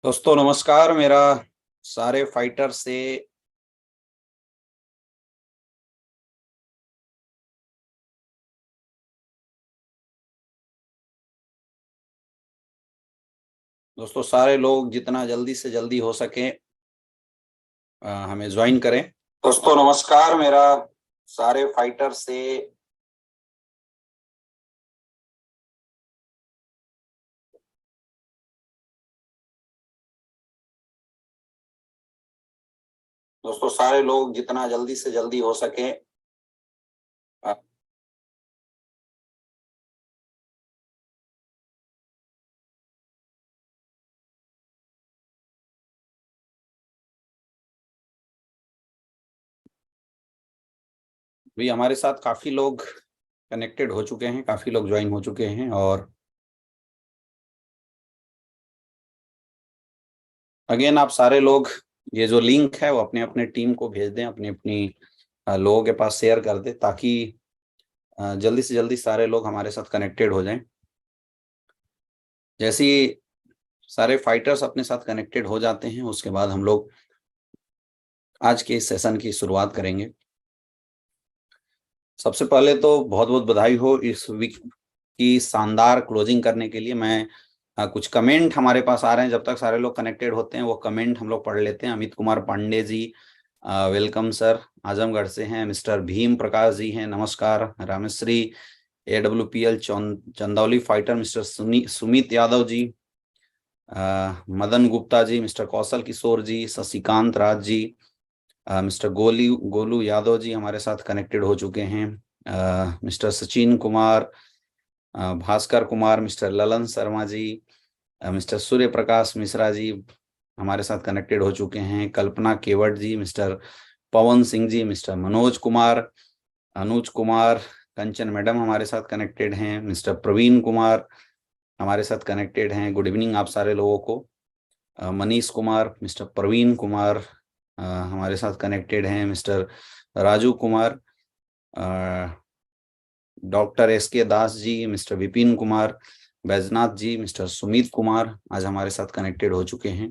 दोस्तों नमस्कार। मेरा सारे फाइटर से दोस्तों सारे लोग जितना जल्दी से जल्दी हो सके हमें ज्वाइन करें। दोस्तों नमस्कार। मेरा सारे फाइटर से दोस्तों सारे लोग जितना जल्दी से जल्दी हो सके भी हमारे साथ काफी लोग कनेक्टेड हो चुके हैं, काफी लोग ज्वाइन हो चुके हैं। और अगेन आप सारे लोग ये जो लिंक है वो अपने अपने टीम को भेज दें, अपनी अपनी लोगों के पास शेयर कर दें, ताकि जल्दी से जल्दी सारे लोग हमारे साथ कनेक्टेड हो जाएं। जैसे ही सारे फाइटर्स अपने साथ कनेक्टेड हो जाते हैं, उसके बाद हम लोग आज के इस सेशन की शुरुआत करेंगे। सबसे पहले तो बहुत बहुत बधाई हो इस वीक की शानदार क्लोजिंग करने के लिए। मैं कुछ कमेंट हमारे पास आ रहे हैं, जब तक सारे लोग कनेक्टेड होते हैं वो कमेंट हम लोग पढ़ लेते हैं। अमित कुमार पांडे जी वेलकम सर, आजमगढ़ से हैं। मिस्टर भीम प्रकाश जी हैं, नमस्कार। Rameshwari AWPL Chandauli fighter mister Sumit Yadav ji, Madan Gupta ji, mister Kaushal Kishore ji, Shashikant Raj ji, mister Golu Yadav ji हमारे साथ कनेक्टेड हो चुके हैं। Mister Sachin Kumar, Bhaskar Kumar, mister Lalan Sharma ji, mister Surya Prakash Mishra ji हमारे साथ कनेक्टेड हो चुके हैं। कल्पना केवट जी, मिस्टर पवन सिंह जी, मिस्टर मनोज कुमार, अनुज कुमार, कंचन मैडम हमारे साथ कनेक्टेड हैं। मिस्टर प्रवीण कुमार हमारे साथ कनेक्टेड हैं। गुड इवनिंग आप सारे लोगों को। मनीष कुमार, मिस्टर प्रवीण कुमार हमारे साथ कनेक्टेड हैं। Mister Raju Kumar, doctor SK Das ji, mister Vipin Kumar, Baijnath जी, मिस्टर सुमित कुमार आज हमारे साथ कनेक्टेड हो चुके हैं।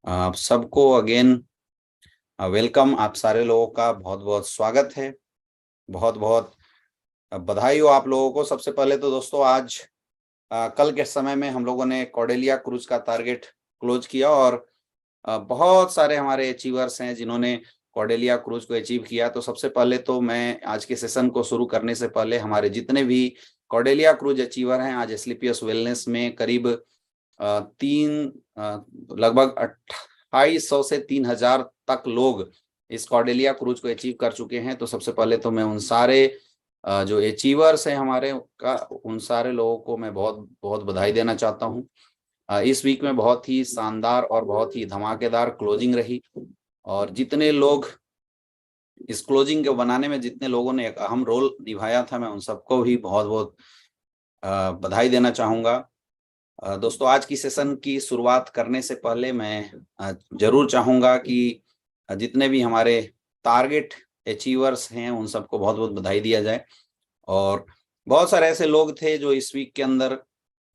आप सबको अगेन वेलकम। आप सारे लोगों का बहुत बहुत स्वागत है, बहुत बहुत बधाई हो आप लोगों को। सबसे पहले तो दोस्तों आज कल के समय में हम लोगों ने कॉर्डेलिया क्रूज का टारगेट क्लोज किया, और बहुत सारे हमारे अचीवर्स हैं जिन्होंने कॉर्डेलिया क्रूज को अचीव किया। तो सबसे पहले तो मैं आज के सेशन को शुरू करने से पहले हमारे जितने भी कॉर्डेलिया क्रूज अचीवर हैं, आज एस्क्लेपियस वेलनेस में करीब लगभग 2800 से 3000 तक लोग इस कॉर्डेलिया क्रूज को अचीव कर चुके हैं। तो सबसे पहले तो मैं उन सारे जो अचीवर्स हैं हमारे का, उन सारे लोगों को मैं बहुत बहुत बधाई देना चाहता हूँ। इस वीक में बहुत ही शानदार और बहुत ही धमाकेदार क्लोजिंग रही, और जितने लोग इस क्लोजिंग को बनाने में जितने लोगों ने एक अहम रोल निभाया था, मैं उन सबको भी बहुत बहुत बधाई देना चाहूँगा। दोस्तों आज की सेशन की शुरुआत करने से पहले मैं जरूर चाहूँगा कि जितने भी हमारे टारगेट अचीवर्स हैं उन सबको बहुत बहुत बधाई दिया जाए। और बहुत सारे ऐसे लोग थे जो इस वीक के अंदर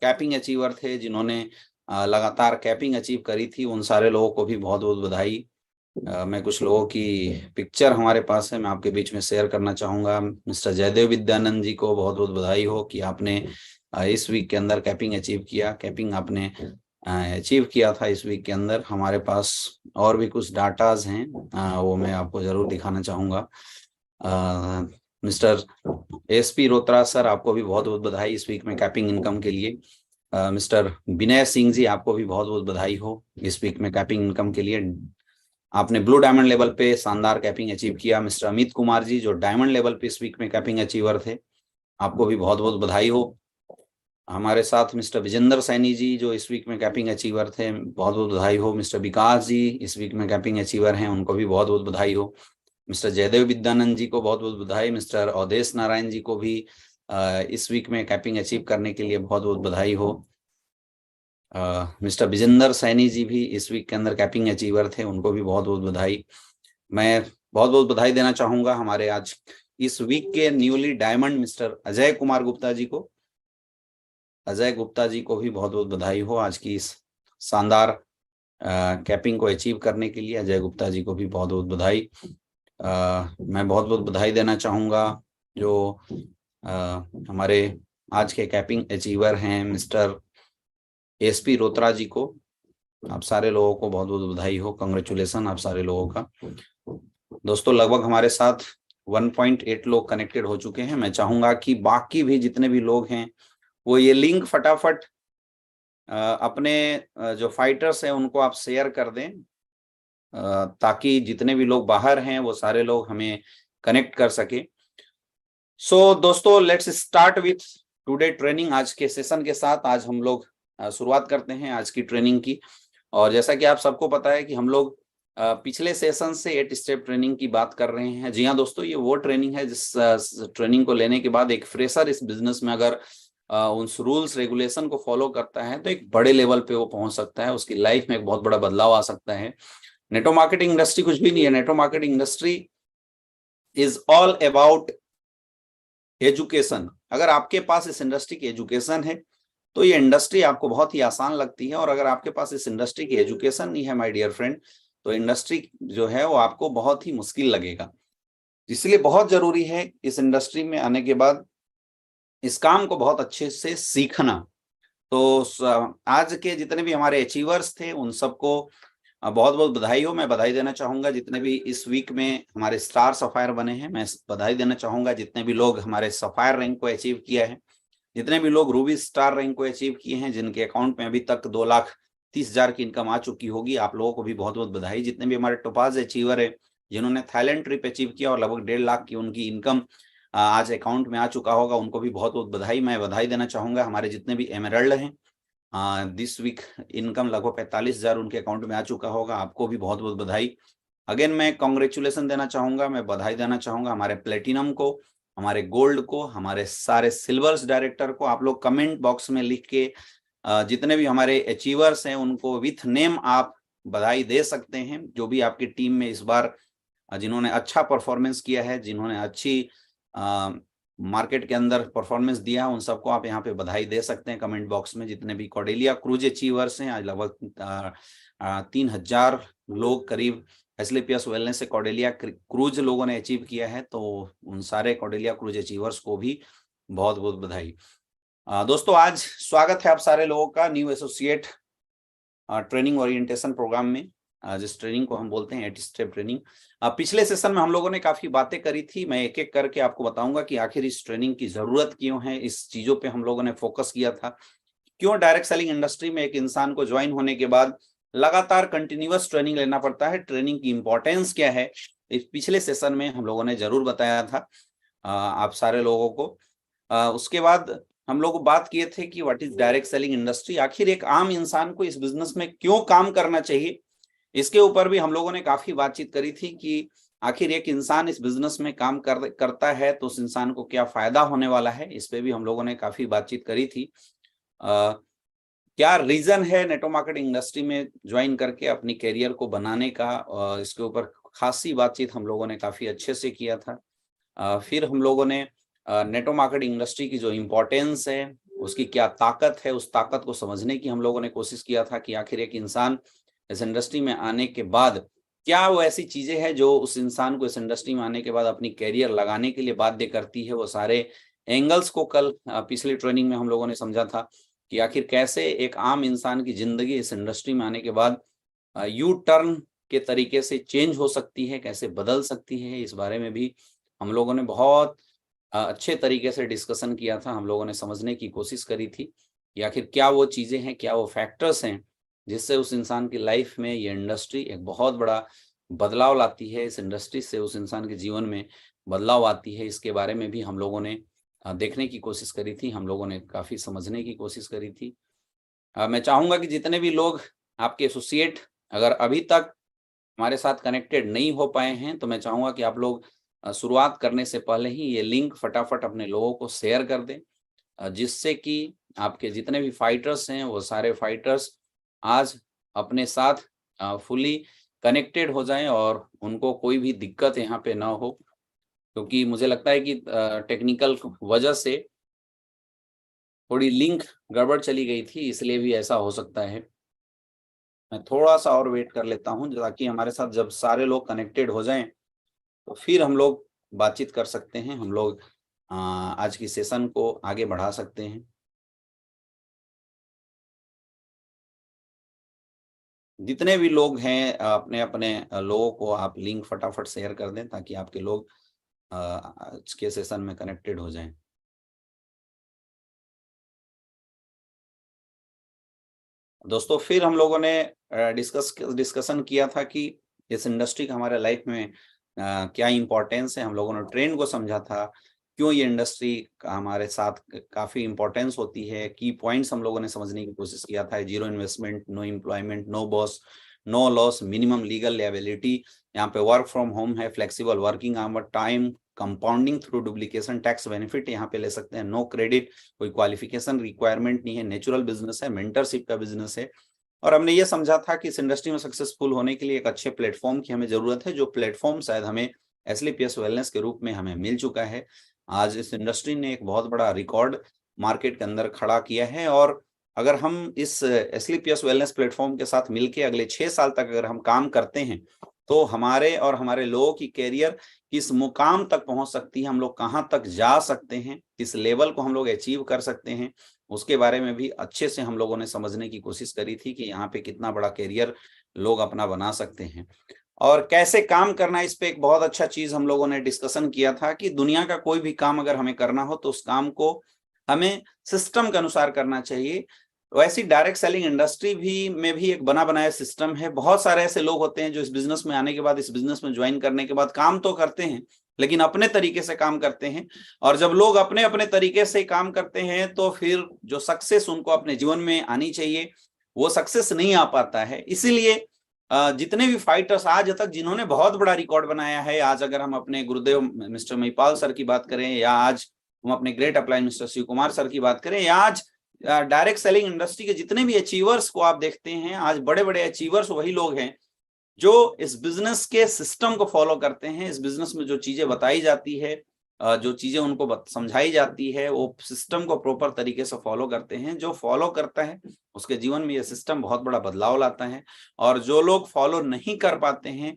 कैपिंग अचीवर थे, जिन्होंने लगातार कैपिंग अचीव करी थी। उन सारे लोगों को भी बहुत बहुत बधाई। मैं कुछ लोगों की पिक्चर हमारे पास है, मैं आपके बीच में शेयर करना चाहूँगा। मिस्टर जयदेव विद्यानंद जी को बहुत बहुत बधाई हो कि आपने इस वीक के अंदर कैपिंग अचीव किया। कैपिंग आपने अचीव किया था इस वीक के अंदर। हमारे पास और भी कुछ डाटाज हैं, वो मैं आपको जरूर दिखाना चाहूँगा। मिस्टर SP रोत्रा सर, आपको भी बहुत बहुत बधाई इस वीक में कैपिंग इनकम के लिए। मिस्टर विनय सिंह जी, आपको भी बहुत बहुत बधाई हो इस वीक में कैपिंग इनकम के लिए। आपने ब्लू डायमंड लेवल पे शानदार कैपिंग अचीव किया। मिस्टर अमित कुमार जी, जो डायमंड लेवल पे इस वीक में कैपिंग अचीवर थे, आपको भी बहुत बहुत बधाई हो। हमारे साथ मिस्टर विजेंद्र सैनी जी, जो इस वीक में कैपिंग अचीवर थे, बहुत बहुत बधाई हो। मिस्टर विकास जी इस वीक में कैपिंग अचीवर हैं, उनको भी बहुत बहुत बधाई हो। मिस्टर जयदेव विद्यानंद जी को बहुत बहुत बधाई। मिस्टर अवधेश नारायण जी को भी इस वीक में कैपिंग अचीव करने के लिए बहुत बहुत बधाई हो। मिस्टर विजेंद्र सैनी जी भी इस वीक के अंदर कैपिंग अचीवर थे, उनको भी बहुत बहुत बधाई। मैं बहुत बहुत बधाई देना चाहूंगा हमारे आज इस वीक के newly diamond mister Ajay Kumar Gupta ji को। अजय गुप्ता जी को भी बहुत बहुत बधाई हो आज की इस शानदार कैपिंग को अचीव करने के लिए। अजय गुप्ता जी को भी बहुत बहुत बधाई। मैं बहुत बहुत बधाई देना चाहूँगा जो हमारे आज के कैपिंग अचीवर हैं मिस्टर एसपी रोत्रा जी को। आप सारे लोगों को बहुत बहुत बधाई हो, कांग्रेचुलेसन आप सारे लोगों का। दोस्तों लगभग हमारे साथ 1.8 लोग कनेक्टेड हो चुके हैं। मैं चाहूंगा कि बाकी भी जितने भी लोग हैं वो ये लिंक फटाफट अपने जो फाइटर्स हैं उनको आप शेयर कर दें, ताकि जितने भी लोग बाहर हैं वो सारे लोग हमें कनेक्ट कर सके। सो दोस्तों let's start with today training. आज के सेशन के साथ आज हम लोग शुरुआत करते हैं आज की ट्रेनिंग की। और जैसा कि आप सबको पता है कि हम लोग पिछले सेशन से 8 स्टेप ट्रेनिंग की बात कर रहे हैं। जी हाँ दोस्तों, ये वो ट्रेनिंग है जिस ट्रेनिंग को लेने के बाद एक फ्रेशर इस बिजनेस में अगर उन रूल्स रेगुलेशन को फॉलो करता है तो एक बड़े लेवल पे वो पहुंच सकता है, उसकी लाइफ में एक बहुत बड़ा बदलाव आ सकता है। नेटवर्क मार्केटिंग इंडस्ट्री कुछ भी नहीं है। Network marketing industry is all about education. अगर आपके पास इस इंडस्ट्री की एजुकेशन है तो ये इंडस्ट्री आपको बहुत ही आसान लगती है, और अगर आपके पास इस इंडस्ट्री की एजुकेशन नहीं है माय डियर फ्रेंड, तो इंडस्ट्री जो है वो आपको बहुत ही मुश्किल लगेगा। इसलिए बहुत जरूरी है इस इंडस्ट्री में आने के बाद इस काम को बहुत अच्छे से सीखना। तो आज के जितने भी हमारे अचीवर्स थे उन सबको बहुत बहुत बधाई हो। मैं बधाई देना चाहूंगा जितने भी इस वीक में हमारे स्टार सफायर बने हैं। मैं बधाई देना चाहूंगा जितने भी लोग हमारे सफायर रैंक को अचीव किया है, जितने भी लोग रूबी स्टार रैंक को अचीव किए हैं, जिनके अकाउंट में अभी तक 2,30,000 की इनकम आ चुकी होगी, आप लोगों को भी बहुत बहुत बधाई। जितने भी हमारे टोपाज अचीवर है जिन्होंने थाईलैंड ट्रिप अचीव किया और लगभग 1.5 लाख की उनकी इनकम आज अकाउंट में आ चुका होगा, उनको भी बहुत बहुत बधाई। मैं बधाई देना चाहूंगा हमारे जितने भी एमरल्ड हैं, दिस वीक इनकम लगभग 45,000 उनके अकाउंट में आ चुका होगा, आपको भी बहुत बहुत बधाई। अगेन मैं कॉन्ग्रेचुलेसन देना चाहूंगा, मैं बधाई देना चाहूंगा हमारे प्लेटिनम को, हमारे गोल्ड को, हमारे सारे सिल्वर्स डायरेक्टर को। आप लोग कमेंट बॉक्स में लिख के जितने भी हमारे अचीवर्स हैं उनको विथ नेम आप बधाई दे सकते हैं। जो भी आपकी टीम में इस बार जिन्होंने अच्छा परफॉर्मेंस किया है, जिन्होंने अच्छी मार्केट के अंदर परफॉर्मेंस दिया उन सबको आप यहाँ पे बधाई दे सकते हैं कमेंट बॉक्स में। जितने भी कॉर्डेलिया क्रूज अचीवर्स हैं, आज लगभग 3,000 लोग करीब एसलीपीएस वेलनेस से कॉर्डेलिया क्रूज लोगों ने अचीव किया है, तो उन सारे कॉर्डेलिया क्रूज अचीवर्स को भी बहुत बहुत बधाई। दोस्तों आज स्वागत है आप सारे लोगों का new associate training orientation programme में, जिस ट्रेनिंग को हम बोलते हैं 8 स्टेप ट्रेनिंग। पिछले सेशन में हम लोगों ने काफी बातें करी थी, मैं एक एक करके आपको बताऊंगा कि आखिर इस ट्रेनिंग की जरूरत क्यों है। इस चीजों पे हम लोगों ने फोकस किया था, क्यों डायरेक्ट सेलिंग इंडस्ट्री में एक इंसान को ज्वाइन होने के बाद लगातार कंटिन्यूअस ट्रेनिंग लेना पड़ता है, ट्रेनिंग की इंपॉर्टेंस क्या है, इस पिछले सेशन में हम लोगों ने जरूर बताया था आप सारे लोगों को। उसके बाद हम लोग बात किए थे कि what is direct selling industry, आखिर एक आम इंसान को इस बिजनेस में क्यों काम करना चाहिए। इसके ऊपर भी हम लोगों ने काफी बातचीत करी थी कि आखिर एक इंसान इस बिजनेस में काम करता है तो उस इंसान को क्या फायदा होने वाला है, इस पे भी हम लोगों ने काफी बातचीत करी थी। क्या रीजन है नेटवर्क मार्केटिंग इंडस्ट्री में ज्वाइन करके अपनी कैरियर को बनाने का, इसके ऊपर खासी बातचीत हम लोगों ने काफी अच्छे से किया था। फिर हम लोगों ने नेटवर्क मार्केटिंग इंडस्ट्री की जो इम्पोर्टेंस है, उसकी क्या ताकत है, उस ताकत को समझने की हम लोगों ने कोशिश किया था कि आखिर एक इंसान इस इंडस्ट्री में आने के बाद क्या वो ऐसी चीजें हैं जो उस इंसान को इस इंडस्ट्री में आने के बाद अपनी कैरियर लगाने के लिए बाध्य करती है। वो सारे एंगल्स को कल पिछली ट्रेनिंग में हम लोगों ने समझा था कि आखिर कैसे एक आम इंसान की जिंदगी इस इंडस्ट्री में आने के बाद यू टर्न के तरीके से चेंज हो सकती है, कैसे बदल सकती है। इस बारे में भी हम लोगों ने बहुत अच्छे तरीके से डिस्कशन किया था। हम लोगों ने समझने की कोशिश करी थी कि आखिर क्या वो चीजें हैं, क्या वो फैक्टर्स हैं जिससे उस इंसान की लाइफ में ये इंडस्ट्री एक बहुत बड़ा बदलाव लाती है, इस इंडस्ट्री से उस इंसान के जीवन में बदलाव आती है। इसके बारे में भी हम लोगों ने देखने की कोशिश करी थी, हम लोगों ने काफी समझने की कोशिश करी थी। मैं चाहूंगा कि जितने भी लोग आपके एसोसिएट अगर अभी तक हमारे साथ कनेक्टेड नहीं हो पाए हैं, तो मैं चाहूंगा कि आप लोग शुरुआत करने से पहले ही ये लिंक फटाफट अपने लोगों को शेयर कर दें, जिससे कि आपके जितने भी फाइटर्स हैं वो सारे फाइटर्स आज अपने साथ फुली कनेक्टेड हो जाएं और उनको कोई भी दिक्कत यहाँ पे ना हो। क्योंकि मुझे लगता है कि टेक्निकल वजह से थोड़ी लिंक गड़बड़ चली गई थी, इसलिए भी ऐसा हो सकता है। मैं थोड़ा सा और वेट कर लेता हूँ ताकि हमारे साथ जब सारे लोग कनेक्टेड हो जाएं तो फिर हम लोग बातचीत कर सकते हैं, हम लोग आज की सेशन को आगे बढ़ा सकते हैं। जितने भी लोग हैं अपने अपने लोगों को आप लिंक फटाफट शेयर कर दें ताकि आपके लोग आज के सेशन में कनेक्टेड हो जाएं। दोस्तों फिर हम लोगों ने डिस्कशन किया था कि इस इंडस्ट्री का हमारे लाइफ में क्या इम्पोर्टेंस है। हम लोगों ने ट्रेंड को समझा था, क्यों ये इंडस्ट्री का हमारे साथ काफ़ी इम्पोर्टेंस होती है। की पॉइंट्स हम लोगों ने समझने की कोशिश किया था। Zero investment, no employment, no boss, no loss, minimum legal liability. यहाँ पे वर्क फ्रॉम होम है, flexible working hour time, compounding through duplication, tax benefit यहाँ पे ले सकते हैं, नो क्रेडिट, कोई क्वालिफिकेशन रिक्वायरमेंट नहीं है, नेचुरल बिजनेस है, मेंटरशिप का बिजनेस है। और हमने ये समझा था कि इस इंडस्ट्री में सक्सेसफुल होने के लिए एक अच्छे प्लेटफॉर्म की हमें जरूरत है, जो प्लेटफॉर्म शायद हमें एसलीपीएस वेलनेस के रूप में हमें मिल चुका है। आज इस इंडस्ट्री ने एक बहुत बड़ा रिकॉर्ड मार्केट के अंदर खड़ा किया है, और अगर हम इस एसलीपीएस वेलनेस प्लेटफॉर्म के साथ मिलके अगले 6 साल तक अगर हम काम करते हैं तो हमारे और हमारे लोगों की कैरियर किस मुकाम तक पहुंच सकती है, हम लोग कहाँ तक जा सकते हैं, किस लेवल को हम लोग अचीव कर सकते हैं, उसके बारे में भी अच्छे से हम लोगों ने समझने की कोशिश करी थी कि यहाँ पे कितना बड़ा कैरियर लोग अपना बना सकते हैं और कैसे काम करना है। इस पे एक बहुत अच्छा चीज हम लोगों ने डिस्कशन किया था कि दुनिया का कोई भी काम अगर हमें करना हो तो उस काम को हमें सिस्टम के अनुसार करना चाहिए। वैसी डायरेक्ट सेलिंग इंडस्ट्री भी में भी एक बना बनाया सिस्टम है। बहुत सारे ऐसे लोग होते हैं जो इस बिजनेस में आने के बाद, इस बिजनेस में ज्वाइन करने के बाद काम तो करते हैं लेकिन अपने तरीके से काम करते हैं, और जब लोग अपने अपने तरीके से काम करते हैं तो फिर जो सक्सेस उनको अपने जीवन में आनी चाहिए वो सक्सेस नहीं आ पाता है। इसीलिए जितने भी फाइटर्स आज तक जिन्होंने बहुत बड़ा रिकॉर्ड बनाया है, आज अगर हम अपने गुरुदेव मिस्टर महिपाल सर की बात करें, या आज हम अपने great upline mister Shiv Kumar sir की बात करें, या आज डायरेक्ट सेलिंग इंडस्ट्री के जितने भी अचीवर्स को आप देखते हैं, आज बड़े बड़े अचीवर्स वही लोग हैं जो इस बिजनेस के सिस्टम को फॉलो करते हैं। इस बिजनेस में जो चीजें बताई जाती है, जो चीजें उनको समझाई जाती है, वो सिस्टम को प्रॉपर तरीके से फॉलो करते हैं। जो फॉलो करता है उसके जीवन में ये सिस्टम बहुत बड़ा बदलाव लाता है, और जो लोग फॉलो नहीं कर पाते हैं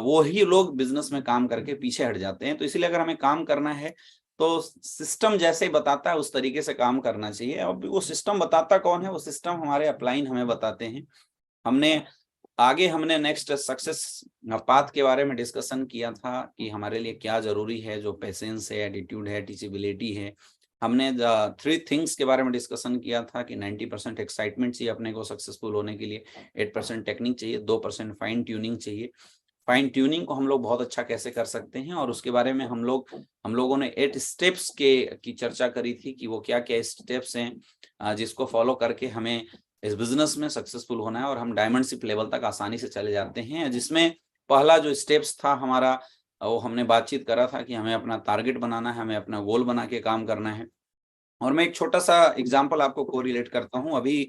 वो ही लोग बिजनेस में काम करके पीछे हट जाते हैं। तो इसलिए अगर हमें काम करना है तो सिस्टम जैसे बताता है उस तरीके से काम करना चाहिए। और वो सिस्टम बताता कौन है? वो सिस्टम हमारे अपलाइन हमें बताते हैं। हमने नेक्स्ट सक्सेस पाथ के बारे में डिस्कशन किया था कि हमारे लिए क्या जरूरी है, जो पेशेंस है, एटीट्यूड है, टीचेबिलिटी है। हमने 3 थिंग्स के बारे में डिस्कशन किया था कि 90% एक्साइटमेंट चाहिए अपने को सक्सेसफुल होने के लिए, 8% टेक्निक चाहिए, 2% फाइन ट्यूनिंग चाहिए। फाइन ट्यूनिंग को हम लोग बहुत अच्छा कैसे कर सकते हैं, और उसके बारे में हम लोगों ने 8 स्टेप्स की चर्चा करी थी कि वो क्या क्या स्टेप्स हैं जिसको फॉलो करके हमें इस बिजनेस में सक्सेसफुल होना है और हम डायमंडशिप लेवल तक आसानी से चले जाते हैं। जिसमें पहला जो स्टेप्स था हमारा, वो हमने बातचीत करा था कि हमें अपना टारगेट बनाना है, हमें अपना गोल बना के काम करना है। और मैं एक छोटा सा एग्जांपल आपको कोरिलेट करता हूं। अभी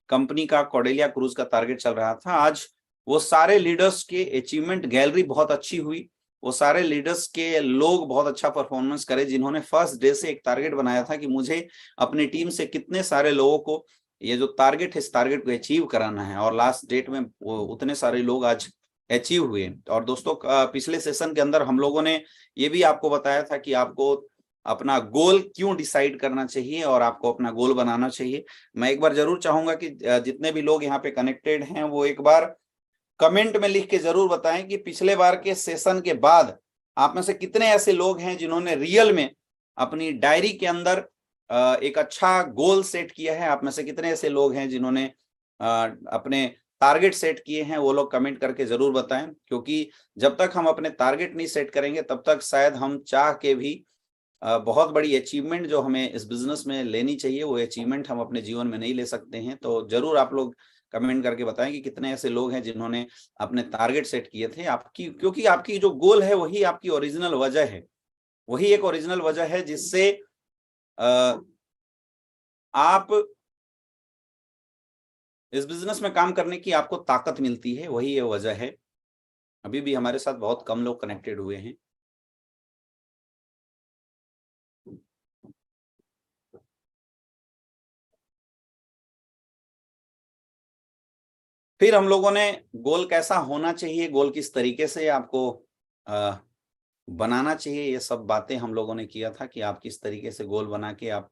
कंपनी का कॉर्डेलिया क्रूज का टारगेट चल रहा था। आज वो सारे लीडर्स के अचीवमेंट गैलरी बहुत अच्छी हुई। वो सारे लीडर्स के लोग बहुत अच्छा परफॉर्मेंस करे जिन्होंने फर्स्ट डे से एक टारगेट बनाया था कि मुझे अपनी टीम से कितने सारे लोगों को ये जो टारगेट है इस टारगेट को अचीव कराना है, और लास्ट डेट में वो उतने सारे लोग आज अचीव हुए। और दोस्तों पिछले सेशन के अंदर हम लोगों ने ये भी आपको बताया था कि आपको अपना गोल क्यों डिसाइड करना चाहिए और आपको अपना गोल बनाना चाहिए। मैं एक बार जरूर चाहूंगा कि जितने भी लोग यहाँ पे कनेक्टेड हैं वो एक बार कमेंट में लिख के जरूर बताएं कि पिछले बार के सेशन के बाद आप में से कितने ऐसे लोग हैं जिन्होंने रियल में अपनी डायरी के अंदर एक अच्छा गोल सेट किया है। आप में से कितने ऐसे लोग हैं जिन्होंने अपने टारगेट सेट किए हैं, वो लोग कमेंट करके जरूर बताएं। क्योंकि जब तक हम अपने टारगेट नहीं सेट करेंगे तब तक शायद हम चाह के भी बहुत बड़ी अचीवमेंट जो हमें इस बिजनेस में लेनी चाहिए वो अचीवमेंट हम अपने जीवन में नहीं ले सकते हैं। तो जरूर आप लोग कमेंट करके बताएं कि कितने ऐसे लोग हैं जिन्होंने अपने टारगेट सेट किए थे आपकी, क्योंकि आपकी जो गोल है वही आपकी ओरिजिनल वजह है। वही एक ओरिजिनल वजह है जिससे आप इस बिजनेस में काम करने की आपको ताकत मिलती है, वही ये वजह है। अभी भी हमारे साथ बहुत कम लोग कनेक्टेड हुए हैं। फिर हम लोगों ने गोल कैसा होना चाहिए, गोल किस तरीके से आपको बनाना चाहिए, ये सब बातें हम लोगों ने किया था कि आप किस तरीके से गोल बना के आप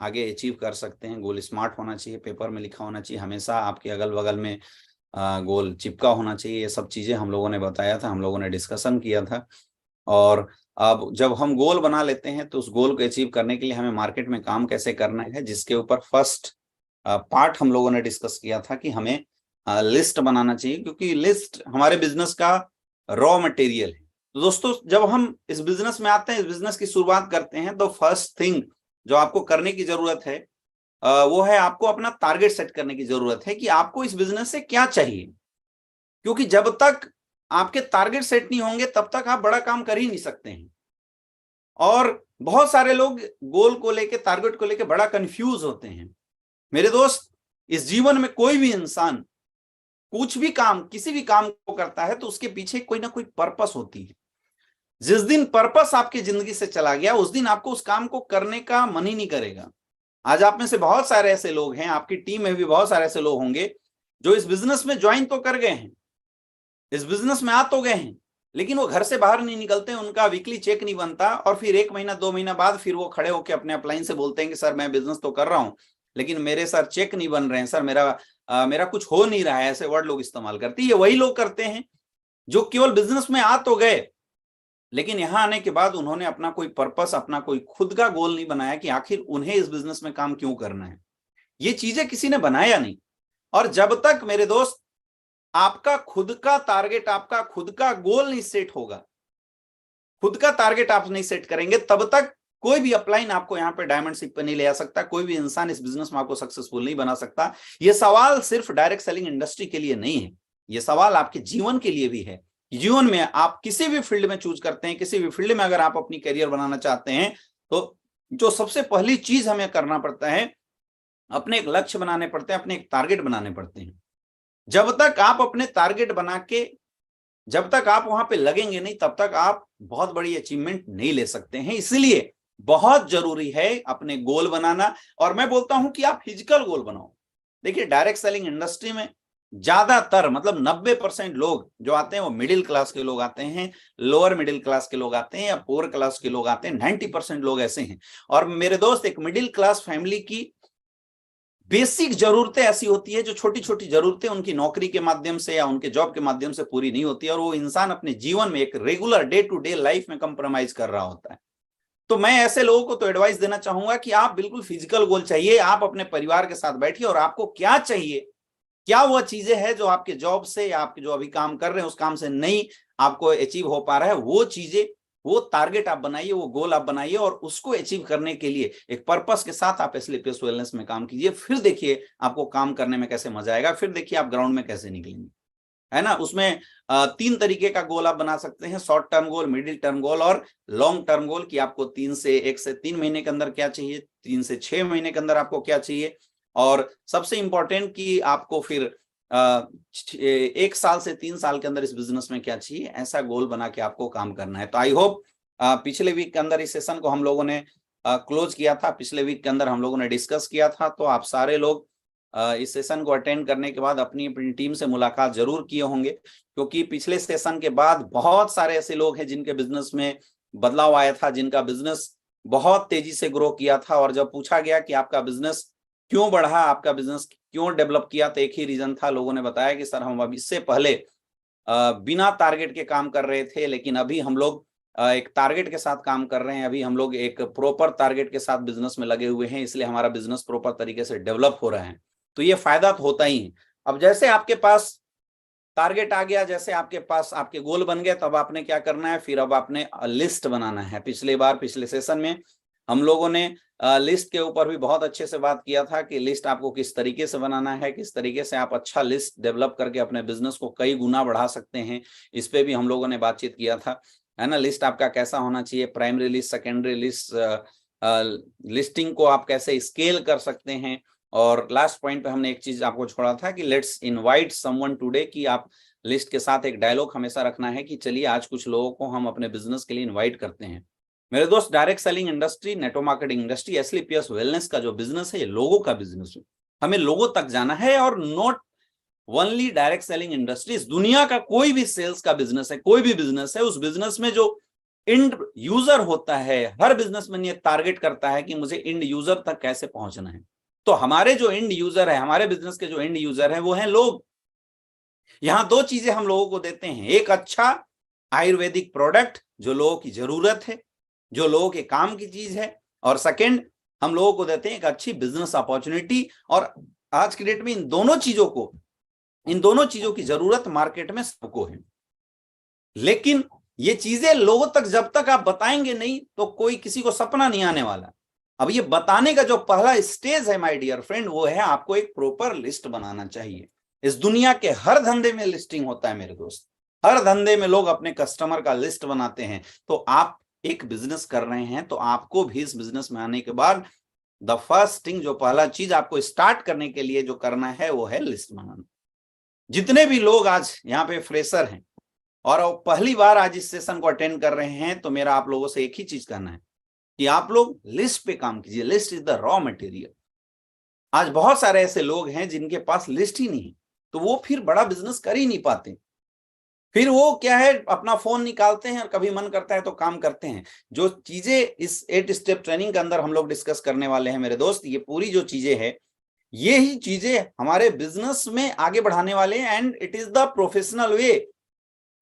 आगे अचीव कर सकते हैं। गोल स्मार्ट होना चाहिए, पेपर में लिखा होना चाहिए, हमेशा आपके अगल बगल में गोल चिपका होना चाहिए। ये सब चीजें हम लोगों ने बताया था, हम लोगों ने डिस्कशन किया था। और अब जब हम गोल बना लेते हैं तो उस गोल को अचीव करने के लिए हमें मार्केट में काम कैसे करना है, जिसके ऊपर फर्स्ट पार्ट हम लोगों ने डिस्कस किया था कि हमें लिस्ट बनाना चाहिए, क्योंकि लिस्ट हमारे बिजनेस का रॉ मटेरियल है। तो दोस्तों, जब हम इस बिजनेस में आते हैं, इस बिजनेस की शुरुआत करते हैं, तो फर्स्ट थिंग जो आपको करने की जरूरत है वो है आपको अपना टारगेट सेट करने की जरूरत है कि आपको इस बिजनेस से क्या चाहिए। क्योंकि जब तक आपके टारगेट सेट नहीं होंगे तब तक आप बड़ा काम कर ही नहीं सकते हैं। और बहुत सारे लोग गोल को लेके, टारगेट को लेके बड़ा कंफ्यूज होते हैं। मेरे दोस्त, इस जीवन में कोई भी इंसान कुछ भी काम, किसी भी काम को करता है तो उसके पीछे कोई ना कोई पर्पस होती है। जिस दिन पर्पस आपकी जिंदगी से चला गया उस दिन आपको उस काम को करने का मन ही नहीं करेगा। आज आप में से बहुत सारे ऐसे लोग हैं, आपकी टीम में भी बहुत सारे ऐसे लोग होंगे जो इस बिजनेस में ज्वाइन तो कर गए हैं, इस बिजनेस में आ तो गए हैं, लेकिन वो घर से बाहर नहीं निकलते, उनका वीकली चेक नहीं बनता, और फिर 1 महीना 2 महीना बाद फिर वो खड़े होकर अपने अपलाइन से बोलते हैं कि सर मैं बिजनेस तो कर रहा हूं लेकिन मेरे सर चेक नहीं बन रहे हैं, सर मेरा कुछ हो नहीं रहा है। ऐसे वर्ड लोग इस्तेमाल करते हैं। ये वही लोग करते हैं जो केवल बिजनेस में आ तो गए, लेकिन यहां आने के बाद उन्होंने अपना कोई पर्पस, अपना कोई खुद का गोल नहीं बनाया कि आखिर उन्हें इस बिजनेस में काम क्यों करना है। ये चीजें किसी ने बनाया नहीं। और जब तक मेरे दोस्त आपका खुद का टारगेट, आपका खुद का गोल नहीं सेट होगा, खुद का टारगेट आप नहीं सेट करेंगे, तब तक कोई भी अपलाइन आपको यहाँ पे डायमंडशिप पे नहीं ले आ सकता, कोई भी इंसान इस बिजनेस में आपको सक्सेसफुल नहीं बना सकता। ये सवाल सिर्फ डायरेक्ट सेलिंग इंडस्ट्री के लिए नहीं है, ये सवाल आपके जीवन के लिए भी है। जीवन में आप किसी भी फील्ड में चूज करते हैं, किसी भी फील्ड में अगर आप अपनी करियर बनाना चाहते हैं, तो जो सबसे पहली चीज हमें करना पड़ता है, अपने एक लक्ष्य बनाने पड़ते हैं, अपने एक टारगेट बनाने पड़ते हैं। जब तक आप अपने टारगेट बना के, जब तक आप वहां पे लगेंगे नहीं, तब तक आप बहुत बड़ी अचीवमेंट नहीं ले सकते हैं। इसलिए बहुत जरूरी है अपने गोल बनाना। और मैं बोलता हूं कि आप फिजिकल गोल बनाओ। देखिए, डायरेक्ट सेलिंग इंडस्ट्री में ज्यादातर, मतलब 90% लोग जो आते हैं वो मिडिल क्लास के लोग आते हैं, लोअर मिडिल क्लास के लोग आते हैं, या पुअर क्लास के लोग आते हैं। 90% लोग ऐसे हैं। और मेरे दोस्त, एक मिडिल क्लास फैमिली की बेसिक जरूरतें ऐसी होती है जो छोटी छोटी जरूरतें उनकी नौकरी के माध्यम से या उनके जॉब के माध्यम से पूरी नहीं होती, और वो इंसान अपने जीवन में एक regular day to day life में कंप्रोमाइज कर रहा होता है। तो मैं ऐसे लोगों को तो एडवाइस देना चाहूंगा कि आप बिल्कुल फिजिकल गोल चाहिए। आप अपने परिवार के साथ बैठिए और आपको क्या चाहिए, क्या वह चीजें हैं जो आपके जॉब से या आपके जो अभी काम कर रहे हैं उस काम से नहीं आपको अचीव हो पा रहा है, वो चीजें, वो टारगेट आप बनाइए, वो गोल आप बनाइए, और उसको अचीव करने के लिए एक पर्पस के साथ आप स्लीपियस वेलनेस में काम कीजिए। फिर देखिए आपको काम करने में कैसे मजा आएगा, फिर देखिए आप ग्राउंड में कैसे निकलेंगे, है ना। उसमें 3 तरीके का गोल आप बना सकते हैं, short term goal, middle term goal और लॉन्ग टर्म गोल, कि आपको 1 से 3 महीने के अंदर क्या चाहिए, 3 से 6 महीने के अंदर आपको क्या चाहिए, और सबसे इंपॉर्टेंट कि आपको फिर 1 साल से 3 साल के अंदर इस बिजनेस में क्या चाहिए, ऐसा गोल बना के आपको काम करना है। तो आई होप पिछले वीक के अंदर इस सेशन को हम लोगों ने क्लोज किया था, पिछले वीक के अंदर हम लोगों ने डिस्कस किया था, तो आप सारे लोग इस सेशन को अटेंड करने के बाद अपनी अपनी टीम से मुलाकात जरूर किए होंगे, क्योंकि पिछले सेशन के बाद बहुत सारे ऐसे लोग हैं जिनके बिजनेस में बदलाव आया था, जिनका बिजनेस बहुत तेजी से ग्रो किया था, और जब पूछा गया कि आपका बिजनेस क्यों बढ़ा, आपका बिजनेस क्यों डेवलप किया, तो एक ही रीजन था, लोगों ने बताया कि सर हम अब इससे पहले बिना टारगेट के काम कर रहे थे, लेकिन अभी हम लोग एक टारगेट के साथ काम कर रहे हैं, अभी हम लोग एक प्रॉपर टारगेट के साथ बिजनेस में लगे हुए हैं, इसलिए हमारा बिजनेस प्रॉपर तरीके से डेवलप हो रहा है। तो ये फायदा तो होता ही है। अब जैसे आपके पास टारगेट आ गया, जैसे आपके पास आपके गोल बन गए, तब आपने क्या करना है, फिर अब आपने लिस्ट बनाना है। पिछले सेशन में हम लोगों ने लिस्ट के ऊपर भी बहुत अच्छे से बात किया था कि लिस्ट आपको किस तरीके से बनाना है, किस तरीके से आप अच्छा लिस्ट डेवलप करके अपने बिजनेस को कई गुना बढ़ा सकते हैं, इस पे भी हम लोगों ने बातचीत किया था, है ना। लिस्ट आपका कैसा होना चाहिए, primary list, secondary list, listing को आप कैसे स्केल कर सकते हैं। और लास्ट पॉइंट पे हमने एक चीज आपको छोड़ा था कि लेट्स इनवाइट समवन टुडे, कि आप लिस्ट के साथ एक डायलॉग हमेशा रखना है कि चलिए आज कुछ लोगों को हम अपने बिजनेस के लिए इनवाइट करते हैं। मेरे दोस्त, direct selling industry, network marketing industry, SLPS wellness का जो बिजनेस है, ये लोगों का बिजनेस है। हमें लोगों तक जाना है, और not only direct selling industries, दुनिया का कोई भी सेल्स का बिजनेस है, कोई भी बिजनेस है, उस बिजनेस में जो इंड यूजर होता है, हर बिजनेसमैन ये टारगेट करता है कि मुझे इंड यूजर तक कैसे पहुंचना है। तो हमारे जो इंड यूजर है, हमारे बिजनेस के जो इंड यूजर है, वो है लोग। यहां दो चीजें हम लोगों को देते हैं, एक अच्छा आयुर्वेदिक प्रोडक्ट जो लोगों की जरूरत है, जो लोगों के काम की चीज है, और सेकंड हम लोगों को देते हैं एक अच्छी बिजनेस अपॉर्चुनिटी। और आज की डेट में इन दोनों चीजों की जरूरत मार्केट में सबको है। लेकिन ये चीजें लोगों तक जब तक आप बताएंगे नहीं तो कोई किसी को सपना नहीं आने वाला। अब ये बताने का जो पहला स्टेज है माय डियर फ्रेंड, वो है आपको एक प्रॉपर लिस्ट बनाना चाहिए। इस दुनिया के हर धंधे में लिस्टिंग होता है मेरे दोस्त, हर धंधे में लोग अपने कस्टमर का लिस्ट बनाते हैं। तो आप एक बिजनेस कर रहे हैं तो आपको भी इस बिजनेस में आने के बाद द फर्स्ट थिंग, जो पहला चीज आपको स्टार्ट करने के लिए जो करना है वो है लिस्ट बनाना। जितने भी लोग आज यहाँ पे फ्रेशर हैं और पहली बार आज इस सेशन को अटेंड कर रहे हैं, तो मेरा आप लोगों से एक ही चीज करना है कि आप लोग लिस्ट पे काम कीजिए। List is the raw material. आज बहुत सारे ऐसे लोग हैं जिनके पास लिस्ट ही नहीं है, तो वो फिर बड़ा बिजनेस कर ही नहीं पाते। फिर वो क्या है, अपना फोन निकालते हैं और कभी मन करता है तो काम करते हैं। जो चीजें इस 8 स्टेप ट्रेनिंग के अंदर हम लोग डिस्कस करने वाले हैं मेरे दोस्त, ये पूरी जो चीजें हैं, ये ही चीजें हमारे बिजनेस में आगे बढ़ाने वाले हैं। And it is the professional way.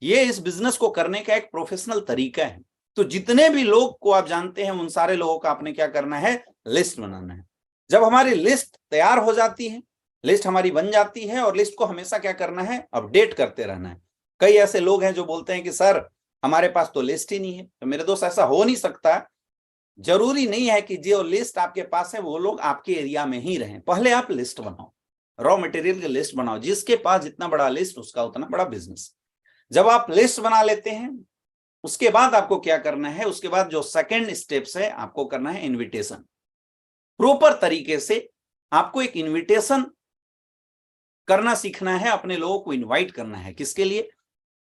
ये इस बिजनेस को करने का एक प्रोफेशनल तरीका है। तो जितने भी लोग को आप जानते हैं, उन सारे लोगों का आपने क्या करना है, लिस्ट बनाना है। जब हमारी लिस्ट तैयार हो जाती है, लिस्ट हमारी बन जाती है, और लिस्ट को हमेशा क्या करना है, अपडेट करते रहना है। कई ऐसे लोग हैं जो बोलते हैं कि सर हमारे पास तो लिस्ट ही नहीं है। तो मेरे दोस्त ऐसा हो नहीं सकता। जरूरी नहीं है कि जो लिस्ट आपके पास है वो लोग आपके एरिया में ही रहें। पहले आप लिस्ट बनाओ, रॉ मटेरियल की लिस्ट बनाओ। जिसके पास जितना बड़ा लिस्ट उसका उतना बड़ा बिजनेस। जब आप लिस्ट बना लेते हैं, उसके बाद आपको क्या करना है, उसके बाद जो सेकंड स्टेप्स है, आपको करना है इनविटेशन। प्रॉपर तरीके से आपको एक इनविटेशन करना सीखना है, अपने लोगों को इनवाइट करना है। किसके लिए?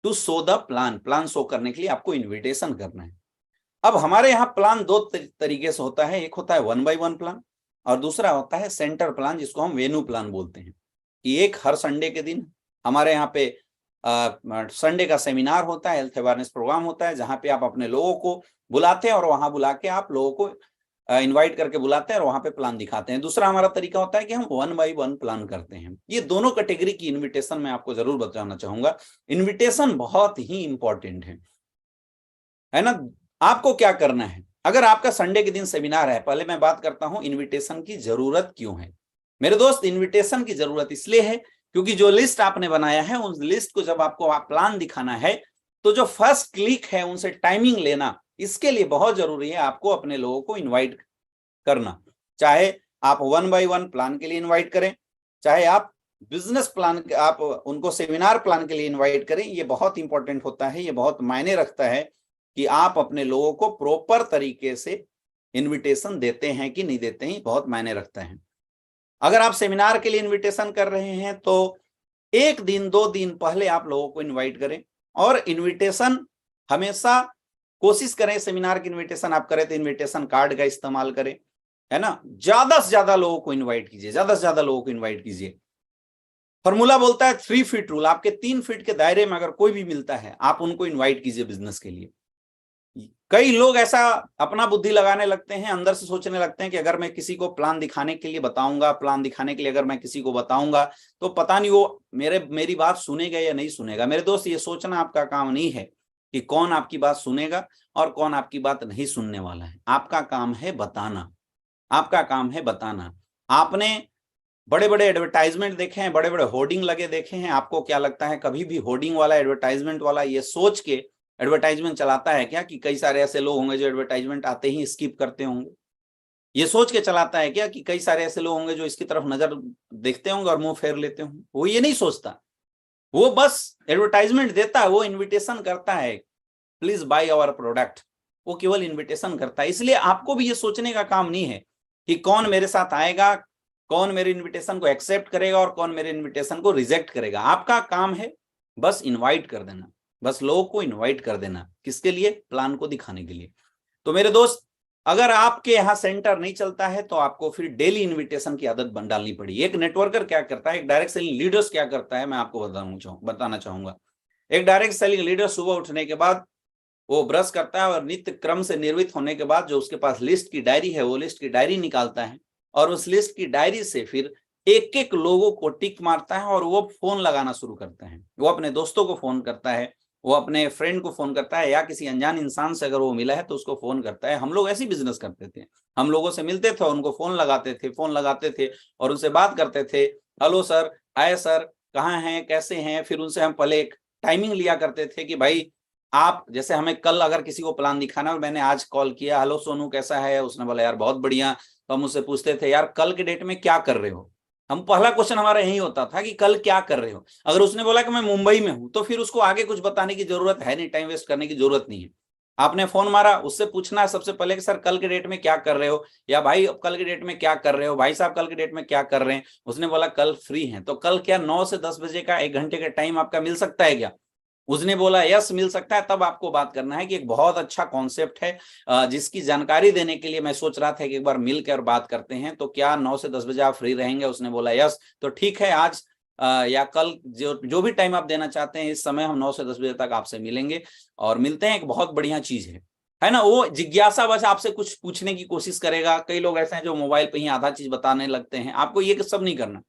To show the plan. Plan show करने के लिए आपको इनविटेशन करना है। अब हमारे यहाँ प्लान दो तरीके से होता है, एक होता है 1 by 1 प्लान और दूसरा होता है सेंटर प्लान, जिसको हम वेन्यू प्लान बोलते हैं। कि एक हर संडे के दिन हमारे यहाँ पे संडे का सेमिनार होता है, हेल्थ अवेयरनेस प्रोग्राम होता है, जहाँ पे आप अपने लोगों को बुलाते हैं और वहां बुला के आप लोगों को इनवाइट करके बुलाते हैं और वहां पे प्लान दिखाते हैं। दूसरा हमारा तरीका होता है कि हम 1 by 1 प्लान करते हैं। ये दोनों कैटेगरी की इनविटेशन मैं आपको जरूर बताना चाहूंगा। इनविटेशन बहुत ही इंपॉर्टेंट है ना। आपको क्या करना है, अगर आपका संडे के दिन सेमिनार है, पहले मैं बात करता हूं इनविटेशन की जरूरत क्यों है। मेरे दोस्त, इनविटेशन की जरूरत इसलिए है क्योंकि जो लिस्ट आपने बनाया है, उस लिस्ट को जब आपको प्लान दिखाना है, तो जो फर्स्ट क्लिक है उनसे टाइमिंग लेना, इसके लिए बहुत जरूरी है आपको अपने लोगों को इनवाइट करना। चाहे आप 1 by 1 प्लान के लिए इनवाइट करें, चाहे आप बिजनेस प्लान, आप उनको सेमिनार प्लान के लिए इनवाइट करें। ये बहुत इंपॉर्टेंट होता है, ये बहुत मायने रखता है कि आप अपने लोगों को प्रॉपर तरीके से इनविटेशन देते हैं कि नहीं देते हैं, बहुत मायने रखता है। अगर आप सेमिनार के लिए इनविटेशन कर रहे हैं तो 1 दिन 2 दिन पहले आप लोगों को इनवाइट करें। और इनविटेशन हमेशा कोशिश करें, सेमिनार की इनविटेशन आप करें तो इनविटेशन कार्ड का इस्तेमाल करें, है ना। ज्यादा से ज्यादा लोगों को इन्वाइट कीजिए, ज्यादा से ज्यादा लोगों को इन्वाइट कीजिए। फॉर्मूला बोलता है 3 फीट रूल। आपके 3 फीट के दायरे में अगर कोई भी मिलता है, आप उनको इन्वाइट कीजिए बिजनेस के लिए। कई लोग ऐसा अपना बुद्धि लगाने लगते हैं, अंदर से सोचने लगते हैं कि अगर मैं किसी को प्लान दिखाने के लिए बताऊंगा, प्लान दिखाने के लिए अगर मैं किसी को बताऊंगा तो पता नहीं वो मेरी बात सुनेगा या नहीं सुनेगा। मेरे दोस्त, ये सोचना आपका काम नहीं है कि कौन आपकी बात सुनेगा और कौन आपकी बात नहीं सुनने वाला है। आपका काम है बताना, आपका काम है बताना। आपने बड़े बड़े एडवर्टाइजमेंट देखे हैं, बड़े बड़े होर्डिंग लगे देखे हैं। आपको क्या लगता है कभी भी होर्डिंग वाला, एडवर्टाइजमेंट वाला ये सोच के एडवर्टाइजमेंट चलाता है क्या कि कई सारे ऐसे लोग होंगे जो एडवर्टाइजमेंट आते ही स्किप करते होंगे? ये सोच के चलाता है क्या कि कई सारे ऐसे लोग होंगे जो इसकी तरफ नजर देखते होंगे और मुंह फेर लेते होंगे? वो ये नहीं सोचता, वो बस एडवर्टाइजमेंट देता है, वो इन्विटेशन करता है, प्लीज बाय आवर प्रोडक्ट। वो केवल इन्विटेशन करता है। इसलिए आपको भी ये सोचने का काम नहीं है कि कौन मेरे साथ आएगा, कौन मेरे इन्विटेशन को एक्सेप्ट करेगा और कौन मेरे इन्विटेशन को रिजेक्ट करेगा। आपका काम है बस इनवाइट कर देना, बस लोगों को इनवाइट कर देना। किसके लिए? प्लान को दिखाने के लिए। तो मेरे दोस्त, अगर आपके यहाँ सेंटर नहीं चलता है तो आपको फिर डेली इनविटेशन की आदत बन डालनी पड़ी। एक नेटवर्कर क्या करता है, एक डायरेक्ट सेलिंग लीडर्स क्या करता है, मैं आपको बताना चाहूंगा। एक डायरेक्ट सेलिंग लीडर सुबह उठने के बाद वो ब्रश करता है और नित्य क्रम से निर्मित होने के बाद जो उसके पास लिस्ट की डायरी है, वो लिस्ट की डायरी निकालता है और उस लिस्ट की डायरी से फिर एक एक लोगों को टिक मारता है और वो फोन लगाना शुरू करता है। वो अपने दोस्तों को फोन करता है, वो अपने फ्रेंड को फोन करता है, या किसी अनजान इंसान से अगर वो मिला है तो उसको फोन करता है। हम लोग ऐसे बिजनेस करते थे, हम लोगों से मिलते थे, उनको फोन लगाते थे और उनसे बात करते थे। हेलो सर, हाय सर, कहाँ हैं, कैसे हैं। फिर उनसे हम पहले एक टाइमिंग लिया करते थे कि भाई आप, जैसे हमें कल अगर किसी को प्लान दिखाना और मैंने आज कॉल किया, हेलो सोनू कैसा है, उसने बोला यार बहुत बढ़िया, तो हम उससे पूछते थे यार कल के डेट में क्या कर रहे हो। हम पहला क्वेश्चन हमारा यही होता था कि कल क्या कर रहे हो। अगर उसने बोला कि मैं मुंबई में हूं तो फिर उसको आगे कुछ बताने की जरूरत है नहीं, टाइम वेस्ट करने की जरूरत नहीं है। आपने फोन मारा, उससे पूछना है सबसे पहले कि सर कल के डेट में क्या कर रहे हो, या भाई कल के डेट में क्या कर रहे हो, भाई साहब कल के डेट में क्या कर रहे हैं। उसने बोला कल फ्री हैं, तो कल क्या 9 से 10 बजे का 1 घंटे का टाइम आपका मिल सकता है क्या। उसने बोला यस मिल सकता है। तब आपको बात करना है कि एक बहुत अच्छा कॉन्सेप्ट है जिसकी जानकारी देने के लिए मैं सोच रहा था कि एक बार मिलकर बात करते हैं, तो क्या 9 से 10 बजे आप फ्री रहेंगे। उसने बोला यस, तो ठीक है, आज या कल जो भी टाइम आप देना चाहते हैं, इस समय हम 9 से 10 बजे तक आपसे मिलेंगे और मिलते हैं। एक बहुत बढ़िया चीज है ना। वो जिज्ञासा बस आपसे कुछ पूछने की कोशिश करेगा। कई लोग ऐसे हैं जो मोबाइल पे ही आधा चीज बताने लगते हैं, आपको ये सब नहीं करना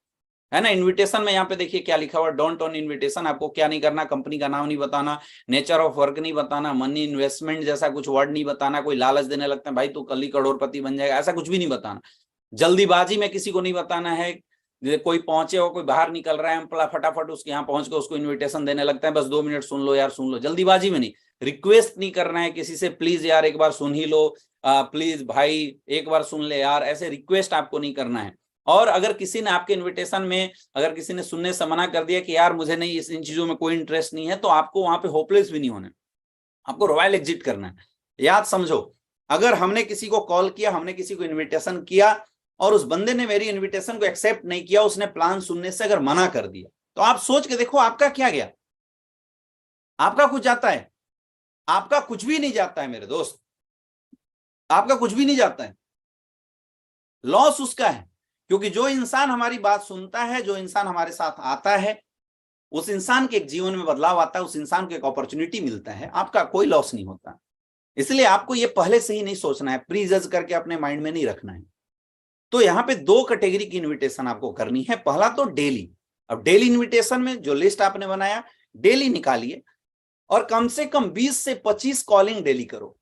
है ना। इनविटेशन में यहाँ पे देखिए क्या लिखा हुआ, डोंट ऑन इनविटेशन। आपको क्या नहीं करना, कंपनी का नाम नहीं बताना, नेचर ऑफ वर्क नहीं बताना, मनी इन्वेस्टमेंट जैसा कुछ वर्ड नहीं बताना। कोई लालच देने लगता है भाई तू कल ही करोड़पति बन जाएगा, ऐसा कुछ भी नहीं बताना। जल्दीबाजी में किसी को नहीं बताना है। कोई पहुंचे हो, कोई बाहर निकल रहा है, हम फटाफट उसके यहाँ पहुंच के उसको इन्विटेशन देने लगता है, बस 2 मिनट सुन लो यार, सुन लो। जल्दीबाजी में नहीं। रिक्वेस्ट नहीं करना है किसी से, प्लीज यार एक बार सुन ही लो, प्लीज भाई एक बार सुन ले यार, ऐसे रिक्वेस्ट आपको नहीं करना है। और अगर किसी ने आपके इनविटेशन में, अगर किसी ने सुनने से मना कर दिया कि यार मुझे नहीं, इन चीजों में कोई इंटरेस्ट नहीं है, तो आपको वहां पे होपलेस भी नहीं होना, आपको रॉयल एग्जिट करना है। याद समझो, अगर हमने किसी को कॉल किया, हमने किसी को इन्विटेशन किया और उस बंदे ने मेरी इन्विटेशन को एक्सेप्ट नहीं किया, उसने प्लान सुनने से अगर मना कर दिया, तो आप सोच के देखो आपका क्या गया। आपका कुछ जाता है? आपका कुछ भी नहीं जाता है मेरे दोस्त, आपका कुछ भी नहीं जाता है। लॉस उसका है, क्योंकि जो इंसान हमारी बात सुनता है, जो इंसान हमारे साथ आता है, उस इंसान के एक जीवन में बदलाव आता है, उस इंसान को एक अपॉर्चुनिटी मिलता है। आपका कोई लॉस नहीं होता। इसलिए आपको ये पहले से ही नहीं सोचना है, प्री जज करके अपने माइंड में नहीं रखना है। तो यहाँ पे 2 कैटेगरी की इनविटेशन आपको करनी है। पहला तो डेली। अब डेली इनविटेशन में जो लिस्ट आपने बनाया, डेली निकालिए और कम से कम 20 से 25 कॉलिंग डेली करो।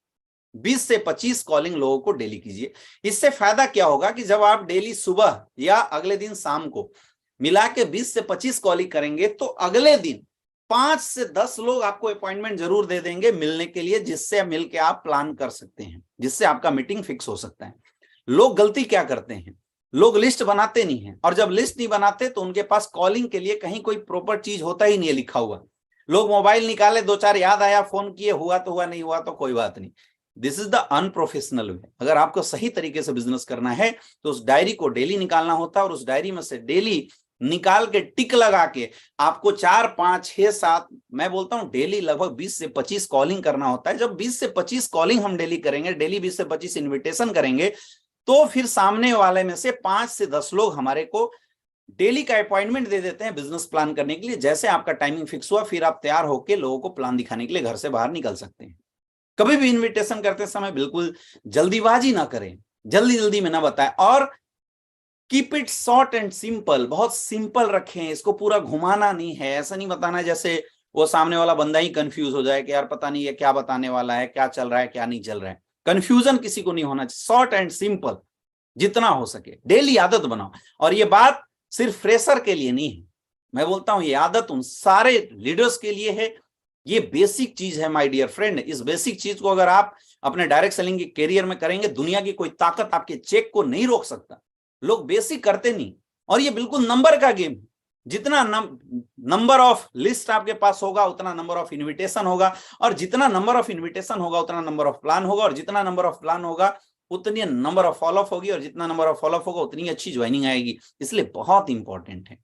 20 से 25 कॉलिंग लोगों को डेली कीजिए। इससे फायदा क्या होगा कि जब आप डेली सुबह या अगले दिन शाम को मिला के 20 से 25 कॉलिंग करेंगे, तो अगले दिन 5 से 10 लोग आपको अपॉइंटमेंट जरूर दे देंगे मिलने के लिए, जिससे मिलके आप प्लान कर सकते हैं, जिससे आपका मीटिंग फिक्स हो सकता है। लोग गलती क्या करते हैं, लोग लिस्ट बनाते नहीं है, और जब लिस्ट नहीं बनाते तो उनके पास कॉलिंग के लिए कहीं कोई प्रॉपर चीज होता ही नहीं है लिखा हुआ। लोग मोबाइल निकाले, 2-4 याद आया, फोन किए, हुआ तो हुआ, नहीं हुआ तो कोई बात नहीं। दिस इज द अनप्रोफेशनल वे। अगर आपको सही तरीके से बिजनेस करना है तो उस डायरी को डेली निकालना होता है, और उस डायरी में से डेली निकाल के टिक लगा के आपको 4, 5, 6, 7, मैं बोलता हूं डेली लगभग 20 से 25 कॉलिंग करना होता है। जब 20 से 25 कॉलिंग हम डेली करेंगे, डेली 20 से 25 इन्विटेशन करेंगे, तो फिर सामने वाले में से 5 से 10 लोग हमारे को डेली का अपॉइंटमेंट दे देते हैं बिजनेस प्लान करने के लिए। जैसे आपका टाइमिंग फिक्स हुआ, फिर आप तैयार होकर लोगों को प्लान दिखाने के लिए घर से बाहर निकल सकते हैं। कभी भी इनविटेशन करते समय बिल्कुल जल्दीबाजी ना करें, जल्दी जल्दी में ना बताएं, और keep it short and simple. बहुत सिंपल रखें, इसको पूरा घुमाना नहीं है। ऐसा नहीं बताना जैसे वो सामने वाला बंदा ही कंफ्यूज हो जाए कि यार पता नहीं ये क्या बताने वाला है, क्या चल रहा है, क्या नहीं चल रहा है। कंफ्यूजन किसी को नहीं होना चाहिए। शॉर्ट एंड सिंपल जितना हो सके डेली आदत बनाओ। और ये बात सिर्फ फ्रेशर के लिए नहीं है, मैं बोलता हूं ये आदत उन सारे लीडर्स के लिए है। ये बेसिक चीज है माय डियर फ्रेंड। इस बेसिक चीज को अगर आप अपने डायरेक्ट सेलिंग के करियर में करेंगे, दुनिया की कोई ताकत आपके चेक को नहीं रोक सकता। लोग बेसिक करते नहीं, और ये बिल्कुल नंबर का गेम है। जितना नंबर ऑफ लिस्ट आपके पास होगा, उतना नंबर ऑफ इन्विटेशन होगा, और जितना नंबर ऑफ इन्विटेशन होगा उतना नंबर ऑफ प्लान होगा, और जितना नंबर ऑफ प्लान होगा उतनी नंबर ऑफ फॉलोअप होगी, और जितना नंबर ऑफ फॉलोअप होगा उतनी अच्छी ज्वाइनिंग आएगी। इसलिए बहुत इंपॉर्टेंट है,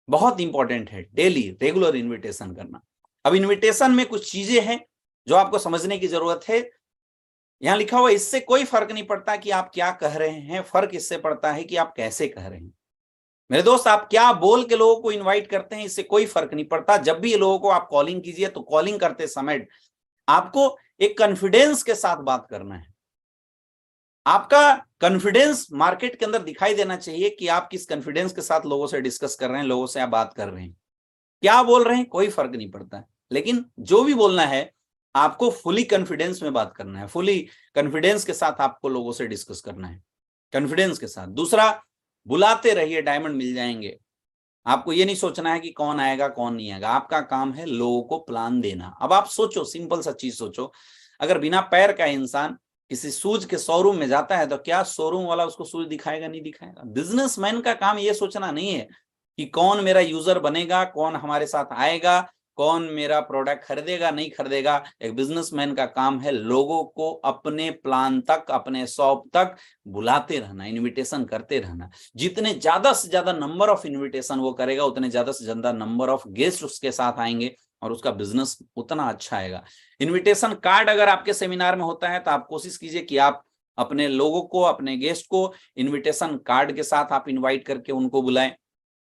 बहुत इंपॉर्टेंट है डेली रेगुलर इन्विटेशन करना। अब इन्विटेशन में कुछ चीजें हैं जो आपको समझने की जरूरत है। यहां लिखा हुआ इससे कोई फर्क नहीं पड़ता कि आप क्या कह रहे हैं, फर्क इससे पड़ता है कि आप कैसे कह रहे हैं। मेरे दोस्त, आप क्या बोल के लोगों को इनवाइट करते हैं इससे कोई फर्क नहीं पड़ता। जब भी ये लोगों को आप कॉलिंग कीजिए तो कॉलिंग करते समय आपको एक कॉन्फिडेंस के साथ बात करना है। आपका कॉन्फिडेंस मार्केट के अंदर दिखाई देना चाहिए कि आप किस कॉन्फिडेंस के साथ लोगों से डिस्कस कर रहे हैं, लोगों से आप बात कर रहे हैं। क्या बोल रहे हैं कोई फर्क नहीं पड़ता, लेकिन जो भी बोलना है आपको फुली कॉन्फिडेंस में बात करना है, फुली कॉन्फिडेंस के साथ आपको लोगों से डिस्कस करना है, कॉन्फिडेंस के साथ। दूसरा, बुलाते रहिए, डायमंड मिल जाएंगे। आपको ये नहीं सोचना है कि कौन आएगा कौन नहीं आएगा, आपका काम है लोगों को प्लान देना। अब आप सोचो, सिंपल सा चीज सोचो, अगर बिना पैर का इंसान किसी शूज के शोरूम में जाता है तो क्या शोरूम वाला उसको शूज दिखाएगा? नहीं दिखाएगा। बिजनेसमैन का काम ये सोचना नहीं है कि कौन मेरा यूजर बनेगा, कौन हमारे साथ आएगा, कौन मेरा प्रोडक्ट खरीदेगा नहीं खरीदेगा। एक बिजनेसमैन का काम है लोगों को अपने प्लान तक, अपने शॉप तक बुलाते रहना, इनविटेशन करते रहना। जितने ज्यादा से ज्यादा नंबर ऑफ इनविटेशन वो करेगा, उतने ज्यादा से ज्यादा नंबर ऑफ गेस्ट उसके साथ आएंगे और उसका बिजनेस उतना अच्छा आएगा। इनविटेशन कार्ड अगर आपके सेमिनार में होता है तो आप कोशिश कीजिए कि आप अपने लोगों को, अपने गेस्ट को इनविटेशन कार्ड के साथ आप इनवाइट करके उनको बुलाएं।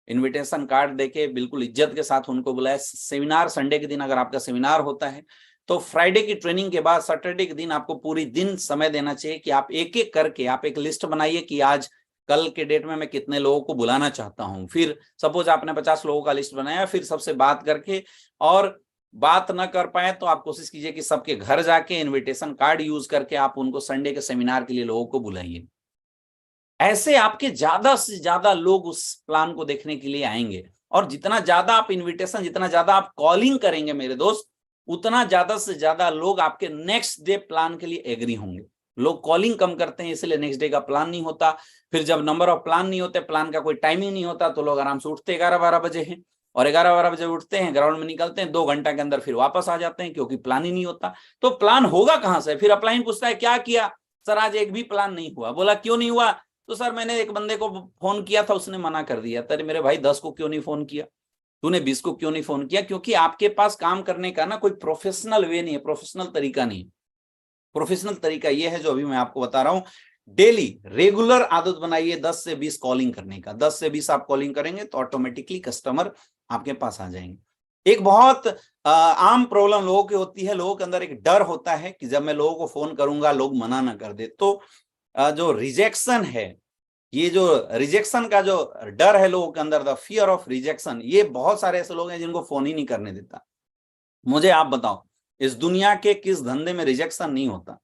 इनविटेशन कार्ड देके बिल्कुल इज्जत के साथ उनको बुलाएं। सेमिनार संडे के दिन अगर आपका सेमिनार होता है तो फ्राइडे की ट्रेनिंग के बाद सैटरडे के दिन आपको पूरी दिन समय देना चाहिए कि आप एक एक करके आप एक लिस्ट बनाइए कि आज कल के डेट में मैं कितने लोगों को बुलाना चाहता हूं। फिर सपोज आपने 50 लोगों का लिस्ट बनाया, फिर सबसे बात करके, और बात ना कर पाए तो आप कोशिश कीजिए कि सबके घर जाके इनविटेशन कार्ड यूज करके आप उनको संडे के सेमिनार के लिए लोगों को बुलाइए। ऐसे आपके ज्यादा से ज्यादा लोग उस प्लान को देखने के लिए आएंगे। और जितना ज्यादा आप इनविटेशन, जितना ज्यादा आप कॉलिंग करेंगे मेरे दोस्त, उतना ज्यादा से ज्यादा लोग आपके नेक्स्ट डे प्लान के लिए एग्री होंगे। लोग कॉलिंग कम करते हैं इसलिए नेक्स्ट डे का प्लान नहीं होता। फिर जब नंबर ऑफ प्लान नहीं होते, प्लान का कोई टाइमिंग नहीं होता, तो लोग आराम से उठते 11-12 बजे हैं, और 11-12 बजे उठते हैं, ग्राउंड में निकलते हैं, 2 घंटा के अंदर फिर वापस आ जाते हैं, क्योंकि प्लान ही नहीं होता। तो प्लान होगा कहां से? फिर अपलाइन पूछता है क्या किया? सर आज एक भी प्लान नहीं हुआ। बोला क्यों नहीं हुआ? तो सर मैंने एक बंदे को फोन किया था, उसने मना कर दिया। तेरे मेरे भाई 10 को क्यों नहीं फोन किया? तूने 20 को क्यों नहीं फोन किया? क्योंकि आपके पास काम करने का ना कोई प्रोफेशनल वे नहीं है, प्रोफेशनल तरीका नहीं। प्रोफेशनल तरीका ये है जो अभी मैं आपको बता रहा हूं। डेली रेगुलर आदत बनाइए 10 से 20 कॉलिंग करने का। 10 से 20 आप कॉलिंग करेंगे तो ऑटोमेटिकली कस्टमर आपके पास आ जाएंगे। एक बहुत आम प्रॉब्लम लोगों की होती है, लोगों के अंदर एक डर होता है कि जब मैं लोगों को फोन करूंगा लोग मना ना कर दे। तो जो रिजेक्शन है, ये जो रिजेक्शन का जो डर है लोगों के अंदर, द फियर ऑफ रिजेक्शन, ये बहुत सारे ऐसे लोग हैं जिनको फोन ही नहीं करने देता। मुझे आप बताओ, इस दुनिया के किस धंधे में रिजेक्शन नहीं होता?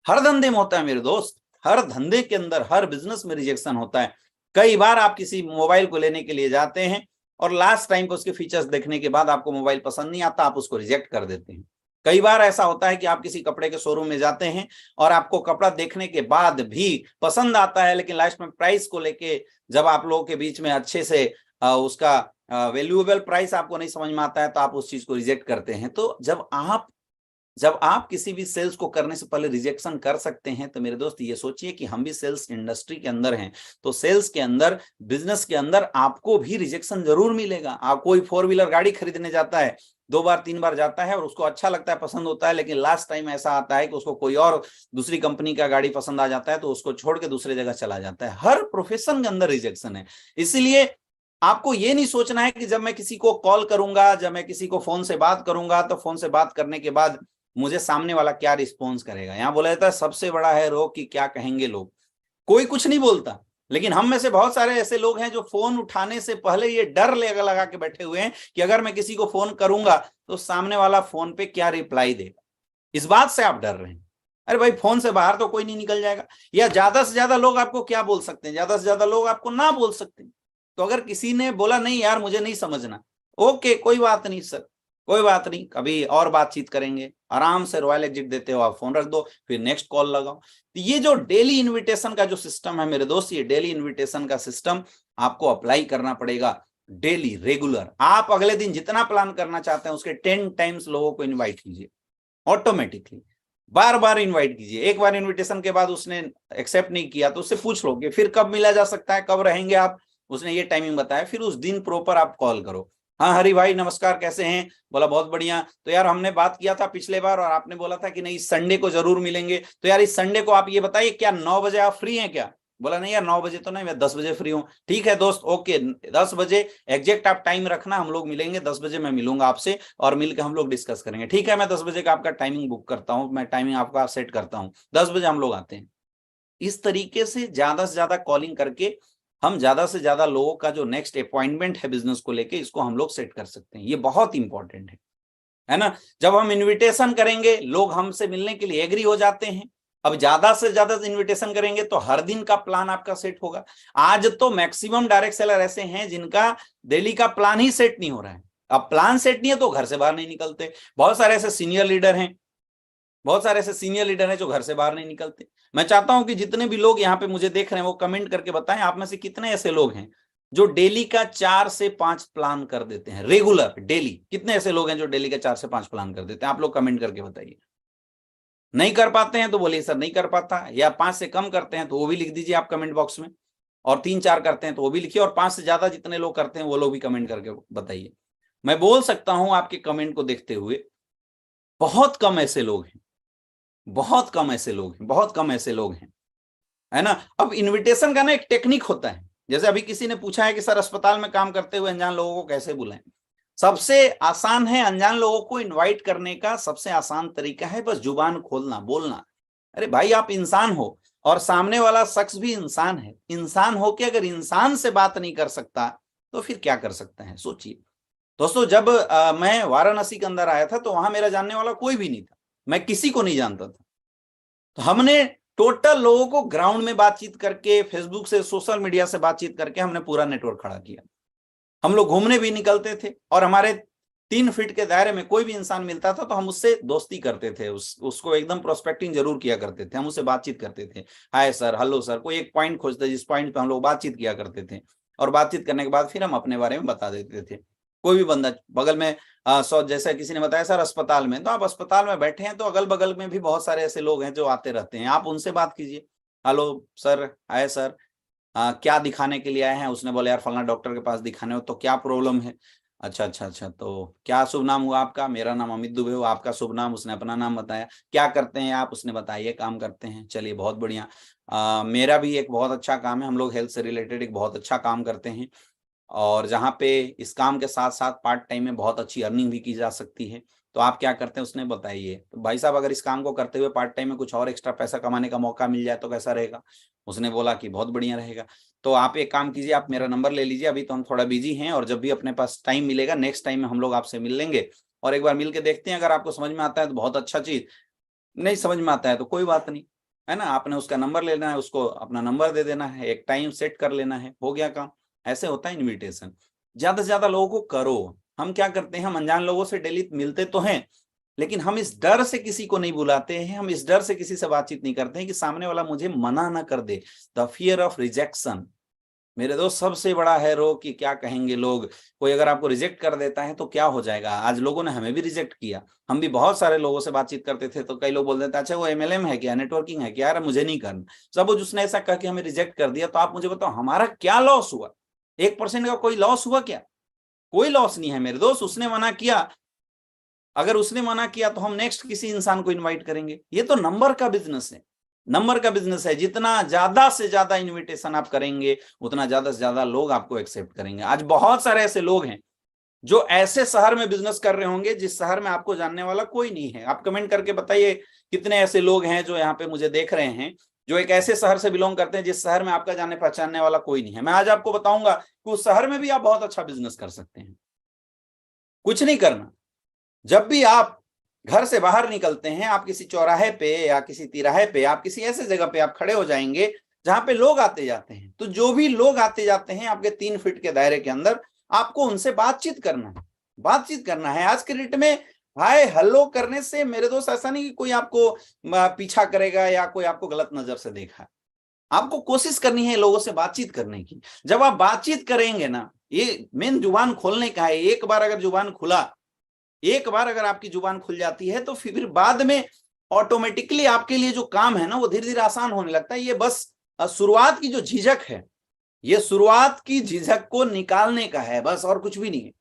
हर धंधे में होता है मेरे दोस्त, हर धंधे के अंदर, हर बिजनेस में रिजेक्शन होता है। कई बार आप किसी मोबाइल को लेने के लिए जाते हैं और लास्ट टाइम को उसके फीचर्स देखने के बाद आपको मोबाइल पसंद नहीं आता, आप उसको रिजेक्ट कर देते हैं। कई बार ऐसा होता है कि आप किसी कपड़े के शोरूम में जाते हैं और आपको कपड़ा देखने के बाद भी पसंद आता है, लेकिन लास्ट में प्राइस को लेके जब आप लोगों के बीच में अच्छे से उसका वैल्यूएबल प्राइस आपको नहीं समझ में आता है तो आप उस चीज को रिजेक्ट करते हैं। तो जब आप किसी भी सेल्स को करने से पहले रिजेक्शन कर सकते हैं, तो मेरे दोस्त ये सोचिए कि हम भी सेल्स इंडस्ट्री के अंदर हैं, तो सेल्स के अंदर, बिजनेस के अंदर आपको भी रिजेक्शन जरूर मिलेगा। आप कोई 4 व्हीलर गाड़ी खरीदने जाता है, 2 बार 3 बार जाता है और उसको अच्छा लगता है, पसंद होता है, लेकिन लास्ट टाइम ऐसा आता है कि उसको कोई और दूसरी कंपनी का गाड़ी पसंद आ जाता है तो उसको छोड़ के दूसरे जगह चला जाता है। हर प्रोफेशन के अंदर रिजेक्शन है। इसीलिए आपको ये नहीं सोचना है कि जब मैं किसी को कॉल करूंगा, जब मैं किसी को फोन से बात करूंगा, तो फोन से बात करने के बाद मुझे सामने वाला क्या रिस्पॉन्स करेगा। यहां बोला जाता है सबसे बड़ा है रोग कि क्या कहेंगे लोग। कोई कुछ नहीं बोलता, लेकिन हम में से बहुत सारे ऐसे लोग हैं जो फोन उठाने से पहले ये डर लगा के बैठे हुए हैं कि अगर मैं किसी को फोन करूंगा तो सामने वाला फोन पे क्या रिप्लाई देगा। इस बात से आप डर रहे हैं। अरे भाई, फोन से बाहर तो कोई नहीं निकल जाएगा, या ज्यादा से ज्यादा लोग आपको क्या बोल सकते हैं? ज्यादा से ज्यादा लोग आपको ना बोल सकते हैं। तो अगर किसी ने बोला नहीं यार मुझे नहीं समझना, ओके कोई बात नहीं सर, कोई बात नहीं, कभी और बातचीत करेंगे। आराम से रॉयल एग्जिट देते हो, आप फोन रख दो, फिर नेक्स्ट कॉल लगाओ। तो ये जो डेली इनविटेशन का जो सिस्टम है मेरे दोस्त, ये डेली इनविटेशन का सिस्टम आपको अप्लाई करना पड़ेगा। डेली रेगुलर आप अगले दिन जितना प्लान करना चाहते हैं उसके 10 टाइम्स लोगों को इन्वाइट कीजिए। ऑटोमेटिकली बार बार इन्वाइट कीजिए। एक बार इन्विटेशन के बाद उसने एक्सेप्ट नहीं किया तो उससे पूछ लो कि फिर कब मिला जा सकता है, कब रहेंगे आप, उसने ये टाइमिंग बताया, फिर उस दिन प्रॉपर आप कॉल करो। हाँ हरि भाई नमस्कार, कैसे हैं? बोला बहुत बढ़िया। तो यार हमने बात किया था पिछले बार और आपने बोला था कि नहीं इस संडे को जरूर मिलेंगे। तो यार इस संडे को आप ये बताइए क्या 9 बजे आप फ्री हैं क्या? बोला नहीं यार 9 बजे तो नहीं, मैं 10 बजे फ्री हूँ। ठीक है दोस्त, ओके 10 बजे एग्जैक्ट आप टाइम रखना, हम लोग मिलेंगे 10 बजे। मैं मिलूंगा आपसे और मिलकर हम लोग डिस्कस करेंगे। ठीक है, मैं 10 बजे का आपका टाइमिंग बुक करता हूँ, मैं टाइमिंग आपका सेट करता हूँ, 10 बजे हम लोग आते हैं। इस तरीके से ज्यादा कॉलिंग करके हम ज्यादा से ज्यादा लोगों का जो नेक्स्ट अपॉइंटमेंट है बिजनेस को लेके, इसको हम लोग सेट कर सकते हैं। ये बहुत इंपॉर्टेंट है ना? जब हम इनविटेशन करेंगे लोग हमसे मिलने के लिए एग्री हो जाते हैं। अब ज्यादा से ज्यादा इनविटेशन करेंगे तो हर दिन का प्लान आपका सेट होगा। आज तो मैक्सिमम डायरेक्ट सेलर ऐसे हैं जिनका डेली का प्लान ही सेट नहीं हो रहा है। अब प्लान सेट नहीं है तो घर से बाहर नहीं निकलते। बहुत सारे ऐसे सीनियर लीडर हैं, बहुत सारे ऐसे सीनियर लीडर हैं जो घर से बाहर नहीं निकलते। मैं चाहता हूं कि जितने भी लोग यहाँ पे मुझे देख रहे हैं वो कमेंट करके बताएं आप में से कितने ऐसे लोग हैं जो डेली का 4 से 5 प्लान कर देते हैं रेगुलर डेली। कितने ऐसे लोग हैं जो डेली का 4 से 5 प्लान कर देते हैं? आप लोग कमेंट करके बताइए। नहीं कर पाते हैं तो बोलिए सर नहीं कर पाता, या 5 से कम करते हैं तो वो भी लिख दीजिए आप कमेंट बॉक्स में, और 3-4 करते हैं तो वो भी लिखिए, और 5 से ज्यादा जितने लोग करते हैं वो लोग भी कमेंट करके बताइए। मैं बोल सकता हूं आपके कमेंट को देखते हुए बहुत कम ऐसे लोग हैं, बहुत कम ऐसे लोग हैं, बहुत कम ऐसे लोग हैं, है ना? अब इनविटेशन का ना एक टेक्निक होता है। जैसे अभी किसी ने पूछा है कि सर अस्पताल में काम करते हुए अनजान लोगों को कैसे बुलाएं? सबसे आसान है अनजान लोगों को इनवाइट करने का, सबसे आसान तरीका है बस जुबान खोलना, बोलना। अरे भाई आप इंसान हो और सामने वाला शख्स भी इंसान है। इंसान हो के अगर इंसान से बात नहीं कर सकता तो फिर क्या कर सकता है? सोचिए दोस्तों। जब मैं वाराणसी के अंदर आया था तो वहां मेरा जानने वाला कोई भी नहीं था, मैं किसी को नहीं जानता था। तो हमने टोटल लोगों को ग्राउंड में बातचीत करके, फेसबुक से, सोशल मीडिया से बातचीत करके हमने पूरा नेटवर्क खड़ा किया। हम लोग घूमने भी निकलते थे और हमारे 3 फीट के दायरे में कोई भी इंसान मिलता था तो हम उससे दोस्ती करते थे, उसको एकदम प्रोस्पेक्टिंग जरूर किया करते थे, हम उससे बातचीत करते थे। हाय सर, हेलो सर, कोई एक पॉइंट खोजते जिस पॉइंट पे हम लोग बातचीत किया करते थे, और बातचीत करने के बाद फिर हम अपने बारे में बता देते थे। कोई भी बंदा बगल में जैसा किसी ने बताया सर अस्पताल में, तो आप अस्पताल में बैठे हैं तो अगल बगल में भी बहुत सारे ऐसे लोग हैं जो आते रहते हैं, आप उनसे बात कीजिए। हेलो सर, हाय सर, क्या दिखाने के लिए आए हैं? उसने बोला यार फलाना डॉक्टर के पास दिखाने हो, तो क्या प्रॉब्लम है? अच्छा अच्छा अच्छा, तो क्या शुभ नाम हुआ आपका? मेरा नाम अमित दुबे हुआ, आपका शुभ नाम? उसने अपना नाम बताया। क्या करते हैं आप? उसने बताया काम करते हैं। चलिए बहुत बढ़िया। मेरा भी एक बहुत अच्छा काम है, हम लोग हेल्थ से रिलेटेड एक बहुत अच्छा काम करते हैं, और जहाँ पे इस काम के साथ साथ पार्ट टाइम में बहुत अच्छी अर्निंग भी की जा सकती है। तो आप क्या करते हैं उसने बताइए। तो भाई साहब अगर इस काम को करते हुए पार्ट टाइम में कुछ और एक्स्ट्रा पैसा कमाने का मौका मिल जाए तो कैसा रहेगा? उसने बोला कि बहुत बढ़िया रहेगा। तो आप एक काम कीजिए, आप मेरा नंबर ले लीजिए, अभी तो हम थोड़ा बिजी हैं, और जब भी अपने पास टाइम मिलेगा नेक्स्ट टाइम में हम लोग आपसे मिल लेंगे और एक बार मिल के देखते हैं। अगर आपको समझ में आता है तो बहुत अच्छा चीज, नहीं समझ में आता है तो कोई बात नहीं, है ना? आपने उसका नंबर लेना है, उसको अपना नंबर दे देना है, एक टाइम सेट कर लेना है, हो गया काम। ऐसे होता है इनविटेशन। ज्यादा से ज्यादा लोगों को करो। हम क्या करते हैं, हम अनजान लोगों से डेली मिलते तो हैं, लेकिन हम इस डर से किसी को नहीं बुलाते हैं, हम इस डर से किसी से बातचीत नहीं करते हैं कि सामने वाला मुझे मना ना कर दे। द फियर ऑफ रिजेक्शन मेरे दोस्त सबसे बड़ा है रोग, कि क्या कहेंगे लोग। कोई अगर आपको रिजेक्ट कर देता है तो क्या हो जाएगा? आज लोगों ने हमें भी रिजेक्ट किया, हम भी बहुत सारे लोगों से बातचीत करते थे तो कई लोग बोल देते अच्छा वो एमएलएम है क्या, नेटवर्किंग है क्या, यार मुझे नहीं करना। सपोज उसने ऐसा कह के हमें रिजेक्ट कर दिया, तो आप मुझे बताओ हमारा क्या लॉस हुआ? 1% का कोई लॉस हुआ क्या? कोई लॉस नहीं है मेरे दोस्त। उसने मना किया, अगर उसने मना किया तो हम नेक्स्ट किसी इंसान को इनवाइट करेंगे। ये तो नंबर का बिजनेस है, नंबर का बिजनेस है। जितना ज्यादा से ज्यादा इनविटेशन आप करेंगे उतना ज्यादा से ज्यादा लोग आपको एक्सेप्ट करेंगे। आज बहुत सारे ऐसे लोग हैं जो ऐसे शहर में बिजनेस कर रहे होंगे जिस शहर में आपको जानने वाला कोई नहीं है। आप कमेंट करके बताइए कितने ऐसे लोग हैं जो यहाँ पे मुझे देख रहे हैं, जो एक ऐसे शहर से बिलोंग करते हैं जिस शहर में आपका जानने पहचानने वाला कोई नहीं है। मैं आज आपको बताऊंगा कि उस शहर में भी आप बहुत अच्छा बिजनेस कर सकते हैं। कुछ नहीं करना, जब भी आप घर से बाहर निकलते हैं, आप किसी चौराहे पे या किसी तिराहे पे, आप किसी ऐसे जगह पे आप खड़े हो जाएंगे जहां पे लोग आते जाते हैं, तो जो भी लोग आते जाते हैं आपके 3 फीट के दायरे के अंदर, आपको उनसे बातचीत करना है। बातचीत करना है। आज के डेट में हाय हेलो करने से मेरे दोस्त ऐसा नहीं कि कोई आपको पीछा करेगा या कोई आपको गलत नजर से देखा। आपको कोशिश करनी है लोगों से बातचीत करने की। जब आप बातचीत करेंगे ना, ये मेन जुबान खोलने का है। एक बार अगर जुबान खुला, एक बार अगर आपकी जुबान खुल जाती है तो फिर बाद में ऑटोमेटिकली आपके लिए जो काम है ना वो धीरे धीरे आसान होने लगता है। ये बस शुरुआत की जो झिझक है, ये शुरुआत की झिझक को निकालने का है बस, और कुछ भी नहीं है।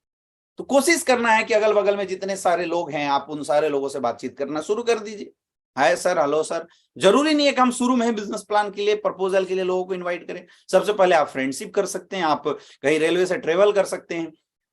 तो कोशिश करना है कि अगल बगल में जितने सारे लोग हैं आप उन सारे लोगों से बातचीत करना शुरू कर दीजिए। Hi sir, hello sir. जरूरी नहीं है कि हम शुरू में बिजनेस प्लान के लिए, प्रपोजल के लिए लोगों को इनवाइट करें। सबसे पहले आप फ्रेंडशिप कर सकते हैं, आप कहीं रेलवे से ट्रेवल कर सकते हैं।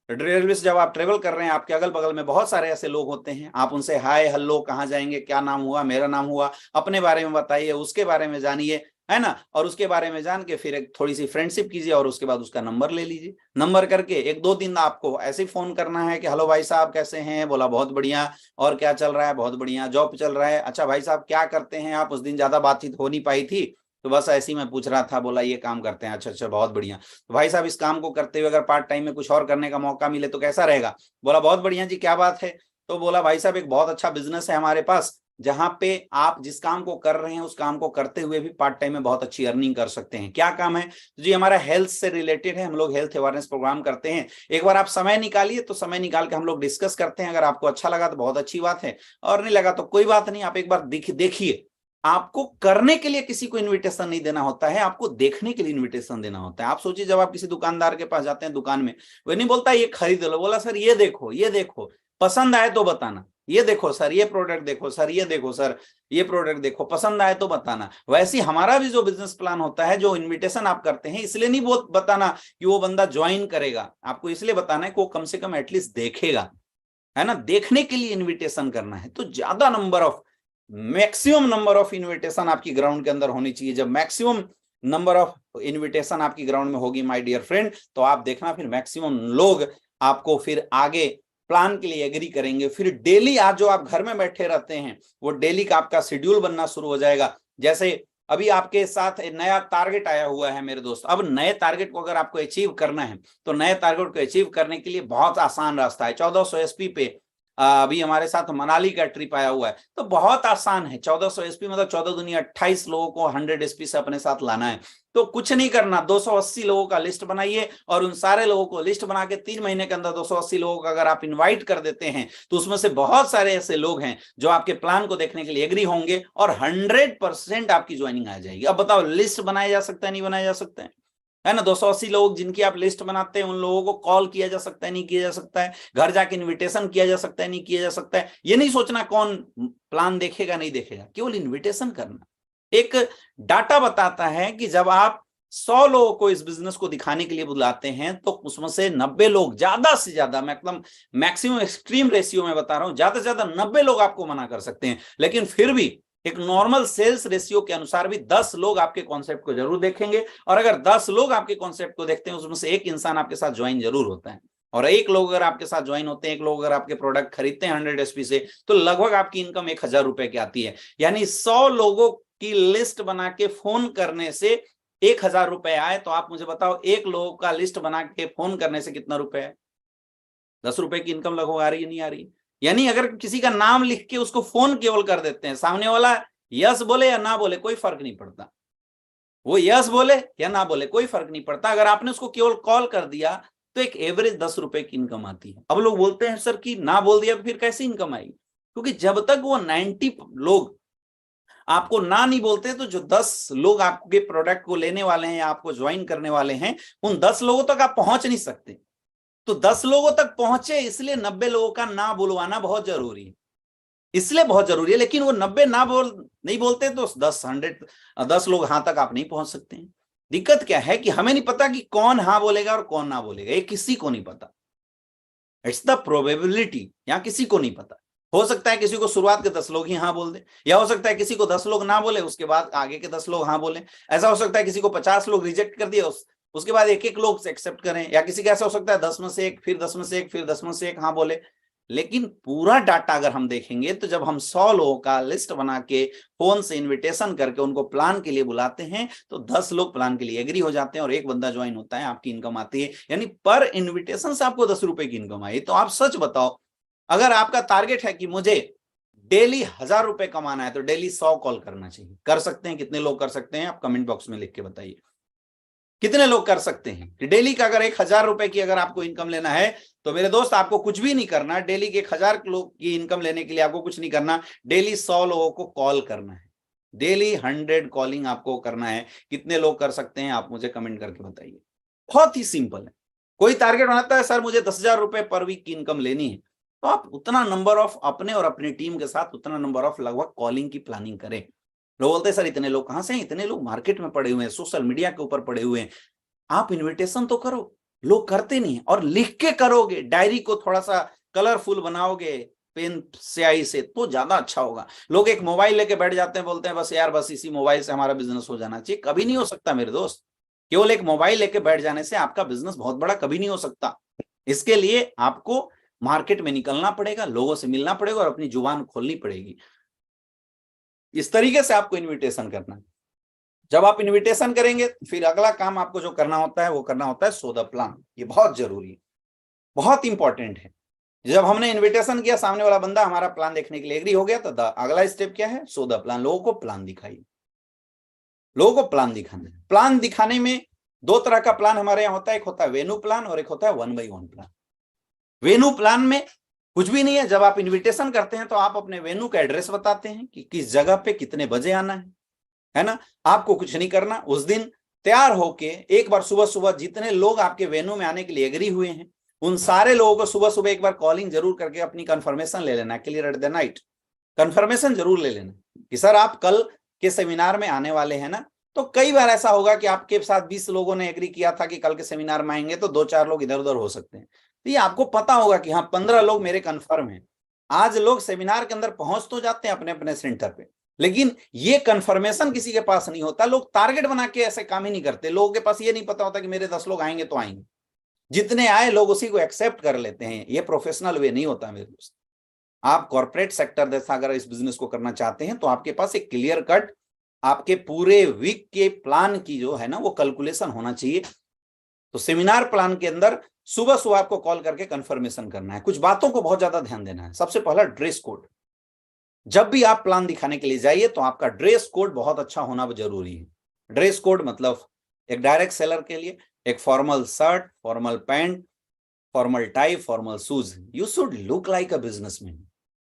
रेलवे से जब आप ट्रेवल कर रहे हैं, आपके अगल बगल में बहुत सारे ऐसे लोग होते हैं, आप उनसे हाय हेलो, कहाँ जाएंगे, क्या नाम हुआ, मेरा नाम हुआ, अपने बारे में बताइए, उसके बारे में जानिए, है ना। और उसके बारे में जान के फिर एक थोड़ी सी फ्रेंडशिप कीजिए और उसके बाद उसका नंबर ले लीजिए। नंबर करके 1-2 दिन आपको ऐसे ही फोन करना है कि हेलो भाई साहब कैसे हैं, बोला बहुत बढ़िया, और क्या चल रहा है, बहुत बढ़िया, जॉब चल रहा है, अच्छा भाई साहब क्या करते हैं आप, उस दिन ज्यादा बातचीत हो नहीं पाई थी तो बस ऐसे ही मैं पूछ रहा था, बोला ये काम करते हैं, अच्छा अच्छा बहुत बढ़िया। तो भाई साहब इस काम को करते हुए अगर पार्ट टाइम में कुछ और करने का मौका मिले तो कैसा रहेगा, बोला बहुत बढ़िया जी, क्या बात है। तो बोला भाई साहब एक बहुत अच्छा बिजनेस है हमारे पास, जहां पे आप जिस काम को कर रहे हैं उस काम को करते हुए भी पार्ट टाइम में बहुत अच्छी अर्निंग कर सकते हैं। क्या काम है जी, हमारा हेल्थ से रिलेटेड है, हम लोग हेल्थ अवेयरनेस प्रोग्राम करते हैं। एक बार आप समय निकालिए, तो समय निकाल के हम लोग डिस्कस करते हैं, अगर आपको अच्छा लगा तो बहुत अच्छी बात है, और नहीं लगा तो कोई बात नहीं, आप एक बार देखिए। आपको करने के लिए किसी को इनविटेशन नहीं देना होता है, आपको देखने के लिए इनविटेशन देना होता है। आप सोचिए जब आप किसी दुकानदार के पास जाते हैं दुकान में, वो नहीं बोलता ये खरीद लो, बोला सर ये देखो, ये देखो, पसंद आए तो बताना, ये देखो सर ये प्रोडक्ट देखो सर, ये देखो सर ये प्रोडक्ट देखो, पसंद आए तो बताना। वैसे हमारा भी जो बिजनेस प्लान होता है, जो इनविटेशन आप करते हैं, इसलिए नहीं बताना कि वो बंदा ज्वाइन करेगा, आपको इसलिए बताना है कि वो कम से कम एटलीस्ट देखेगा, है ना। देखने के लिए इनविटेशन करना है। तो ज्यादा मैक्सिमम नंबर ऑफ इनविटेशन आपकी ग्राउंड के अंदर होनी चाहिए। जब मैक्सिमम नंबर ऑफ इनविटेशन आपकी ग्राउंड में होगी माय डियर फ्रेंड, तो आप देखना फिर मैक्सिमम लोग आपको फिर आगे प्लान के लिए एग्री करेंगे। फिर डेली आज जो आप घर में बैठे रहते हैं, वो डेली का आपका शेड्यूल बनना शुरू हो जाएगा। जैसे अभी आपके साथ नया टारगेट आया हुआ है मेरे दोस्त, अब नए टारगेट को अगर आपको अचीव करना है, तो नए टारगेट को अचीव करने के लिए बहुत आसान रास्ता है। 1400 एसपी पे अभी हमारे साथ मनाली का ट्रिप आया हुआ है, तो बहुत आसान है। 1400 एसपी मतलब 14 दुनिया 28 लोगों को 100 एसपी से अपने साथ लाना है। तो कुछ नहीं करना, 280 लोगों का लिस्ट बनाइए, और उन सारे लोगों को लिस्ट बना के 3 महीने के अंदर 280 लोगों का अगर आप इनवाइट कर देते हैं, तो उसमें से बहुत सारे ऐसे लोग हैं जो आपके प्लान को देखने के लिए एग्री होंगे, और 100% आपकी ज्वाइनिंग आ जाएगी। अब बताओ लिस्ट बनाया जा सकता है, नहीं बनाया जा सकता है ना। 280 लोग जिनकी आप लिस्ट बनाते हैं, उन लोगों को कॉल किया जा सकता है, नहीं किया जा सकता है, घर जाके इनविटेशन किया जा सकता है, नहीं किया जा सकता है। ये नहीं सोचना कौन प्लान देखेगा नहीं देखेगा, केवल इनविटेशन करना। एक डाटा बताता है कि जब आप 100 लोगों को इस बिजनेस को दिखाने के लिए बुलाते हैं, तो उसमें से 90 लोग, ज्यादा से ज्यादा, मैं एकदम मैक्सिमम एक्सट्रीम रेशियो में बता रहा हूं, ज्यादा से ज्यादा 90 लोग आपको मना कर सकते हैं। लेकिन फिर भी एक नॉर्मल सेल्स रेशियो के अनुसार भी 10 लोग आपके कॉन्सेप्ट को जरूर देखेंगे, और अगर 10 लोग आपके कॉन्सेप्ट को देखते हैं, उसमें से एक इंसान आपके साथ ज्वाइन जरूर होता है। और एक लोग अगर आपके साथ ज्वाइन होते हैं, एक लोग अगर आपके प्रोडक्ट खरीदते हैं 100 एसपी से, तो लगभग आपकी इनकम 1000 रुपए की आती है। यानी 100 लोगों की लिस्ट बना के फोन करने से 1000 रुपए आए, तो आप मुझे बताओ एक लोगों का लिस्ट बना के फोन करने से कितना रुपए है? 10 रुपए की इनकम लगभग आ रही है, नहीं आ रही? यानी अगर किसी का नाम लिख के उसको फोन केवल कर देते हैं, सामने वाला यस बोले या ना बोले कोई फर्क नहीं पड़ता, वो यस बोले या ना बोले कोई फर्क नहीं पड़ता, अगर आपने उसको केवल कॉल कर दिया तो एक एवरेज 10 रुपए की इनकम आती है। अब लोग बोलते हैं सर कि ना बोल दिया तो फिर कैसी इनकम आएगी? क्योंकि जब तक वो 90 लोग आपको ना नहीं बोलते, तो जो 10 लोग आपके प्रोडक्ट को लेने वाले हैं या आपको ज्वाइन करने वाले हैं, उन 10 लोगों तक आप पहुंच नहीं सकते। तो 10 लोगों तक पहुंचे, इसलिए 90 लोगों का ना बुलवाना बहुत जरूरी है, इसलिए बहुत जरूरी है। लेकिन वो 90 ना नहीं बोलते, तो 10 लोग हाँ तक आप नहीं पहुंच सकते हैं। दिक्कत क्या है कि हमें नहीं पता कि कौन हाँ बोलेगा और कौन ना बोलेगा, ये किसी को नहीं पता। इट्स द प्रोबेबिलिटी, यहां किसी को नहीं पता। हो सकता है किसी को शुरुआत के 10 लोग ही हाँ बोल दे, या हो सकता है किसी को 10 लोग ना बोले, उसके बाद आगे के 10 लोग हाँ बोले। ऐसा हो सकता है किसी को 50 लोग रिजेक्ट कर दिए, उसके बाद एक एक लोग एक्सेप्ट करें, या किसी का ऐसा हो सकता है 10 में से एक, फिर 10 में से एक, फिर 10 में से एक हाँ बोले। लेकिन पूरा डाटा अगर हम देखेंगे, तो जब हम 100 लोगों का लिस्ट बना के फोन से इनविटेशन करके उनको प्लान के लिए बुलाते हैं, तो 10 लोग प्लान के लिए एग्री हो जाते हैं और एक बंदा ज्वाइन होता है, आपकी इनकम आती है। यानी पर इनविटेशन से आपको 10 रुपए की इनकम आई। तो आप सच बताओ, अगर आपका टारगेट है कि मुझे डेली 1000 रुपए कमाना है, तो डेली 100 कॉल करना चाहिए। कर सकते हैं? कितने लोग कर सकते हैं? आप कमेंट बॉक्स में लिख के बताइए कितने लोग कर सकते हैं कि डेली का अगर 1000 रुपए की अगर आपको इनकम लेना है, तो मेरे दोस्त आपको कुछ भी नहीं करना। डेली के 1000 लोग की इनकम लेने के लिए आपको कुछ नहीं करना, डेली 100 लोगों को कॉल करना है, डेली 100 कॉलिंग आपको करना है। कितने लोग कर सकते हैं आप मुझे कमेंट करके बताइए। बहुत ही सिंपल है। कोई टारगेट बनाता है सर मुझे 10,000 रुपए पर वीक की इनकम लेनी है, तो आप उतना नंबर ऑफ अपने और अपनी टीम के साथ उतना नंबर ऑफ लगभग कॉलिंग की प्लानिंग करें। लोग बोलते हैं सर इतने लोग कहां से हैं, इतने लोग मार्केट में पड़े हुए हैं, सोशल मीडिया के ऊपर पड़े हुए हैं। आप इन्विटेशन तो करो, लोग करते नहीं है, और लिख के करोगे, डायरी को थोड़ा सा कलरफुल बनाओगे पेन स्याही से, तो ज्यादा अच्छा होगा। लोग एक मोबाइल लेके बैठ जाते हैं, बोलते हैं बस यार बस इसी मोबाइल से हमारा बिजनेस हो जाना चाहिए। कभी नहीं हो सकता मेरे दोस्त। केवल एक मोबाइल लेके बैठ जाने से आपका बिजनेस बहुत बड़ा कभी नहीं हो सकता। इसके लिए आपको मार्केट में निकलना पड़ेगा, लोगों से मिलना पड़ेगा और अपनी जुबान खोलनी पड़ेगी। इस तरीके से आपको इन्विटेशन करना है। जब आप इन्विटेशन करेंगे फिर अगला काम आपको जो करना होता है वो करना होता है सो द प्लान। ये बहुत जरूरी है, बहुत इंपॉर्टेंट है। जब हमने इन्विटेशन किया, सामने वाला बंदा हमारा प्लान देखने के लिए एग्री हो गया, तो अगला स्टेप क्या है, सो द प्लान। लोगों को प्लान दिखाइए, लोगों को प्लान दिखाना है। प्लान दिखाने में दो तरह का प्लान हमारे यहाँ होता है, एक होता है वेन्यू प्लान और एक होता है 1x1 प्लान। वेन्यू प्लान में कुछ भी नहीं है, जब आप इन्विटेशन करते हैं तो आप अपने वेन्यू का एड्रेस बताते हैं कि किस जगह पे कितने बजे आना है ना। आपको कुछ नहीं करना, उस दिन तैयार होके एक बार सुबह सुबह जितने लोग आपके वेन्यू में आने के लिए एग्री हुए हैं उन सारे लोगों को सुबह सुबह एक बार कॉलिंग जरूर करके अपनी कंफर्मेशन ले लेना, clear at the night confirmation जरूर ले लेना कि सर आप कल के सेमिनार में आने वाले हैं ना। तो कई बार ऐसा होगा कि आपके साथ 20 लोगों ने एग्री किया था कि कल के सेमिनार में आएंगे, तो 2-4 लोग इधर उधर हो सकते हैं। तो ये आपको पता होगा कि हाँ 15 लोग मेरे कंफर्म हैं। आज लोग सेमिनार के अंदर पहुंच तो जाते हैं अपने अपने सेंटर पे, लेकिन ये कंफर्मेशन किसी के पास नहीं होता। लोग टारगेट बना के ऐसे काम ही नहीं करते। लोगों के पास ये नहीं पता होता कि मेरे 10 लोग आएंगे तो आएंगे, जितने आए लोग उसी को एक्सेप्ट कर लेते हैं। ये प्रोफेशनल वे नहीं होता मेरे दोस्त। आप कॉर्पोरेट सेक्टर जैसा अगर इस बिजनेस को करना चाहते हैं तो आपके पास एक क्लियर कट आपके पूरे वीक के प्लान की जो है ना वो कैलकुलेशन होना चाहिए। तो सेमिनार प्लान के अंदर सुबह सुबह आपको कॉल करके कंफर्मेशन करना है। कुछ बातों को बहुत ज्यादा ध्यान देना है। सबसे पहला ड्रेस कोड। जब भी आप प्लान दिखाने के लिए जाइए तो आपका ड्रेस कोड बहुत अच्छा होना जरूरी है। ड्रेस कोड मतलब एक डायरेक्ट सेलर के लिए एक formal shirt, formal pant, formal tie, formal shoes. You should look like a businessman.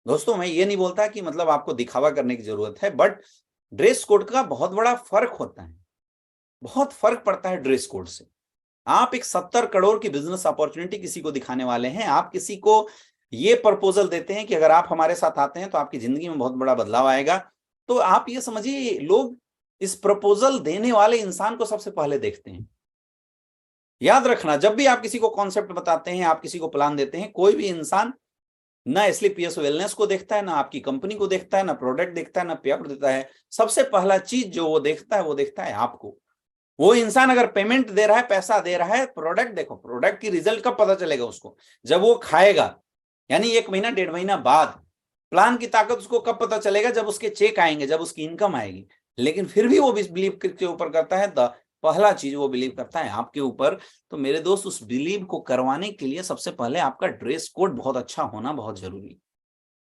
दोस्तों मैं ये नहीं बोलता कि मतलब आपको दिखावा करने की जरूरत है, बट ड्रेस कोड का बहुत बड़ा फर्क होता है, बहुत फर्क पड़ता है ड्रेस कोड से। आप एक 70 करोड़ की बिजनेस अपॉर्चुनिटी किसी को दिखाने वाले हैं, आप किसी को ये प्रपोजल देते हैं कि अगर आप हमारे साथ आते हैं तो आपकी जिंदगी में बहुत बड़ा बदलाव आएगा। तो आप ये समझिए लोग इस प्रपोजल देने वाले इंसान को सबसे पहले देखते हैं। याद रखना, जब भी आप किसी को कॉन्सेप्ट बताते हैं, आप किसी को प्लान देते हैं, कोई भी इंसान ना एसलीपीएस वेलनेस को देखता है, ना आपकी कंपनी को देखता है, ना प्रोडक्ट देखता है, ना पे आउट देता है। सबसे पहला चीज जो वो देखता है आपको। वो इंसान अगर पेमेंट दे रहा है, पैसा दे रहा है, प्रोडक्ट देखो, प्रोडक्ट की रिजल्ट कब पता चलेगा उसको, जब वो खाएगा, यानी 1 महीना 1.5 महीना बाद। प्लान की ताकत उसको कब पता चलेगा, जब उसके चेक आएंगे, जब उसकी इनकम आएगी। लेकिन फिर भी वो बिलीव के ऊपर करता है, तो पहला चीज वो बिलीव करता है आपके ऊपर। तो मेरे दोस्त उस बिलीव को करवाने के लिए सबसे पहले आपका ड्रेस कोड बहुत अच्छा होना बहुत जरूरी है।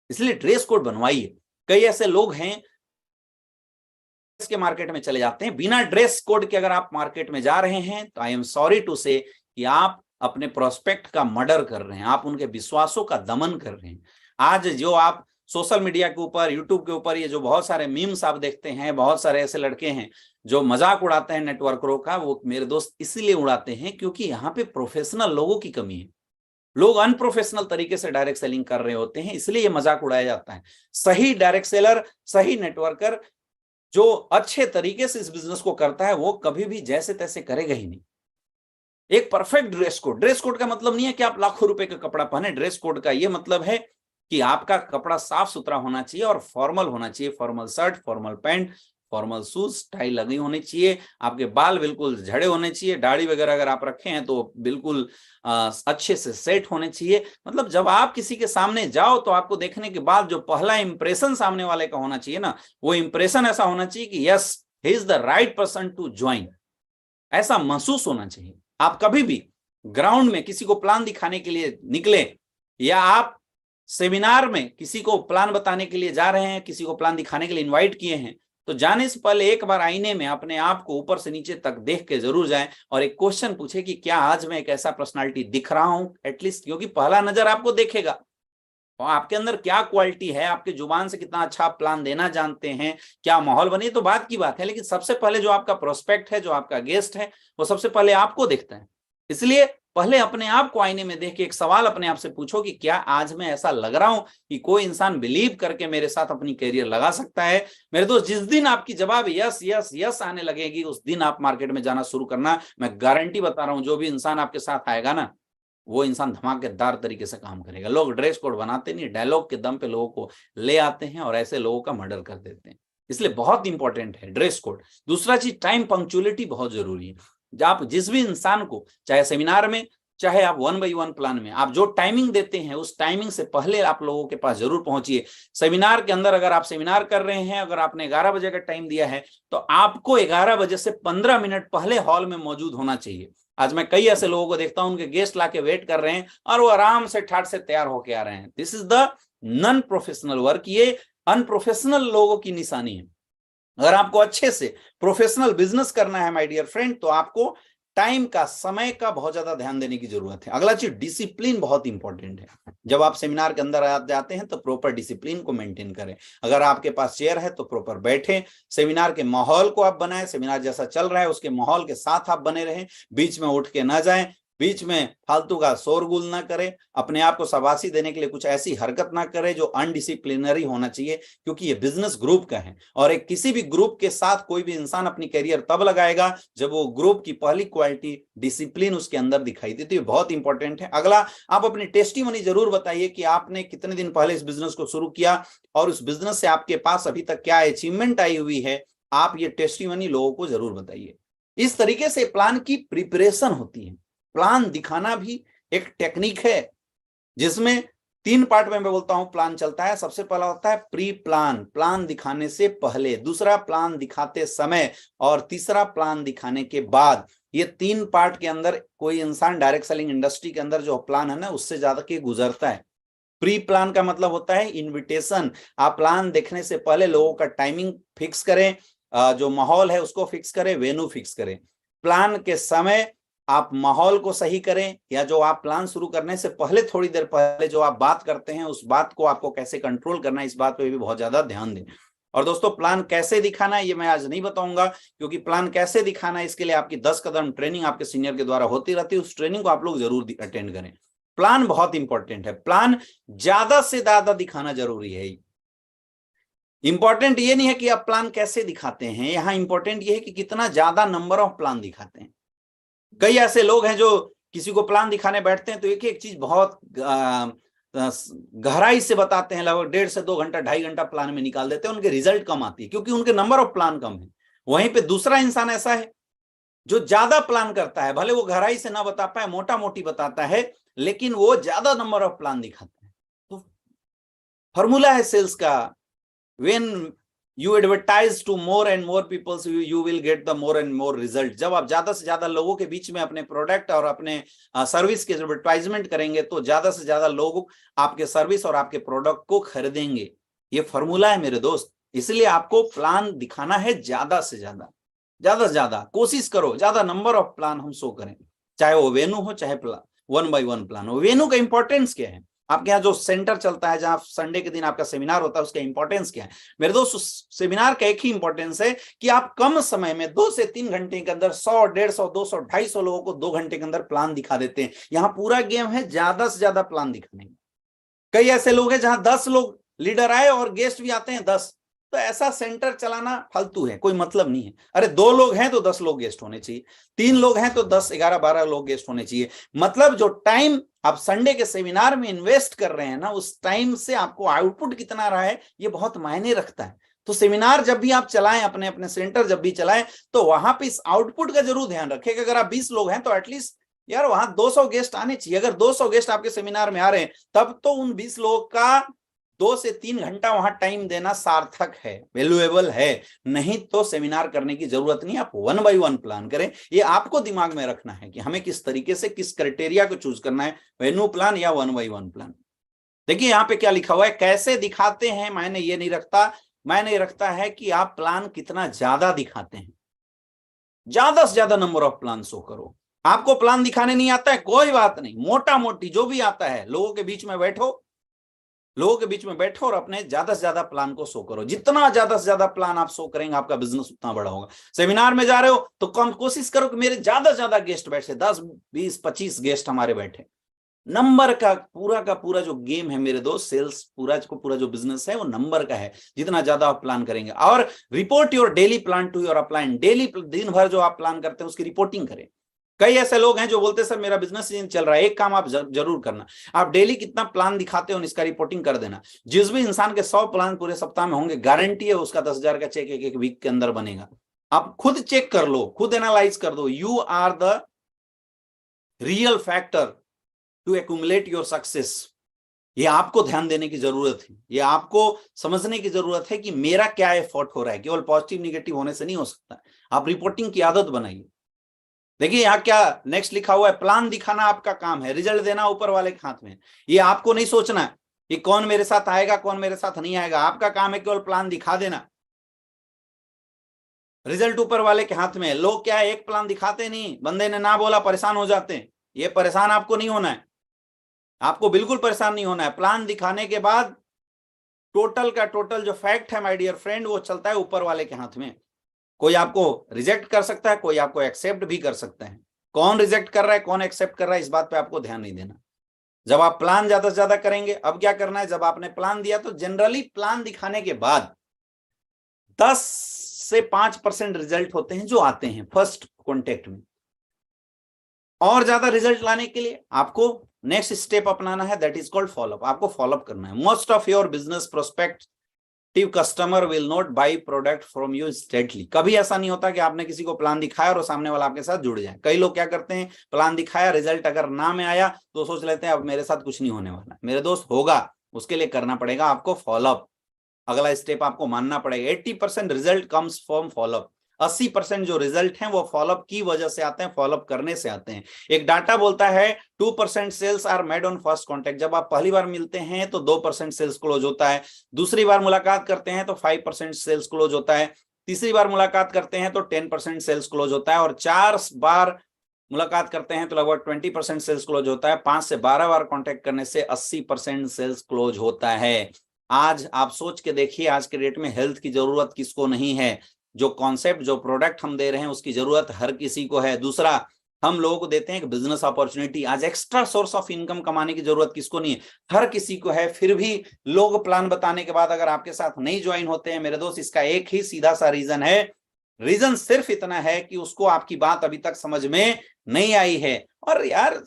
इसलिए ड्रेस कोड बनवाइए। कई ऐसे लोग हैं के मार्केट में चले जाते हैं बिना ड्रेस कोड के। अगर आप मार्केट में जा रहे हैं तो आई एम सॉरी टू से कि आप अपने प्रोस्पेक्ट का मर्डर कर रहे हैं, आप उनके विश्वासों का दमन कर रहे हैं। आज जो आप सोशल मीडिया के ऊपर, यूट्यूब के ऊपर ये जो बहुत सारे मीम्स आप देखते हैं, बहुत सारे ऐसे लड़के हैं जो मजाक उड़ाते हैं नेटवर्करों का, वो मेरे दोस्त इसीलिए उड़ाते हैं क्योंकि यहाँ पे प्रोफेशनल लोगों की कमी है। लोग अनप्रोफेशनल तरीके से डायरेक्ट सेलिंग कर रहे होते हैं, इसलिए ये मजाक उड़ाया जाता है। सही डायरेक्ट सेलर, सही नेटवर्कर जो अच्छे तरीके से इस बिजनेस को करता है, वो कभी भी जैसे तैसे करेगा ही नहीं। एक perfect dress code. Dress code का मतलब नहीं है कि आप लाखों रुपए का कपड़ा पहने। ड्रेस कोड का ये मतलब है कि आपका कपड़ा साफ सुथरा होना चाहिए और फॉर्मल होना चाहिए। Formal shirt, formal pant, formal shoes, tie लगी होनी चाहिए। आपके बाल बिल्कुल झड़े होने चाहिए। दाढ़ी वगैरह अगर आप रखे हैं तो बिल्कुल अच्छे से सेट होने चाहिए। मतलब जब आप किसी के सामने जाओ तो आपको देखने के बाद जो पहला इंप्रेशन सामने वाले का होना चाहिए ना, वो इंप्रेशन ऐसा होना चाहिए कि yes he is the right person to join. ऐसा महसूस होना चाहिए। आप कभी भी ग्राउंड में किसी को प्लान दिखाने के लिए निकले, या आप सेमिनार में किसी को प्लान बताने के लिए जा रहे हैं, किसी को प्लान दिखाने के लिए इनवाइट किए हैं, तो जाने से पहले एक बार आईने में अपने आप को ऊपर से नीचे तक देख के जरूर जाएं और एक क्वेश्चन पूछे कि क्या आज मैं एक ऐसा पर्सनालिटी दिख रहा हूं एटलीस्ट। क्योंकि पहला नजर आपको देखेगा तो आपके अंदर क्या क्वालिटी है, आपके जुबान से कितना अच्छा आप प्लान देना जानते हैं, क्या माहौल बने, तो बात की बात है। लेकिन सबसे पहले जो आपका प्रोस्पेक्ट है, जो आपका गेस्ट है, वो सबसे पहले आपको देखता है। इसलिए पहले अपने आप को आईने में देख के एक सवाल अपने आप से पूछो कि क्या आज मैं ऐसा लग रहा हूं कि कोई इंसान बिलीव करके मेरे साथ अपनी करियर लगा सकता है। मेरे दोस्त, जिस दिन आपकी जवाब यस यस यस आने लगेगी, उस दिन आप मार्केट में जाना शुरू करना। मैं गारंटी बता रहा हूं, जो भी इंसान आपके साथ आएगा ना, वो इंसान धमाकेदार तरीके से काम करेगा। लोग ड्रेस कोड बनाते नहीं, डायलॉग के दम पे लोगों को ले आते हैं और ऐसे लोगों का मर्डर कर देते हैं। इसलिए बहुत इंपॉर्टेंट है ड्रेस कोड। दूसरा चीज, टाइम पंक्चुअलिटी बहुत जरूरी है। जब आप जिस भी इंसान को, चाहे सेमिनार में चाहे आप 1 by 1 प्लान में, आप जो टाइमिंग देते हैं उस टाइमिंग से पहले आप लोगों के पास जरूर पहुंचिए। सेमिनार के अंदर अगर आप सेमिनार कर रहे हैं, अगर आपने 11 बजे का टाइम दिया है, तो आपको 11 बजे से 15 मिनट पहले हॉल में मौजूद होना चाहिए। आज मैं कई ऐसे लोगों को देखता हूं, उनके गेस्ट लाके वेट कर रहे हैं और वो आराम से ठाट से तैयार होके आ रहे हैं। This is the non professional work. ये अनप्रोफेशनल लोगों की निशानी है। अगर आपको अच्छे से प्रोफेशनल बिजनेस करना है माय डियर फ्रेंड, तो आपको टाइम का, समय का बहुत ज्यादा ध्यान देने की जरूरत है। अगला चीज, डिसिप्लिन बहुत इंपॉर्टेंट है। जब आप सेमिनार के अंदर जाते हैं तो प्रॉपर डिसिप्लिन को मेंटेन करें। अगर आपके पास चेयर है तो प्रॉपर बैठे। सेमिनार के माहौल को आप बनाएं, सेमिनार जैसा चल रहा है उसके माहौल के साथ आप बने रहें। बीच में उठ के ना जाएं, बीच में फालतू का शोरगुल ना करें, अपने आप को शाबाशी देने के लिए कुछ ऐसी हरकत ना करें जो अनडिसिप्लिनरी होना चाहिए, क्योंकि ये बिजनेस ग्रुप का है। और एक किसी भी ग्रुप के साथ कोई भी इंसान अपनी करियर तब लगाएगा जब वो ग्रुप की पहली क्वालिटी डिसिप्लिन उसके अंदर दिखाई देती है। बहुत इंपॉर्टेंट है। अगला, आप अपनी टेस्टिमनी जरूर बताइए कि आपने कितने दिन पहले इस बिजनेस को शुरू किया और उस बिजनेस से आपके पास अभी तक क्या अचीवमेंट आई हुई है। आप ये टेस्टिमनी लोगों को जरूर बताइए। इस तरीके से प्लान की प्रिपरेशन होती है। प्लान दिखाना भी एक टेक्निक है, जिसमें 3 पार्ट में मैं बोलता हूं प्लान चलता है। सबसे पहला होता है प्री प्लान, प्लान दिखाने से पहले। दूसरा, प्लान दिखाते समय। और तीसरा, प्लान दिखाने के बाद। ये 3 पार्ट के अंदर कोई इंसान डायरेक्ट सेलिंग इंडस्ट्री के अंदर जो प्लान है ना, उससे ज्यादा के गुजरता है। प्री प्लान का मतलब होता है इनविटेशन। आप प्लान देखने से पहले लोगों का टाइमिंग फिक्स करें, जो माहौल है उसको फिक्स करें, वेन्यू फिक्स करें। प्लान के समय आप माहौल को सही करें, या जो आप प्लान शुरू करने से पहले थोड़ी देर पहले जो आप बात करते हैं उस बात को आपको कैसे कंट्रोल करना है, इस बात पे भी बहुत ज्यादा ध्यान दें। और दोस्तों, प्लान कैसे दिखाना है ये मैं आज नहीं बताऊंगा, क्योंकि प्लान कैसे दिखाना है इसके लिए आपकी 10 कदम ट्रेनिंग आपके सीनियर के द्वारा होती रहती है। उस ट्रेनिंग को आप लोग जरूर अटेंड करें। प्लान बहुत इंपॉर्टेंट है। प्लान ज्यादा से ज्यादा दिखाना जरूरी है। इंपॉर्टेंट ये नहीं है कि आप प्लान कैसे दिखाते हैं, यहां इंपॉर्टेंट ये है कि कितना ज्यादा नंबर ऑफ प्लान दिखाते हैं। कई ऐसे लोग हैं जो किसी को प्लान दिखाने बैठते हैं तो एक एक चीज बहुत गहराई से बताते हैं, लगभग 1.5 से 2 घंटा 2.5 घंटा प्लान में निकाल देते हैं। उनके रिजल्ट कम आती है क्योंकि उनके नंबर ऑफ प्लान कम है। वहीं पे दूसरा इंसान ऐसा है जो ज्यादा प्लान करता है, भले वो गहराई से ना बता पाए, मोटा मोटी बताता है, लेकिन वो ज्यादा नंबर ऑफ प्लान दिखाता है। तो फॉर्मूला है सेल्स का, when you advertise to more and more people, so you will get the more and more result। जब आप ज्यादा से ज्यादा लोगों के बीच में अपने प्रोडक्ट और अपने सर्विस के एडवर्टाइजमेंट करेंगे तो ज्यादा से ज्यादा लोग आपके सर्विस और आपके प्रोडक्ट को खरीदेंगे। ये फॉर्मूला है मेरे दोस्त। इसलिए आपको प्लान दिखाना है ज्यादा से ज्यादा, ज्यादा से ज्यादा कोशिश करो, ज्यादा नंबर ऑफ प्लान हम शो करें, चाहे वो वेन्यू हो चाहे 1 by 1 प्लान हो। वेन्यू का इंपॉर्टेंस क्या है? आपके यहाँ जो सेंटर चलता है, जहां संडे के दिन आपका सेमिनार होता है, उसका इंपॉर्टेंस क्या है? मेरे दोस्त, सेमिनार का एक ही इंपॉर्टेंस है कि आप कम समय में 2 से 3 घंटे के अंदर 100, 150, 200, 250 लोगों को 2 घंटे के अंदर प्लान दिखा देते हैं। यहाँ पूरा गेम है ज्यादा से ज्यादा प्लान दिखाने का। कई ऐसे लोग हैं जहां 10 लोग लीडर आए और गेस्ट भी आते हैं 10, तो ऐसा सेंटर चलाना फालतू है, कोई मतलब नहीं है। अरे 2 लोग हैं तो 10 लोग गेस्ट होने चाहिए, 3 लोग हैं तो 10, 11, 12 लोग गेस्ट होने चाहिए। मतलब जो टाइम आप संडे के सेमिनार में इन्वेस्ट कर रहे हैं ना, उस टाइम से आपको आउटपुट कितना रहा है ये बहुत मायने रखता है। तो सेमिनार जब भी आप चलाएं, अपने अपने सेंटर जब भी चलाएं, तो वहां पे इस आउटपुट का जरूर ध्यान रखें कि अगर आप 20 लोग हैं तो एटलीस्ट यार वहां 200 गेस्ट आने चाहिए। अगर 200 गेस्ट आपके सेमिनार में आ रहे हैं, तब तो उन 20 लोगों का 2 से 3 घंटा वहां टाइम देना सार्थक है, वैल्यूएबल है। नहीं तो सेमिनार करने की जरूरत नहीं, आप 1 by 1 प्लान करें। ये आपको दिमाग में रखना है कि हमें किस तरीके से, किस क्राइटेरिया को चूज करना है, वेन्यू प्लान या 1 by 1 प्लान। देखिए यहाँ पे क्या लिखा हुआ है, कैसे दिखाते हैं मैंने ये नहीं रखता, मैंने रखता है कि आप प्लान कितना ज्यादा दिखाते हैं। ज्यादा से ज्यादा नंबर ऑफ प्लान शो करो। आपको प्लान दिखाने नहीं आता है, कोई बात नहीं, मोटा मोटी जो भी आता है लोगों के बीच में बैठो, लोगों के बीच में बैठो और अपने ज्यादा से ज्यादा प्लान को शो करो। जितना ज्यादा से ज्यादा प्लान आप शो करेंगे आपका बिजनेस उतना बड़ा होगा। सेमिनार में जा रहे हो तो कम कोशिश करो कि मेरे ज्यादा से ज्यादा गेस्ट बैठे, 10 20 25 गेस्ट हमारे बैठे। नंबर का पूरा जो गेम है मेरे दोस्त, सेल्स पूरा जो बिजनेस है वो नंबर का है। जितना ज्यादा आप प्लान करेंगे, और report your daily plan to your upline. Daily दिन भर जो आप प्लान करते हैं उसकी रिपोर्टिंग करें। कई ऐसे लोग हैं जो बोलते हैं सर मेरा बिजनेस नहीं चल रहा है। एक काम आप जरूर करना, आप डेली कितना प्लान दिखाते हो इसका रिपोर्टिंग कर देना। जिस भी इंसान के 100 प्लान पूरे सप्ताह में होंगे, गारंटी है उसका 10,000 का चेक एक वीक के अंदर बनेगा। आप खुद चेक कर लो, खुद एनालाइज कर दो। You are the real factor to accumulate your success. ये आपको ध्यान देने की जरूरत है, ये आपको समझने की जरूरत है कि मेरा क्या एफर्ट हो रहा है। केवल पॉजिटिव निगेटिव होने से नहीं हो सकता। आप रिपोर्टिंग की आदत बनाइए। देखिए यहाँ क्या नेक्स्ट लिखा हुआ है, प्लान दिखाना आपका काम है, रिजल्ट देना ऊपर वाले के हाथ में। ये आपको नहीं सोचना है कि कौन मेरे साथ आएगा कौन मेरे साथ नहीं आएगा। आपका काम है केवल प्लान दिखा देना, रिजल्ट ऊपर वाले के हाथ में। लोग क्या है, एक प्लान दिखाते नहीं, बंदे ने ना बोला परेशान हो जाते हैं। ये परेशान आपको नहीं होना है, आपको बिल्कुल परेशान नहीं होना है। प्लान दिखाने के बाद टोटल का टोटल जो फैक्ट है माय डियर फ्रेंड, वो चलता है ऊपर वाले के हाथ में। कोई आपको रिजेक्ट कर सकता है, कोई आपको एक्सेप्ट भी कर सकता है। कौन रिजेक्ट कर रहा है कौन एक्सेप्ट कर रहा है इस बात पे आपको ध्यान नहीं देना। जब आप प्लान ज्यादा से ज्यादा करेंगे, अब क्या करना है, जब आपने प्लान दिया तो जनरली प्लान दिखाने के बाद 10 से 5% रिजल्ट होते हैं जो आते हैं फर्स्ट कॉन्टेक्ट में। और ज्यादा रिजल्ट लाने के लिए आपको नेक्स्ट स्टेप अपनाना है, दैट इज कॉल्ड फॉलोअप। आपको फॉलोअप करना है। Most of your business prospective customer will not by product from you instantly. कभी ऐसा नहीं होता कि आपने किसी को प्लान दिखाया और सामने वाला आपके साथ जुड़ जाए। कई लोग क्या करते हैं, प्लान दिखाया, रिजल्ट अगर ना में आया तो सोच लेते हैं अब मेरे साथ कुछ नहीं होने वाला। मेरे दोस्त होगा, उसके लिए करना पड़ेगा आपको फॉलोअप। अगला स्टेप आपको मानना पड़ेगा। 80% रिजल्ट कम्स फ्रॉम फॉलोअप। 80% जो रिजल्ट हैं वो फॉलोअप की वजह से आते हैं, फॉलोअप करने से आते हैं। एक डाटा बोलता है 2% sales are made on first contact. जब आप पहली बार मिलते हैं तो 2% सेल्स क्लोज होता है। दूसरी बार मुलाकात करते हैं तो 5% सेल्स क्लोज होता है। तीसरी बार मुलाकात करते हैं तो 10% सेल्स क्लोज होता है। और 4 बार मुलाकात करते हैं तो लगभग 20% सेल्स क्लोज होता है। 5 से 12 बार कॉन्टेक्ट करने से 80% सेल्स क्लोज होता है। आज आप सोच के देखिए, आज के डेट में हेल्थ की जरूरत किसको नहीं है। जो कॉन्सेप्ट जो प्रोडक्ट हम दे रहे हैं उसकी जरूरत हर किसी को है। दूसरा, हम लोगों को देते हैं एक बिजनेस अपॉर्चुनिटी। आज एक्स्ट्रा सोर्स ऑफ इनकम कमाने की जरूरत किसको नहीं है, हर किसी को है। फिर भी लोग प्लान बताने के बाद अगर आपके साथ नहीं ज्वाइन होते हैं मेरे दोस्त, इसका एक ही सीधा सा रीजन है। रीजन सिर्फ इतना है कि उसको आपकी बात अभी तक समझ में नहीं आई है। और यार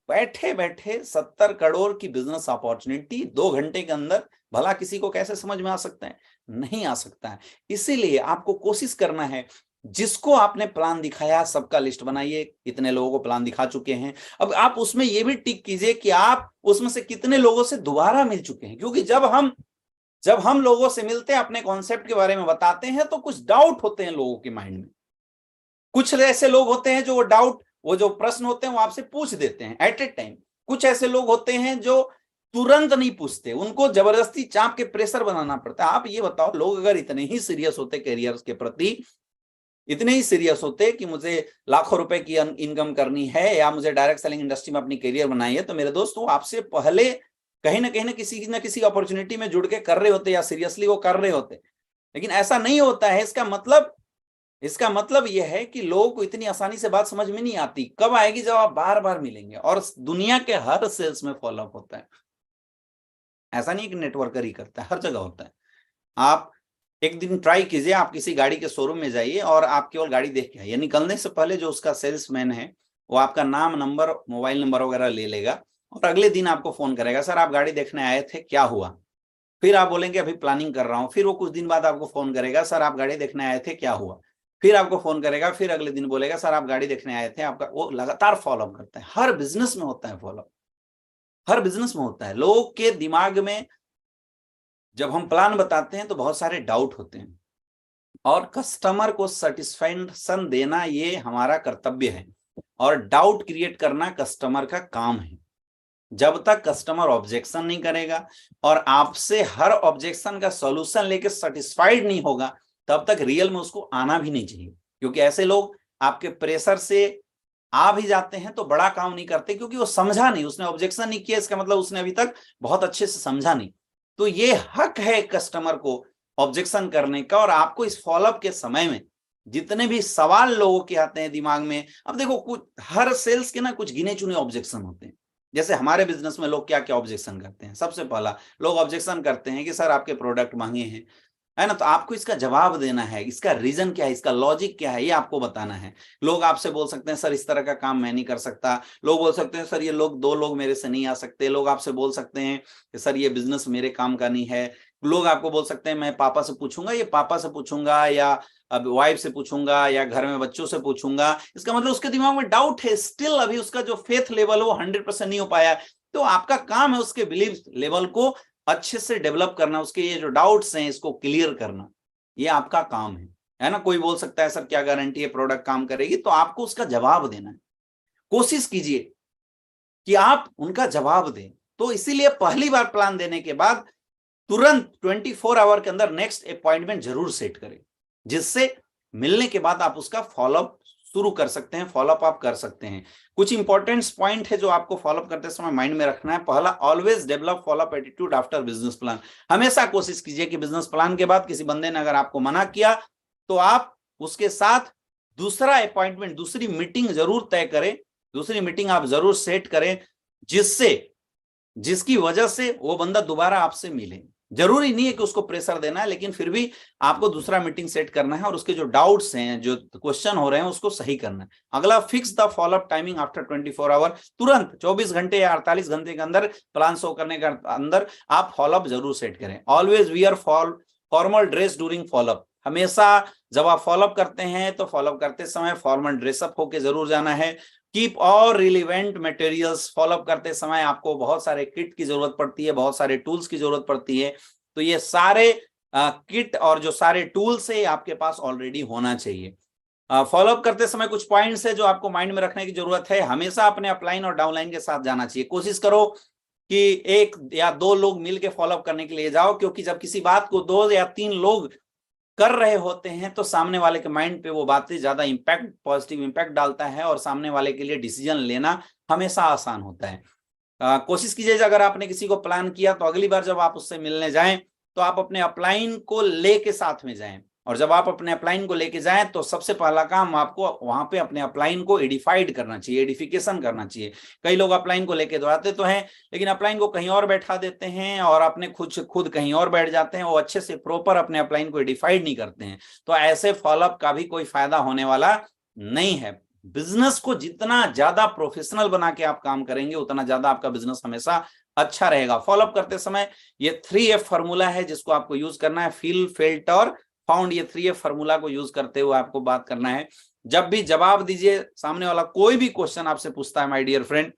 बैठे बैठे 70 करोड़ की बिजनेस अपॉर्चुनिटी 2 घंटे के अंदर भला किसी को कैसे समझ में आ सकता है, नहीं आ सकता है। इसीलिए आपको कोशिश करना है, जिसको आपने प्लान दिखाया सबका लिस्ट बनाइए। इतने लोगों को प्लान दिखा चुके हैं, अब आप उसमें यह भी टिक कीजिए कि आप उसमें से कितने लोगों से दोबारा मिल चुके हैं। क्योंकि जब हम लोगों से मिलते हैं, अपने कॉन्सेप्ट के बारे में बताते हैं, तो कुछ डाउट होते हैं लोगों के माइंड में। कुछ ऐसे लोग होते हैं जो वो जो प्रश्न होते हैं वो आपसे पूछ देते हैं एट ए टाइम। कुछ ऐसे लोग होते हैं जो तुरंत नहीं पूछते, उनको जबरदस्ती चाप के प्रेशर बनाना पड़ता है। आप ये बताओ, लोग अगर इतने ही सीरियस होते करियर के प्रति, इतने ही सीरियस होते कि मुझे लाखों रुपए की इनकम करनी है या मुझे डायरेक्ट सेलिंग इंडस्ट्री में अपनी करियर बनाई है, तो मेरे दोस्त वो आपसे पहले कहीं ना किसी अपॉर्चुनिटी में जुड़ के कर रहे होते या सीरियसली वो कर रहे होते। लेकिन ऐसा नहीं होता है। इसका मतलब यह है कि लोगों को इतनी आसानी से बात समझ में नहीं आती। कब आएगी, जब आप बार बार मिलेंगे। और दुनिया के हर सेल्स में फॉलोअप होता है। ऐसा नहीं कि नेटवर्कर ही करता है, हर जगह होता है। आप एक दिन ट्राई कीजिए, आप किसी गाड़ी के शोरूम में जाइए और आप केवल गाड़ी देख के आइए। निकलने से पहले जो उसका सेल्समैन है वो आपका नाम, नंबर, मोबाइल नंबर वगैरह ले लेगा और अगले दिन आपको फोन करेगा, सर आप गाड़ी देखने आए थे, क्या हुआ। फिर आप बोलेंगे अभी प्लानिंग कर रहा हूं। फिर वो कुछ दिन बाद आपको फोन करेगा, सर आप गाड़ी देखने आए थे, क्या हुआ। फिर आपको फोन करेगा, फिर अगले दिन बोलेगा सर आप गाड़ी देखने आए थे, आपका। वो लगातार फॉलोअप करता है। हर बिजनेस में होता है फॉलोअप, हर बिजनेस में होता है। लोगों के दिमाग में जब हम प्लान बताते हैं तो बहुत सारे डाउट होते हैं, और कस्टमर को सेटिस्फैक्शन देना ये हमारा कर्तव्य है, और डाउट क्रिएट करना कस्टमर का काम है। जब तक कस्टमर ऑब्जेक्शन नहीं करेगा और आपसे हर ऑब्जेक्शन का सॉल्यूशन लेके सेटिस्फाइड नहीं होगा, तब तक रियल में उसको आना भी नहीं चाहिए। क्योंकि ऐसे लोग आपके प्रेशर से आ भी जाते हैं तो बड़ा काम नहीं करते, क्योंकि वो समझा नहीं, उसने ऑब्जेक्शन नहीं किया, इसका मतलब उसने अभी तक बहुत अच्छे से समझा नहीं। तो ये हक है कस्टमर को ऑब्जेक्शन करने का। और आपको इस फॉलोअप के समय में जितने भी सवाल लोगों के आते हैं दिमाग में, अब देखो कुछ हर सेल्स के ना कुछ गिने चुने ऑब्जेक्शन होते हैं। जैसे हमारे बिजनेस में लोग क्या क्या ऑब्जेक्शन करते हैं, सबसे पहला लोग ऑब्जेक्शन करते हैं कि सर आपके प्रोडक्ट महंगे हैं, है ना। तो आपको इसका जवाब देना है, इसका रीजन क्या है, इसका लॉजिक क्या है, ये आपको बताना है। लोग आपसे बोल सकते हैं सर इस तरह का काम मैं नहीं कर सकता, लोग बोल सकते हैं सर ये लोग 2 लोग मेरे से नहीं आ सकते, लोग आपसे बोल सकते हैं कि सर ये बिजनेस मेरे काम का नहीं है, लोग आपको बोल सकते हैं मैं पापा से पूछूंगा, ये पापा से पूछूंगा या अब वाइफ से पूछूंगा या घर में बच्चों से पूछूंगा। इसका मतलब उसके दिमाग में डाउट है, स्टिल अभी उसका जो फेथ लेवल है वो 100% नहीं हो पाया। तो आपका काम है उसके बिलीव लेवल को अच्छे से डेवलप करना, उसके ये जो डाउट्स हैं इसको क्लियर करना, ये आपका काम है ना। कोई बोल सकता है सर क्या गारंटी है प्रोडक्ट काम करेगी, तो आपको उसका जवाब देना है। कोशिश कीजिए कि आप उनका जवाब दें। तो इसीलिए पहली बार प्लान देने के बाद तुरंत 24 आवर के अंदर नेक्स्ट अपॉइंटमेंट जरूर सेट करें, जिससे मिलने के बाद आप उसका फॉलोअप शुरू कर सकते हैं, फॉलोअप आप कर सकते हैं। कुछ इंपॉर्टेंट पॉइंट है जो आपको फॉलोअप करते समय माइंड में रखना है। पहला, always develop follow up attitude after business plan. हमेशा कोशिश कीजिए कि बिजनेस प्लान के बाद किसी बंदे ने अगर आपको मना किया तो आप उसके साथ दूसरा अपॉइंटमेंट, दूसरी मीटिंग जरूर तय करें, दूसरी मीटिंग आप जरूर सेट करें, जिसकी वजह से वो बंदा दोबारा आपसे मिले। जरूरी नहीं है कि उसको प्रेशर देना है, लेकिन फिर भी आपको दूसरा मीटिंग सेट करना है और उसके जो डाउट्स हैं, जो क्वेश्चन हो रहे हैं, उसको सही करना है। अगला, fix the follow up timing after 24 hour. तुरंत 24 घंटे या 48 घंटे के अंदर, प्लान शो करने के अंदर आप फॉलोअप जरूर सेट करें। Always wear formal dress during follow up. हमेशा जब आप फॉलोअप करते हैं तो फॉलोअप करते समय फॉर्मल ड्रेसअप होके जरूर जाना है। Keep all relevant materials. Follow up करते समय आपको बहुत सारे किट की जरूरत पड़ती है, बहुत सारे टूल्स की जरूरत पड़ती है। तो ये सारे किट और जो सारे टूल्स है आपके पास ऑलरेडी होना चाहिए। फॉलोअप करते समय कुछ पॉइंट्स है जो आपको माइंड में रखने की जरूरत है। हमेशा अपने अपलाइन और डाउनलाइन के साथ जाना चाहिए। कोशिश करो कि 1 या 2 लोग मिलकर फॉलोअप करने के लिए जाओ, क्योंकि जब किसी बात को 2 या 3 लोग कर रहे होते हैं तो सामने वाले के माइंड पे वो बातें ज्यादा इंपैक्ट, पॉजिटिव इंपैक्ट डालता है और सामने वाले के लिए डिसीजन लेना हमेशा आसान होता है। कोशिश कीजिए अगर आपने किसी को प्लान किया तो अगली बार जब आप उससे मिलने जाएं तो आप अपने अपलाइन को लेके साथ में जाएं। और जब आप अपने अपलाइन को लेके जाएं तो सबसे पहला काम आपको वहां पे अपने अपलाइन को एडिफाइड करना चाहिए, एडिफिकेशन करना चाहिए। कई लोग अपलाइन को लेके दौड़ाते तो हैं, लेकिन अपलाइन को कहीं और बैठा देते हैं और अपने खुद कहीं और बैठ जाते हैं। वो अच्छे से प्रॉपर अपने अपलाइन को एडिफाइड नहीं करते हैं। तो ऐसे फॉलोअप का भी कोई फायदा होने वाला नहीं है। बिजनेस को जितना ज्यादा प्रोफेशनल बना के आप काम करेंगे उतना ज्यादा आपका बिजनेस हमेशा अच्छा रहेगा। फॉलोअप करते समय ये 3F फॉर्मूला है जिसको आपको यूज करना है, फील, फेल्ट और फाउंड। ये 3F फॉर्मूला को यूज करते हुए आपको बात करना है। जब भी जवाब दीजिए, सामने वाला कोई भी क्वेश्चन आपसे पूछता है माय डियर फ्रेंड,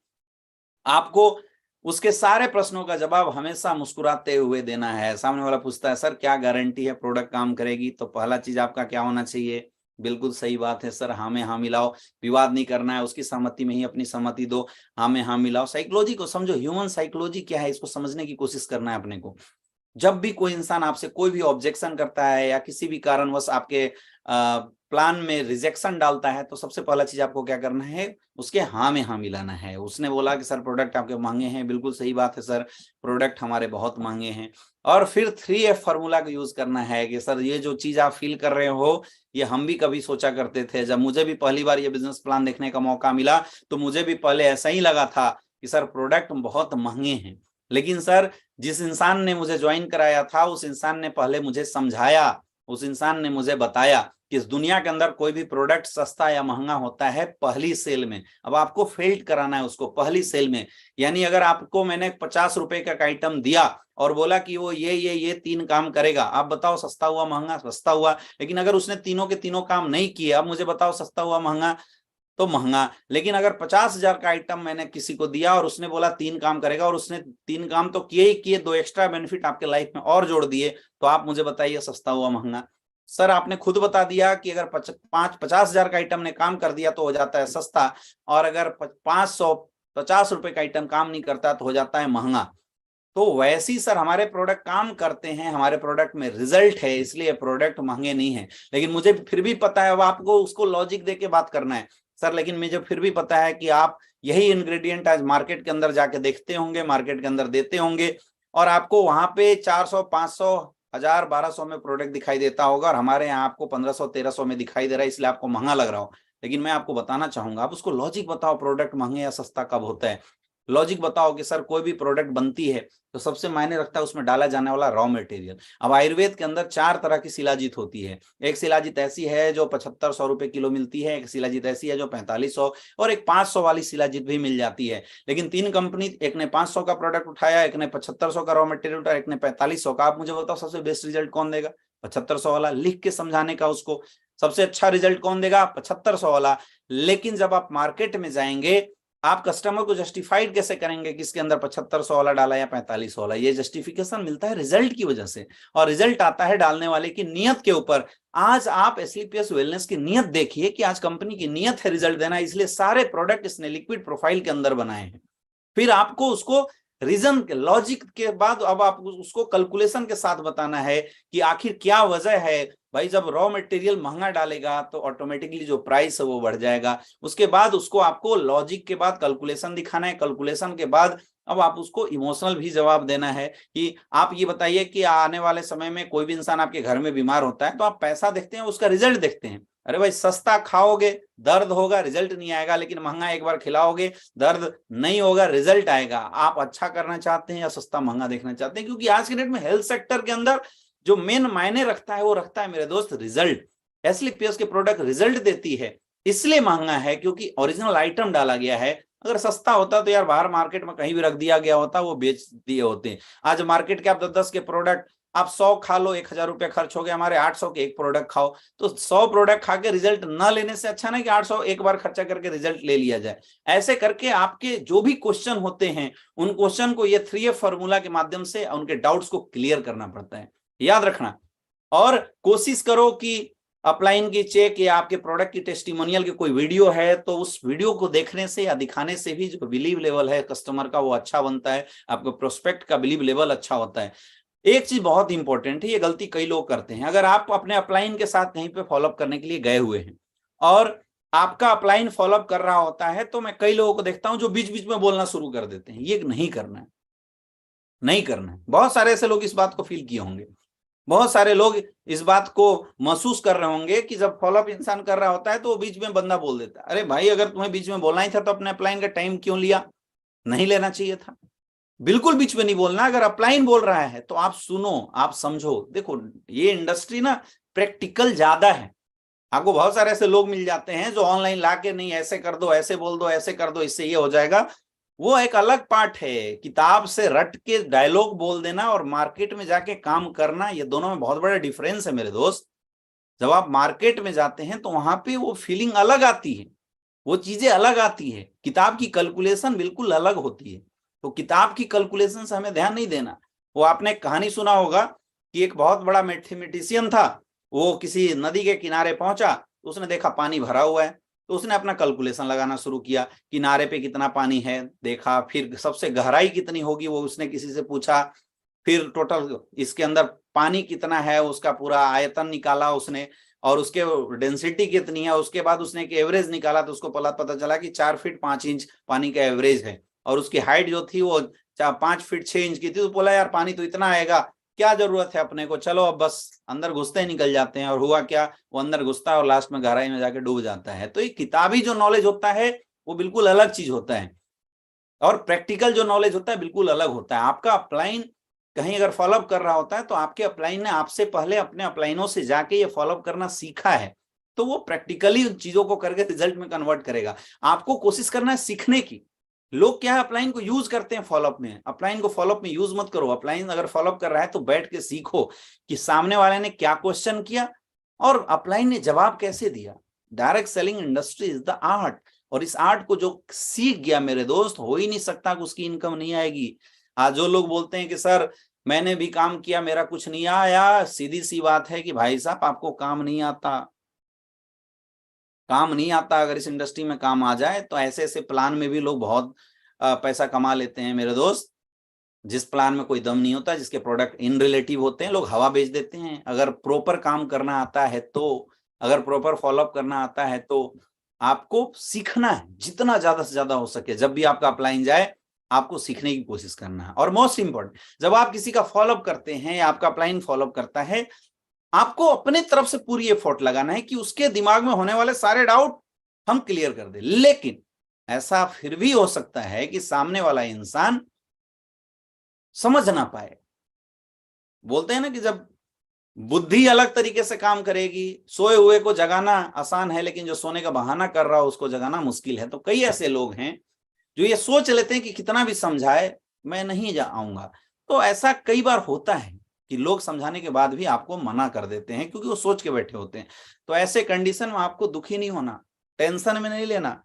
आपको उसके सारे प्रश्नों का जवाब हमेशा मुस्कुराते हुए देना है। सामने वाला पूछता है सर क्या गारंटी है प्रोडक्ट काम करेगी, तो पहला चीज आपका क्या होना चाहिए, बिल्कुल सही बात है सर, हाँ में हाँ मिलाओ। विवाद नहीं करना है, उसकी सहमति में ही अपनी सहमति दो, हाँ में हाँ मिलाओ। साइकोलॉजी को समझो, ह्यूमन साइकोलॉजी क्या है इसको समझने की कोशिश करना है अपने को। जब भी कोई इंसान आपसे कोई भी ऑब्जेक्शन करता है या किसी भी कारणवश आपके प्लान में रिजेक्शन डालता है, तो सबसे पहला चीज आपको क्या करना है, उसके हाँ में हाँ मिलाना है। उसने बोला कि सर प्रोडक्ट आपके महंगे हैं, बिल्कुल सही बात है सर, प्रोडक्ट हमारे बहुत महंगे हैं। और फिर 3F फॉर्मूला का यूज करना है कि सर ये जो चीज आप फील कर रहे हो ये हम भी कभी सोचा करते थे। जब मुझे भी पहली बार ये बिजनेस प्लान देखने का मौका मिला तो मुझे भी पहले ऐसा ही लगा था कि सर प्रोडक्ट बहुत महंगे हैं, लेकिन सर जिस इंसान ने मुझे ज्वाइन कराया था उस इंसान ने पहले मुझे समझाया, उस इंसान ने मुझे बताया कि इस दुनिया के अंदर कोई भी प्रोडक्ट सस्ता या महंगा होता है पहली सेल में। अब आपको फेल्ट कराना है उसको पहली सेल में। यानी अगर आपको मैंने 50 रुपए का आइटम दिया और बोला कि वो ये 3 काम करेगा, आप बताओ सस्ता हुआ महंगा, सस्ता हुआ। लेकिन अगर उसने तीनों के तीनों काम नहीं किए, अब मुझे बताओ सस्ता हुआ महंगा, तो महंगा। लेकिन अगर 50,000 का आइटम मैंने किसी को दिया और उसने बोला 3 काम करेगा और उसने 3 काम तो किए ही किए, 2 एक्स्ट्रा बेनिफिट आपके लाइफ में और जोड़ दिए, तो आप मुझे बताइए सस्ता हुआ महंगा। सर आपने खुद बता दिया कि अगर 50,000 का आइटम ने काम कर दिया तो हो जाता है सस्ता, और अगर 550 रुपए का आइटम काम नहीं करता तो हो जाता है महंगा। तो वैसे ही सर हमारे प्रोडक्ट काम करते हैं, हमारे प्रोडक्ट में रिजल्ट है, इसलिए प्रोडक्ट महंगे नहीं है। लेकिन मुझे फिर भी पता है, अब आपको उसको लॉजिक दे के बात करना है सर, लेकिन मुझे फिर भी पता है कि आप यही इंग्रेडिएंट आज मार्केट के अंदर जाके देखते होंगे, मार्केट के अंदर देते होंगे, और आपको वहां पे 400, 500, 1000, 1200 में प्रोडक्ट दिखाई देता होगा और हमारे यहाँ आपको 1500, 1300 में दिखाई दे रहा है, इसलिए आपको महंगा लग रहा हो। लेकिन मैं आपको बताना चाहूंगा, आप उसको लॉजिक बताओ, प्रोडक्ट महंगे या सस्ता कब होता है। लॉजिक बताओ कि सर कोई भी प्रोडक्ट बनती है तो सबसे मायने रखता है उसमें डाला जाने वाला रॉ मटेरियल। अब आयुर्वेद के अंदर 4 तरह की शिलाजीत होती है। एक शिलाजीत ऐसी है जो 7500 रुपए किलो मिलती है, एक शिलाजीत ऐसी है जो 4500, और एक 500 वाली शिलाजीत भी मिल जाती है। लेकिन 3 कंपनी, एक ने 500 का प्रोडक्ट उठाया, एक ने 7500 का रॉ मटेरियल उठाया, एक ने 4500 का। आप मुझे बताओ सबसे बेस्ट रिजल्ट कौन देगा? 7500 वाला। लिख के समझाने का उसको, सबसे अच्छा रिजल्ट कौन देगा? 7500 वाला। लेकिन जब आप मार्केट में जाएंगे, आप कस्टमर को जस्टिफाइड कैसे करेंगे कि इसके अंदर 7500 वाला डाला या 4500 वाला? ये जस्टिफिकेशन मिलता है रिजल्ट की वजह से, और रिजल्ट आता है डालने वाले की नियत के ऊपर। आज आप एसलीपीएस वेलनेस की नियत देखिए कि आज कंपनी की नियत है रिजल्ट देना, इसलिए सारे प्रोडक्ट इसने लिक्विड प्रोफाइल के अंदर बनाए हैं। फिर आपको उसको रीजन के, लॉजिक के बाद अब आप उसको कैलकुलेशन के साथ बताना है कि आखिर क्या वजह है। भाई जब रॉ मटेरियल महंगा डालेगा तो ऑटोमेटिकली जो प्राइस है वो बढ़ जाएगा। उसके बाद उसको आपको लॉजिक के बाद कैलकुलेशन दिखाना है, कैलकुलेशन के बाद अब आप उसको इमोशनल भी जवाब देना है कि आप ये बताइए कि आने वाले समय में कोई भी इंसान आपके घर में बीमार होता है तो आप पैसा देखते हैं, उसका रिजल्ट देखते हैं। अरे भाई सस्ता खाओगे दर्द होगा, रिजल्ट नहीं आएगा, लेकिन महंगा एक बार खिलाओगे दर्द नहीं होगा, रिजल्ट आएगा। आप अच्छा करना चाहते हैं या सस्ता महंगा देखना चाहते हैं? क्योंकि आज के डेट में हेल्थ सेक्टर के अंदर जो मेन मायने रखता है वो रखता है मेरे दोस्त रिजल्ट। एसलीपीएस के प्रोडक्ट रिजल्ट देती है, इसलिए महंगा है क्योंकि ओरिजिनल आइटम डाला गया है। अगर सस्ता होता तो यार बाहर मार्केट में कहीं भी रख दिया गया होता, वो बेच दिए होते। आज मार्केट के आप 10-10 के प्रोडक्ट आप 100 खा लो, 1000 रुपया खर्च हो गया, हमारे 800 के एक प्रोडक्ट खाओ। तो 100 प्रोडक्ट खा के रिजल्ट ना लेने से अच्छा ना कि 800 एक बार खर्चा करके रिजल्ट ले लिया जाए। ऐसे करके आपके जो भी क्वेश्चन होते हैं उन क्वेश्चन को ये 3F फॉर्मूला के माध्यम से उनके डाउट्स को क्लियर करना पड़ता है, याद रखना। और कोशिश करो कि अपलाइन की चेक या आपके प्रोडक्ट की टेस्टिमोनियल की कोई वीडियो है तो उस वीडियो को देखने से या दिखाने से भी जो बिलीव लेवल है कस्टमर का वो अच्छा बनता है, आपके प्रोस्पेक्ट का बिलीव लेवल अच्छा होता है। एक चीज बहुत इंपॉर्टेंट है, ये गलती कई लोग करते हैं। अगर आप अपने अपलाइन के साथ कहीं पे फॉलोअप करने के लिए गए हुए हैं और आपका अपलाइन फॉलोअप कर रहा होता है, तो मैं कई लोगों को देखता हूं जो बीच बीच में बोलना शुरू कर देते हैं। ये नहीं करना है, नहीं करना है। बहुत सारे ऐसे लोग इस बात को फील किए होंगे, बहुत सारे लोग इस बात को महसूस कर रहे होंगे कि जब फॉलोअप इंसान कर रहा होता है तो वो बीच में बंदा बोल देता है। अरे भाई अगर तुम्हें बीच में बोलना ही था तो अपने अपलाइन का टाइम क्यों लिया? नहीं लेना चाहिए था। बिल्कुल बीच में नहीं बोलना। अगर अपलाइन बोल रहा है तो आप सुनो, आप समझो। देखो ये इंडस्ट्री ना प्रैक्टिकल ज्यादा है। आपको बहुत सारे ऐसे लोग मिल जाते हैं जो ऑनलाइन लाके नहीं ऐसे कर दो, ऐसे बोल दो, ऐसे कर दो, इससे ये हो जाएगा। वो एक अलग पार्ट है। किताब से रट के डायलॉग बोल देना और मार्केट में जाके काम करना, ये दोनों में बहुत बड़ा डिफरेंस है मेरे दोस्त। जब आप मार्केट में जाते हैं तो वहां पे वो फीलिंग अलग आती है, वो चीजें अलग आती है। किताब की कैलकुलेशन बिल्कुल अलग होती है। तो किताब की कैलकुलेशन से हमें ध्यान नहीं देना। वो आपने कहानी सुना होगा कि एक बहुत बड़ा मैथमेटिशियन था, वो किसी नदी के किनारे पहुंचा तो उसने देखा पानी भरा हुआ है, तो उसने अपना कैलकुलेशन लगाना शुरू किया, किनारे पे कितना पानी है देखा, फिर सबसे गहराई कितनी होगी वो उसने किसी से पूछा, फिर टोटल इसके अंदर पानी कितना है उसका पूरा आयतन निकाला उसने, और उसके डेंसिटी कितनी है। उसके बाद उसने एक एवरेज निकाला तो उसको पता चला कि 4 फीट 5 इंच पानी का एवरेज है, और उसकी हाइट जो थी वो 5 फीट 6 इंच की थी। तो बोला यार पानी तो इतना आएगा, क्या जरूरत है अपने को, चलो अब बस अंदर घुसते ही निकल जाते हैं। और हुआ क्या, वो अंदर घुसता है और लास्ट में गहराई में जाके डूब जाता है। तो ये किताबी जो नॉलेज होता है वो बिल्कुल अलग चीज होता है, और प्रैक्टिकल जो नॉलेज होता है बिल्कुल अलग होता है। आपका अपलाइन कहीं अगर फॉलोअप कर रहा होता है तो आपके अपलाइन ने आपसे पहले अपने अपलाइनों से जाके ये फॉलोअप करना सीखा है, तो वो प्रैक्टिकली चीजों को करके रिजल्ट में कन्वर्ट करेगा। आपको कोशिश करना है सीखने की। लोग क्या है अपलाइन को यूज करते हैं फॉलोअप में, अपलाइन को फॉलोअप में यूज मत करो। अपलाइन अगर फॉलोअप कर रहा है तो बैठ के सीखो कि सामने वाले ने क्या क्वेश्चन किया और अपलाइन ने जवाब कैसे दिया। Direct selling industry is the art, और इस आर्ट को जो सीख गया मेरे दोस्त, हो ही नहीं सकता कि उसकी इनकम नहीं आएगी। आज जो लोग बोलते हैं कि सर मैंने भी काम किया मेरा कुछ नहीं आया, सीधी सी बात है कि भाई साहब आपको काम नहीं आता, काम नहीं आता। अगर इस इंडस्ट्री में काम आ जाए तो ऐसे ऐसे प्लान में भी लोग बहुत पैसा कमा लेते हैं मेरे दोस्त। जिस प्लान में कोई दम नहीं होता, जिसके प्रोडक्ट इन रिलेटिव होते हैं, लोग हवा बेच देते हैं। अगर प्रॉपर काम करना आता है तो, अगर प्रॉपर फॉलोअप करना आता है तो आपको सीखना है जितना ज्यादा से ज्यादा हो सके। जब भी आपका अपलाइन जाए आपको सीखने की कोशिश करना है। और मोस्ट इंपॉर्टेंट, जब आप किसी का फॉलोअप करते हैं या आपका अपलाइन फॉलोअप करता है, आपको अपने तरफ से पूरी एफर्ट लगाना है कि उसके दिमाग में होने वाले सारे डाउट हम क्लियर कर दें। लेकिन ऐसा फिर भी हो सकता है कि सामने वाला इंसान समझ ना पाए। बोलते हैं ना कि जब बुद्धि अलग तरीके से काम करेगी, सोए हुए को जगाना आसान है, लेकिन जो सोने का बहाना कर रहा हो उसको जगाना मुश्किल है। तो कई ऐसे लोग हैं जो ये सोच लेते हैं कि कितना भी समझाए मैं नहीं आऊंगा। तो ऐसा कई बार होता है कि लोग समझाने के बाद भी आपको मना कर देते हैं, क्योंकि वो सोच के बैठे होते हैं। तो ऐसे कंडीशन में आपको दुखी नहीं होना, टेंशन में नहीं लेना।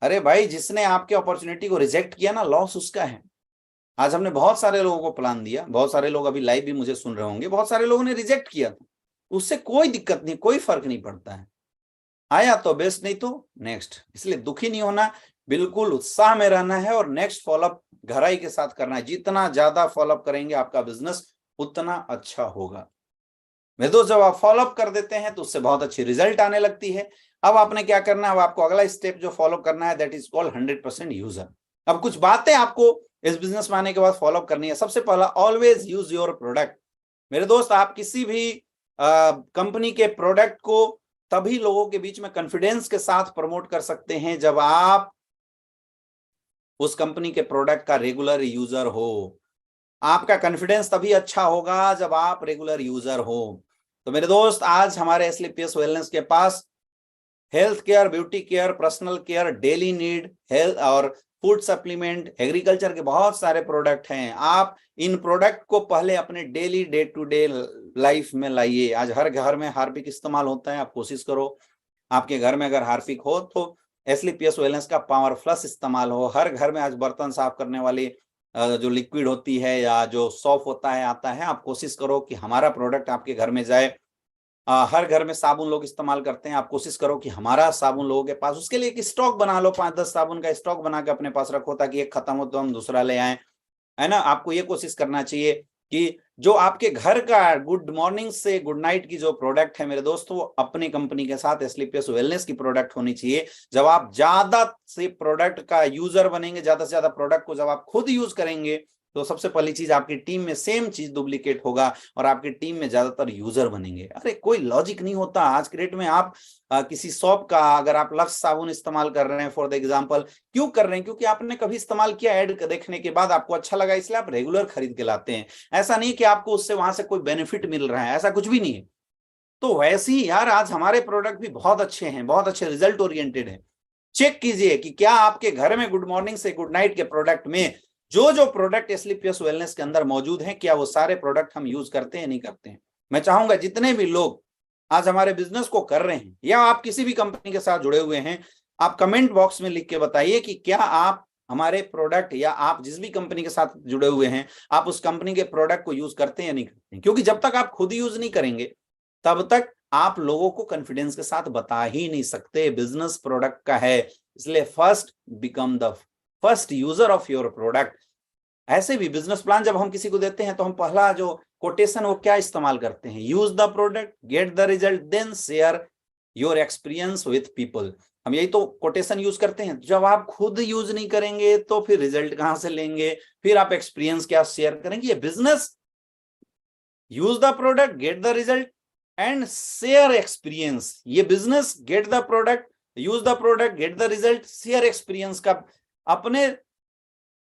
अरे भाई, जिसने आपके अपॉर्चुनिटी को रिजेक्ट किया ना, लॉस उसका है। आज हमने बहुत सारे लोगों को प्लान दिया, बहुत सारे लोग अभी लाइव भी मुझे सुन रहे होंगे, बहुत सारे लोगों ने रिजेक्ट किया था, उससे कोई दिक्कत नहीं, कोई फर्क नहीं पड़ता है। आया तो बेस्ट, नहीं तो नेक्स्ट। इसलिए दुखी नहीं होना, बिल्कुल उत्साह में रहना है और नेक्स्ट फॉलोअप गहराई के साथ करना है। जितना ज्यादा फॉलोअप करेंगे आपका बिजनेस उतना अच्छा होगा। मेरे दोस्त, जब आप फॉलोअप कर देते हैं तो उससे बहुत अच्छी रिजल्ट आने लगती है। अब आपने क्या करना है, अब आपको अगला स्टेप जो फॉलो करना है, दैट इज कॉल्ड 100% यूजर। अब कुछ बातें आपको इस बिजनेस में आने के बाद फॉलो करनी है। सबसे पहला, ऑलवेज यूज योर प्रोडक्ट। मेरे दोस्त, आप किसी भी कंपनी के प्रोडक्ट को तभी लोगों के बीच में कॉन्फिडेंस के साथ प्रमोट कर सकते हैं जब आप उस कंपनी के प्रोडक्ट का रेगुलर यूजर हो। आपका कॉन्फिडेंस तभी अच्छा होगा जब आप रेगुलर यूजर हो। तो मेरे दोस्त, आज हमारे एसलीपीएस वेलनेस के पास health care, beauty care, personal care, daily need, health और फूड सप्लीमेंट, एग्रीकल्चर के बहुत सारे प्रोडक्ट हैं। आप इन प्रोडक्ट को पहले अपने daily day to day life में लाइए। आज हर घर में हार्पिक इस्तेमाल होता है, आप कोशिश करो आपके घर में अगर हार्पिक हो तो एसलीपीएस वेलनेस का पावर प्लस इस्तेमाल हो। हर घर में आज बर्तन साफ करने वाली जो लिक्विड होती है या जो सॉफ होता है आता है, आप कोशिश करो कि हमारा प्रोडक्ट आपके घर में जाए। हर घर में साबुन लोग इस्तेमाल करते हैं, आप कोशिश करो कि हमारा साबुन लोगों के पास, उसके लिए एक स्टॉक बना लो, 5-10 साबुन का स्टॉक बना के अपने पास रखो, ताकि एक खत्म हो तो हम दूसरा ले आए, है ना। आपको ये कोशिश करना चाहिए कि जो आपके घर का गुड मॉर्निंग से गुड नाइट की जो प्रोडक्ट है मेरे दोस्तों, वो अपनी कंपनी के साथ एसलीपीएस वेलनेस की प्रोडक्ट होनी चाहिए। जब आप ज्यादा से प्रोडक्ट का यूजर बनेंगे, ज्यादा से ज्यादा प्रोडक्ट को जब आप खुद यूज करेंगे, तो सबसे पहली चीज, आपकी टीम में सेम चीज डुप्लीकेट होगा और आपकी टीम में ज्यादातर यूजर बनेंगे। अरे कोई लॉजिक नहीं होता आज के डेट में। आप किसी शॉप का, अगर आप लक्स साबुन इस्तेमाल कर रहे हैं फॉर द एग्जांपल, क्यों कर रहे हैं? क्योंकि आपने कभी इस्तेमाल किया, ऐड देखने के बाद आपको अच्छा लगा, इसलिए आप रेगुलर खरीद के लाते हैं। ऐसा नहीं कि आपको उससे वहां से कोई बेनिफिट मिल रहा है, ऐसा कुछ भी नहीं है। तो वैसे ही यार, आज हमारे प्रोडक्ट भी बहुत अच्छे हैं, बहुत अच्छे रिजल्ट ओरिएंटेड है। चेक कीजिए कि क्या आपके घर में गुड मॉर्निंग से गुड नाइट के प्रोडक्ट में जो जो प्रोडक्ट एसलीपीएस वेलनेस के अंदर मौजूद हैं, क्या वो सारे प्रोडक्ट हम यूज करते हैं, नहीं करते हैं। मैं चाहूंगा जितने भी लोग आज हमारे बिजनेस को कर रहे हैं या आप किसी भी कंपनी के साथ जुड़े हुए हैं, आप कमेंट बॉक्स में लिख के बताइए कि क्या आप हमारे प्रोडक्ट या आप जिस भी कंपनी के साथ जुड़े हुए हैं, आप उस कंपनी के प्रोडक्ट को यूज करते हैं या नहीं करते हैं। क्योंकि जब तक आप खुद यूज नहीं करेंगे, तब तक आप लोगों को कॉन्फिडेंस के साथ बता ही नहीं सकते। बिजनेस प्रोडक्ट का है, इसलिए first become the first user of your product. ऐसे भी बिजनेस प्लान जब हम किसी को देते हैं तो हम पहला जो कोटेशन वो क्या इस्तेमाल करते हैं, use the product, get the result, then share your experience with people. हम यही तो कोटेशन यूज करते हैं। जब आप खुद यूज नहीं करेंगे तो फिर रिजल्ट कहां से लेंगे, फिर आप एक्सपीरियंस क्या शेयर करेंगे। ये business, use the product, get the result and share experience. ये business get the product, use the product, get the result, share experience का, अपने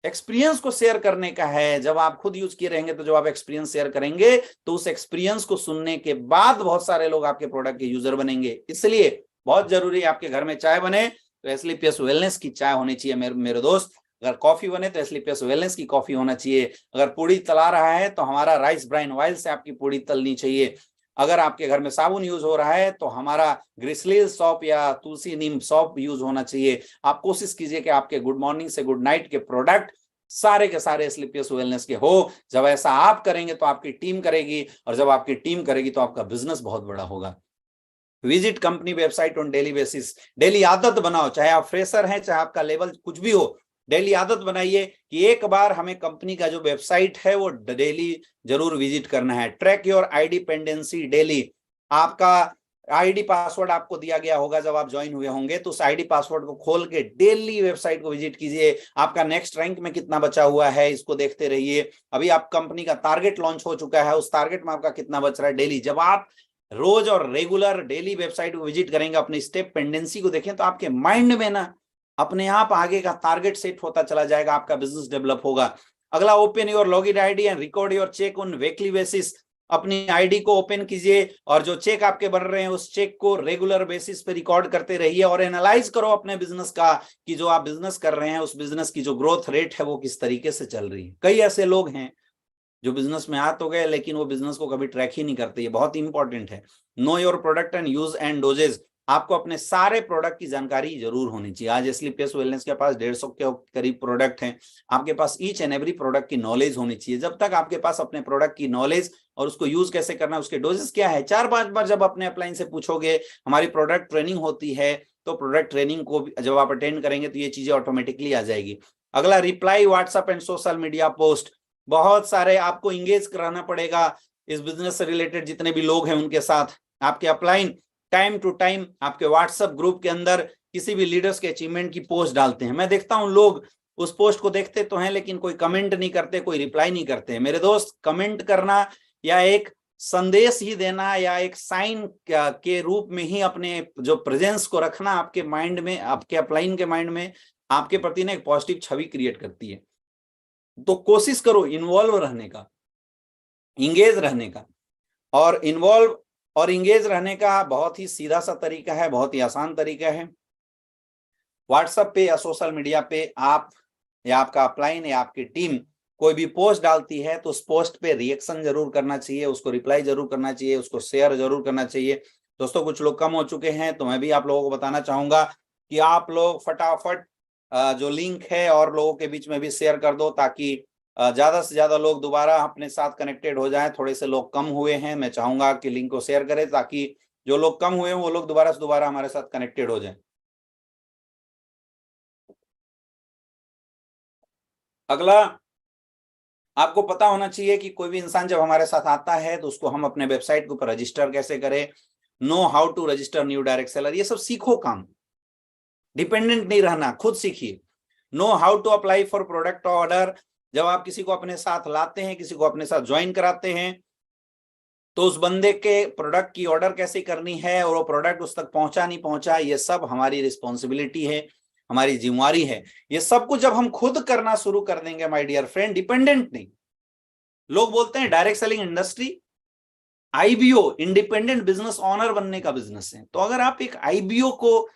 एक्सपीरियंस को शेयर करने का है। जब आप खुद यूज किए रहेंगे तो जब आप एक्सपीरियंस शेयर करेंगे तो उस एक्सपीरियंस को सुनने के बाद बहुत सारे लोग आपके प्रोडक्ट के यूजर बनेंगे। इसलिए बहुत जरूरी है आपके घर में चाय बने तो एसलीपीएस वेलनेस की चाय होनी चाहिए मेरे दोस्त। अगर कॉफी बने तो एसलीपीएस वेलनेस की कॉफी होना चाहिए। अगर पूड़ी तला रहा है तो हमारा राइस ब्राइन ऑयल से आपकी पूड़ी तलनी चाहिए। अगर आपके घर में साबुन यूज हो रहा है तो हमारा ग्रिसलीन सॉप या तुलसी नीम सॉप यूज होना चाहिए। आप कोशिश कीजिए कि आपके गुड मॉर्निंग से गुड नाइट के प्रोडक्ट सारे के सारे एसलीपीएस वेलनेस के हो। जब ऐसा आप करेंगे तो आपकी टीम करेगी, और जब आपकी टीम करेगी तो आपका बिजनेस बहुत बड़ा होगा। Visit company website on daily basis. Daily आदत बनाओ, चाहे आप फ्रेशर हैं, चाहे आपका लेवल कुछ भी हो, डेली आदत बनाइए कि एक बार हमें कंपनी का जो वेबसाइट है वो डेली जरूर विजिट करना है। Track your ID pendency daily. आपका आईडी पासवर्ड आपको दिया गया होगा जब आप ज्वाइन हुए होंगे, तो उस आईडी पासवर्ड को खोल के डेली वेबसाइट को विजिट कीजिए। आपका नेक्स्ट रैंक में कितना बचा हुआ है इसको देखते रहिए। अभी आप कंपनी का टारगेट लॉन्च हो चुका है, उस टारगेट में आपका कितना बच रहा है डेली। जब आप रोज और रेगुलर डेली वेबसाइट को विजिट करेंगे, अपनी स्टेप पेंडेंसी को देखें, तो आपके माइंड में ना अपने आप आगे का टारगेट सेट होता चला जाएगा, आपका बिजनेस डेवलप होगा। अगला, open your login ID and record your check on weekly basis. अपनी आईडी को ओपन कीजिए और जो चेक आपके बन रहे हैं उस चेक को रेगुलर बेसिस पे रिकॉर्ड करते रहिए और एनालाइज करो अपने बिजनेस का कि जो आप बिजनेस कर रहे हैं उस बिजनेस की जो ग्रोथ रेट है वो किस तरीके से चल रही है। कई ऐसे लोग हैं जो बिजनेस में आ तो गए लेकिन वो बिजनेस को कभी ट्रैक ही नहीं करते। ये बहुत इंपॉर्टेंट है। Know your product and use and dosages. आपको अपने सारे प्रोडक्ट की जानकारी जरूर होनी चाहिए। आज स्लीपलेस वेलनेस के पास 150 के करीब प्रोडक्ट हैं। आपके पास ईच एंड एवरी प्रोडक्ट की नॉलेज होनी चाहिए। जब तक आपके पास अपने प्रोडक्ट की नॉलेज और उसको यूज कैसे करना है, उसके डोजेस क्या है, 4-5 बार जब अपने अपलाइन से पूछोगे, हमारी प्रोडक्ट ट्रेनिंग होती है, तो प्रोडक्ट ट्रेनिंग को जब आप अटेंड करेंगे तो ये चीजें ऑटोमेटिकली आ जाएगी। अगला, reply WhatsApp and social media post. बहुत सारे आपको इंगेज कराना पड़ेगा इस बिजनेस से रिलेटेड जितने भी लोग हैं उनके साथ। आपके अपलाइन टाइम टू टाइम आपके व्हाट्सएप ग्रुप के अंदर किसी भी लीडर्स के अचीवमेंट की पोस्ट डालते हैं। मैं देखता हूं लोग उस पोस्ट को देखते तो हैं लेकिन कोई कमेंट नहीं करते, कोई रिप्लाई नहीं करते। मेरे दोस्त, कमेंट करना या एक संदेश ही देना या एक साइन के रूप में ही अपने जो प्रेजेंस को रखना आपके माइंड में, आपके अपलाइन के माइंड में आपके प्रति ना एक पॉजिटिव छवि क्रिएट करती है। तो कोशिश करो इन्वॉल्व रहने का, इंगेज रहने का। और इन्वॉल्व और इंगेज रहने का बहुत ही सीधा सा तरीका है, बहुत ही आसान तरीका है। व्हाट्सएप पे या सोशल मीडिया पे आप या आपका अपलाइन या आपकी टीम कोई भी पोस्ट डालती है तो उस पोस्ट पे रिएक्शन जरूर करना चाहिए, उसको रिप्लाई जरूर करना चाहिए, उसको शेयर जरूर करना चाहिए। दोस्तों, कुछ लोग कम हो चुके हैं तो मैं भी आप लोगों को बताना चाहूंगा कि आप लोग फटाफट जो लिंक है और लोगों के बीच में भी शेयर कर दो ताकि ज्यादा से ज्यादा लोग दोबारा अपने साथ कनेक्टेड हो जाएं। थोड़े से लोग कम हुए हैं, मैं चाहूंगा कि लिंक को शेयर करें ताकि जो लोग कम हुए हैं वो लोग दोबारा से दोबारा हमारे साथ कनेक्टेड हो जाएं। अगला, आपको पता होना चाहिए कि कोई भी इंसान जब हमारे साथ आता है तो उसको हम अपने वेबसाइट के ऊपर रजिस्टर कैसे करें। Know how to register new direct seller, ये सब सीखो काम। डिपेंडेंट नहीं रहना, खुद सीखिए। Know how to apply for product order. जब आप किसी को अपने साथ लाते हैं, किसी को अपने साथ ज्वाइन कराते हैं, तो उस बंदे के प्रोडक्ट की ऑर्डर कैसे करनी है और वो प्रोडक्ट उस तक पहुंचा नहीं पहुंचा, ये सब हमारी रिस्पॉन्सिबिलिटी है, हमारी जिम्मेवारी है। ये सब कुछ जब हम खुद करना शुरू कर देंगे माय डियर फ्रेंड, डिपेंडेंट नहीं। लोग बोलते हैं direct selling industry IBO, independent business honour बनने का बिजनेस है। तो अगर आप एक आईबीओ को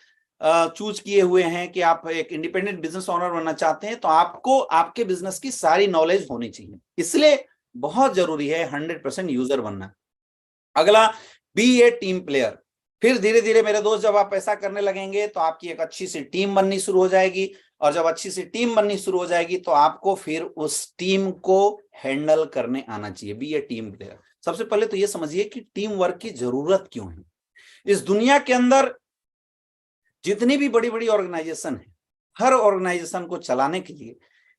चूज किए हुए हैं कि आप एक इंडिपेंडेंट बिजनेस ऑनर बनना चाहते हैं, तो आपको आपके बिजनेस की सारी नॉलेज होनी चाहिए। इसलिए बहुत जरूरी है 100% यूजर बनना। अगला, बी ए टीम प्लेयर। फिर धीरे धीरे मेरे दोस्त जब आप ऐसा करने लगेंगे तो आपकी एक अच्छी सी टीम बननी शुरू हो जाएगी और जब अच्छी सी टीम बननी शुरू हो जाएगी तो आपको फिर उस टीम को हैंडल करने आना चाहिए। बी ए टीम प्लेयर। सबसे पहले तो ये समझिए कि टीम वर्क की जरूरत क्यों है। इस दुनिया के अंदर जितनी भी बड़ी बड़ी ऑर्गेनाइजेशन है, हर ऑर्गेनाइजेशन को चलाने के लिए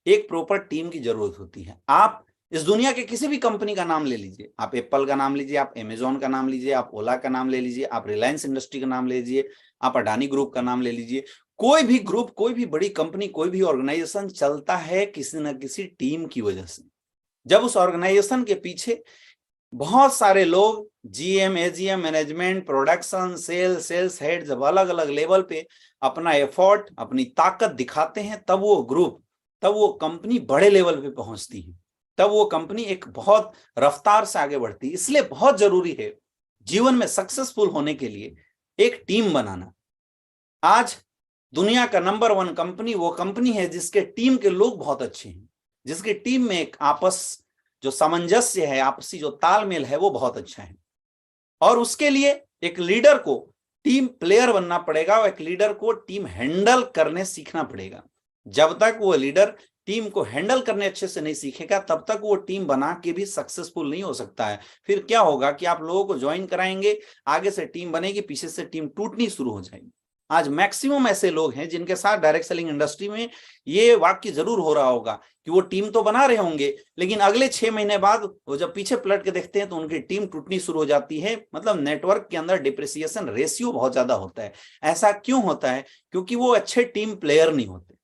एक प्रॉपर टीम की जरूरत होती है। आप इस दुनिया के किसी भी कंपनी का नाम ले लीजिए, आप एप्पल का नाम लीजिए, आप अमेजोन का नाम लीजिए, आप ओला का नाम ले लीजिए, आप रिलायंस इंडस्ट्री का नाम ले लीजिए, आप अडानी ग्रुप का नाम ले लीजिए। कोई भी ग्रुप, कोई भी बड़ी कंपनी, कोई भी ऑर्गेनाइजेशन चलता है किसी न किसी टीम की वजह से। जब उस ऑर्गेनाइजेशन के पीछे बहुत सारे लोग, GM, AGM, management, production, sales head, जब अलग अलग लेवल पे अपना एफर्ट, अपनी ताकत दिखाते हैं, तब वो ग्रुप, तब वो कंपनी बड़े लेवल पे पहुंचती है, तब वो कंपनी एक बहुत रफ्तार से आगे बढ़ती है। इसलिए बहुत जरूरी है जीवन में सक्सेसफुल होने के लिए एक टीम बनाना। आज दुनिया का नंबर 1 कंपनी वो कंपनी है जिसके टीम के लोग बहुत अच्छे हैं, जिसके टीम में एक आपस जो सामंजस्य है, आपसी जो तालमेल है वो बहुत अच्छा है। और उसके लिए एक लीडर को टीम प्लेयर बनना पड़ेगा और एक लीडर को टीम हैंडल करने सीखना पड़ेगा। जब तक वो लीडर टीम को हैंडल करने अच्छे से नहीं सीखेगा तब तक वो टीम बना के भी सक्सेसफुल नहीं हो सकता है। फिर क्या होगा कि आप लोगों को ज्वाइन कराएंगे, आगे से टीम बनेगी, पीछे से टीम टूटनी शुरू हो जाएगी। आज मैक्सिमम ऐसे लोग हैं जिनके साथ डायरेक्ट सेलिंग इंडस्ट्री में ये वाक्य जरूर हो रहा होगा कि वो टीम तो बना रहे होंगे, लेकिन अगले 6 महीने बाद वो जब पीछे पलट के देखते हैं तो उनकी टीम टूटनी शुरू हो जाती है। मतलब नेटवर्क के अंदर डिप्रिसिएशन रेशियो बहुत ज्यादा होता है। ऐसा क्यों होता है? क्योंकि वो अच्छे टीम प्लेयर नहीं होते।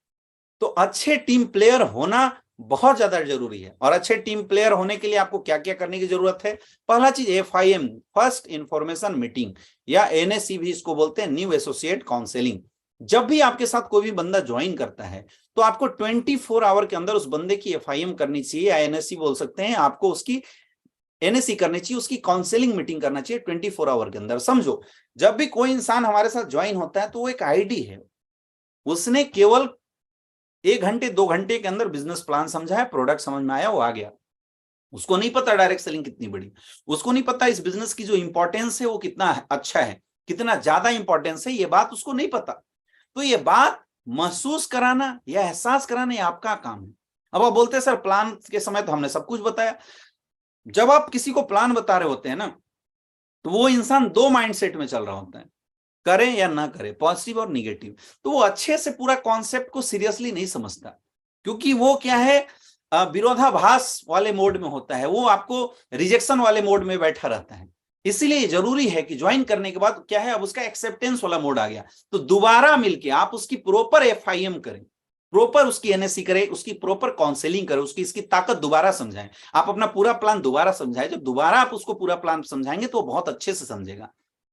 तो अच्छे टीम प्लेयर होना बहुत ज्यादा जरूरी है। और अच्छे टीम प्लेयर होने के लिए आपको क्या क्या करने की जरूरत है? पहला चीज FIM, फर्स्ट इंफॉर्मेशन मीटिंग, या NSC भी इसको बोलते हैं, न्यू एसोसिएट काउंसलिंग। जब भी आपके साथ कोई भी बंदा ज्वाइन करता है तो आपको 24 आवर के अंदर उस बंदे की FIM करनी चाहिए, या NSC बोल सकते हैं। आपको उसकी NSC करनी चाहिए, उसकी काउंसलिंग मीटिंग करना चाहिए 24 आवर के अंदर। समझो, जब भी कोई इंसान हमारे साथ ज्वाइन होता है तो वो एक आईडी है, उसने केवल 1 घंटे 2 घंटे के अंदर बिजनेस प्लान समझा है, प्रोडक्ट समझ में आया, वो आ गया। उसको नहीं पता डायरेक्ट सेलिंग कितनी बड़ी, उसको नहीं पता इस बिजनेस की जो इंपॉर्टेंस है वो कितना अच्छा है, कितना ज्यादा इंपॉर्टेंस है, ये बात उसको नहीं पता। तो ये बात महसूस कराना या एहसास कराना ये आपका काम है। अब आप बोलते हैं सर प्लान के समय तो हमने सब कुछ बताया। जब आप किसी को प्लान बता रहे होते हैं ना, तो वो इंसान 2 माइंडसेट में चल रहा होता है, करें या ना करें, पॉजिटिव और निगेटिव। तो वो अच्छे से पूरा कॉन्सेप्ट को सीरियसली नहीं समझता, क्योंकि वो क्या है, विरोधाभास वाले मोड में होता है, वो आपको रिजेक्शन वाले मोड में बैठा रहता है। इसीलिए जरूरी है कि ज्वाइन करने के बाद क्या है, अब उसका एक्सेप्टेंस वाला मोड आ गया, तो दोबारा मिलके आप उसकी प्रॉपर FIM करें, प्रॉपर उसकी NSC करें, उसकी प्रॉपर काउंसलिंग करें, उसकी इसकी ताकत दोबारा समझाएं, आप अपना पूरा प्लान दोबारा समझाएं। जब दोबारा आप उसको पूरा प्लान समझाएंगे तो वो बहुत अच्छे से समझेगा।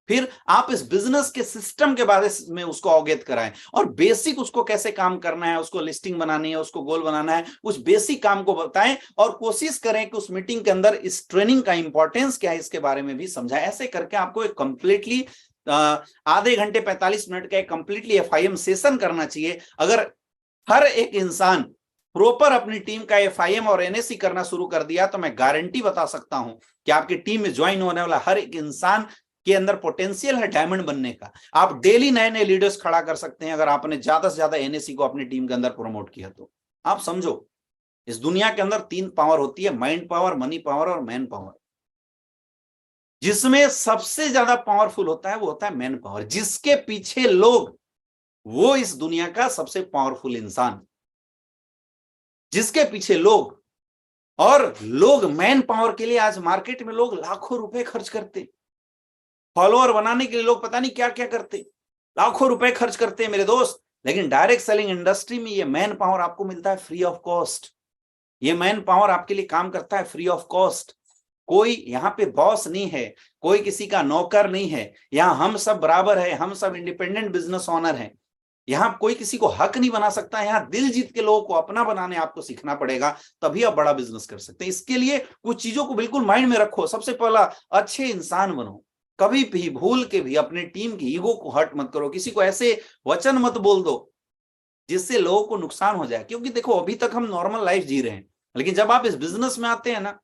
फिर आप इस बिजनेस के सिस्टम के बारे में उसको अवगत कराएं, और बेसिक उसको कैसे काम करना है, उसको लिस्टिंग बनानी है, उसको गोल बनाना है, उस बेसिक काम को बताएं। और कोशिश करें कि उस मीटिंग के अंदर इस ट्रेनिंग का इंपॉर्टेंस क्या है इसके बारे में भी समझाएं। ऐसे करके आपको एक कंप्लीटली आधे घंटे 45 मिनट का एक कंप्लीटली FIM सेशन करना चाहिए। अगर हर एक इंसान प्रॉपर अपनी टीम का FIM और NSC करना शुरू कर दिया तो मैं गारंटी बता सकता हूं कि आपकी टीम में ज्वाइन होने वाला हर एक इंसान के अंदर पोटेंशियल है डायमंड बनने का। आप डेली नए नए लीडर्स खड़ा कर सकते हैं अगर आपने ज्यादा से ज्यादा NSC को अपनी टीम के अंदर प्रमोट किया तो। आप समझो, इस दुनिया के अंदर 3 पावर होती है, माइंड पावर, मनी पावर और मैन पावर। जिसमें सबसे ज्यादा पावरफुल होता है वो होता है मैन पावर, जिसके पीछे लोग, वो इस दुनिया का सबसे पावरफुल इंसान, जिसके पीछे लोग। और लोग मैन पावर के लिए आज मार्केट में लोग लाखों रुपए खर्च करते, फॉलोअर बनाने के लिए लोग पता नहीं क्या क्या करते, लाखों रुपए खर्च करते हैं मेरे दोस्त। लेकिन डायरेक्ट सेलिंग इंडस्ट्री में ये मैन पावर आपको मिलता है फ्री ऑफ कॉस्ट। ये मैन पावर आपके लिए काम करता है फ्री ऑफ कॉस्ट। कोई यहाँ पे बॉस नहीं है, कोई किसी का नौकर नहीं है, यहाँ हम सब बराबर है, हम सब इंडिपेंडेंट बिजनेस ओनर हैं। यहाँ कोई किसी को हक नहीं बना सकता। यहाँ दिल जीत के लोगों को अपना बनाने आपको सीखना पड़ेगा, तभी आप बड़ा बिजनेस कर सकते हैं। इसके लिए कुछ चीजों को बिल्कुल माइंड में रखो। सबसे पहला, अच्छे इंसान बनो। कभी भी भूल के भी अपनी टीम की ईगो को हर्ट मत करो, किसी को ऐसे वचन मत बोल दो जिससे लोगों को नुकसान हो जाए। क्योंकि देखो, अभी तक हम नॉर्मल लाइफ जी रहे हैं, लेकिन जब आप इस बिजनेस में आते हैं ना,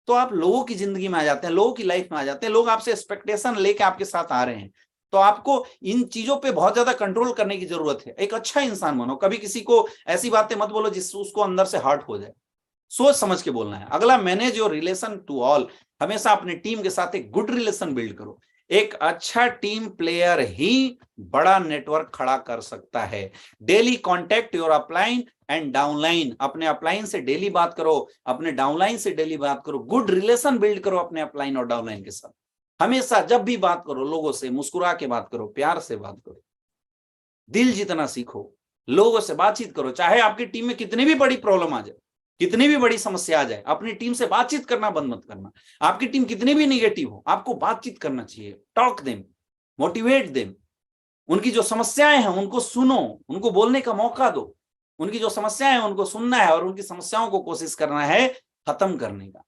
तो आप लोगों की जिंदगी में आ जाते हैं, लोगों की लाइफ में आ जाते हैं। लोग आपसे एक्सपेक्टेशन लेके आपके साथ आ रहे हैं, तो आपको इन चीजों पे बहुत ज्यादा कंट्रोल करने की जरूरत है। एक अच्छा इंसान बनो, कभी किसी को ऐसी बातें मत बोलो जिससे उसको अंदर से हर्ट हो जाए। सोच समझ के बोलना है। अगला, manage your relation to all. हमेशा अपनी टीम के साथ एक गुड रिलेशन बिल्ड करो। एक अच्छा टीम प्लेयर ही बड़ा नेटवर्क खड़ा कर सकता है। Daily contact your upline and downline. अपने अपलाइन से डेली बात करो, अपने डाउनलाइन से डेली बात करो। गुड रिलेशन बिल्ड करो अपने अपलाइन और डाउनलाइन के साथ। हमेशा जब भी बात करो लोगों से मुस्कुरा के बात करो, प्यार से बात करो, दिल जीतना सीखो, लोगों से बातचीत करो। चाहे आपकी टीम में कितनी भी बड़ी प्रॉब्लम आ जाए, कितनी भी बड़ी समस्या आ जाए, अपनी टीम से बातचीत करना बंद मत करना। आपकी टीम कितनी भी निगेटिव हो, आपको बातचीत करना चाहिए। Talk them, motivate them. उनकी जो समस्याएं हैं उनको सुनो, उनको बोलने का मौका दो। उनकी जो समस्याएं हैं उनको सुनना है और उनकी समस्याओं को कोशिश करना है खत्म करने का।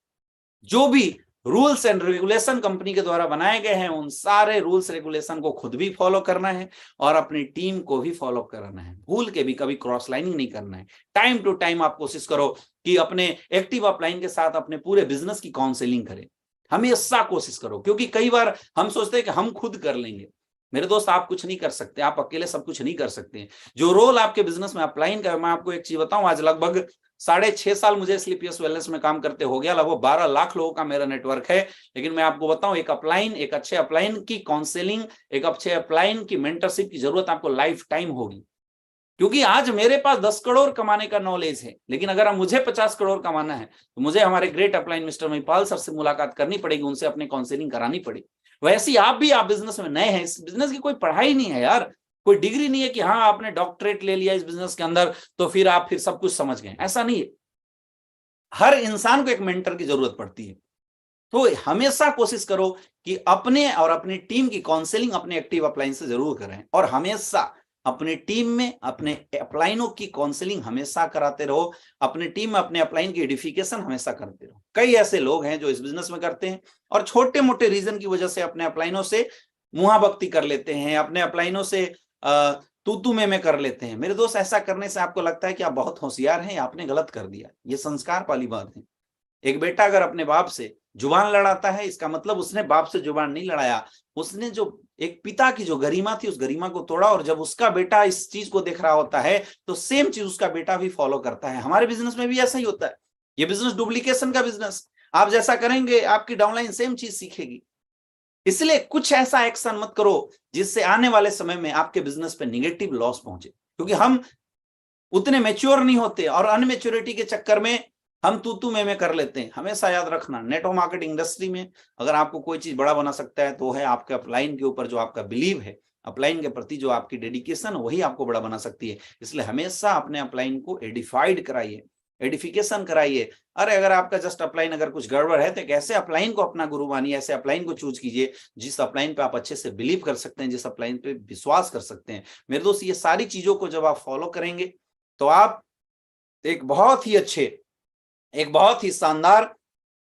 जो भी रूल्स एंड रेगुलेशन कंपनी के द्वारा बनाए गए हैं, उन सारे रूल्स रेगुलेशन को खुद भी फॉलो करना है और अपनी टीम को भी फॉलो करना है। भूल के भी कभी क्रॉस लाइनिंग नहीं करना है। टाइम टू टाइम आप कोशिश करो कि अपने एक्टिव अपलाइन के साथ अपने पूरे बिजनेस की काउंसलिंग करें। हमेशा कोशिश करो, क्योंकि कई बार हम सोचते हैं कि हम खुद कर लेंगे। मेरे दोस्त, आप कुछ नहीं कर सकते, आप अकेले सब कुछ नहीं कर सकते। जो रोल आपके बिजनेस में अपलाइन कर, मैं आपको एक चीज बताऊं, आज लगभग 6.5 साल मुझे स्लीपियस वेलनेस में काम करते हो गया, लगभग 12 लाख लोगों का मेरा नेटवर्क है। लेकिन मैं आपको बताऊं, एक अच्छे अपलाइन की काउंसलिंग, एक अच्छे अपलाइन की मेंटरशिप की जरूरत आपको लाइफ टाइम होगी। क्योंकि आज मेरे पास 10 करोड़ कमाने का नॉलेज है, लेकिन अगर मुझे 50 करोड़ कमाना है तो मुझे हमारे great upline mister Mahipal sir से मुलाकात करनी पड़ेगी, उनसे अपनी काउंसलिंग करानी पड़ेगी। वैसे ही आप बिजनेस में नए हैं, इस बिजनेस की कोई पढ़ाई नहीं है यार, कोई डिग्री नहीं है कि हाँ आपने डॉक्टरेट ले लिया इस बिजनेस के अंदर तो फिर आप सब कुछ समझ गए, ऐसा नहीं है। हर इंसान को एक मेंटर की जरूरत पड़ती है। तो हमेशा कोशिश करो कि अपने और अपनी टीम की काउंसलिंग अपने एक्टिव अपलाइन से जरूर करें, और हमेशा अपने टीम में अपने अपलाइनों की काउंसलिंग हमेशा कराते रहो, अपने टीम में अपने अपलाइन की एडिफिकेशन हमेशा करते रहो। कई ऐसे लोग हैं जो इस बिजनेस में करते हैं और छोटे मोटे रीजन की वजह से अपने अपलाइनों से मुहाभक्ति कर लेते हैं, अपने अपलाइनों से तू में कर लेते हैं। मेरे दोस्त, ऐसा करने से आपको लगता है कि आप बहुत होशियार हैं, आपने गलत कर दिया। ये संस्कार वाली बात है। एक बेटा अगर अपने बाप से जुबान लड़ाता है, इसका मतलब उसने बाप से जुबान नहीं लड़ाया, उसने जो एक पिता की जो गरिमा थी उस गरिमा को तोड़ा। और जब उसका बेटा इस चीज को देख रहा होता है तो सेम चीज उसका बेटा भी फॉलो करता है। हमारे बिजनेस में भी ऐसा ही होता है। ये बिजनेस डुप्लीकेशन का बिजनेस, आप जैसा करेंगे आपकी डाउनलाइन सेम चीज सीखेगी। इसलिए कुछ ऐसा एक्शन मत करो जिससे आने वाले समय में आपके बिजनेस पे निगेटिव लॉस पहुंचे, क्योंकि हम उतने मैच्योर नहीं होते और अनमेच्योरिटी के चक्कर में हम तू में कर लेते हैं। हमेशा याद रखना, नेटवर्क मार्केटिंग इंडस्ट्री में अगर आपको कोई चीज बड़ा बना सकता है तो है आपके अपलाइन के ऊपर जो आपका बिलीव है, अपलाइन के प्रति जो आपकी डेडिकेशन है, वही आपको बड़ा बना सकती है। इसलिए हमेशा अपने अपलाइन को एडिफाइड कराइए, एडिफिकेशन कराइए। अरे अगर आपका जस्ट अपलाइन अगर कुछ गड़बड़ है तो एक ऐसे अपलाइन को अपना गुरु मानिए, ऐसे अपलाइन को चूज कीजिए जिस अपलाइन पे आप अच्छे से बिलीव कर सकते हैं, जिस अपलाइन पे विश्वास कर सकते हैं। मेरे दोस्त, ये सारी चीजों को जब आप फॉलो करेंगे तो आप एक बहुत ही शानदार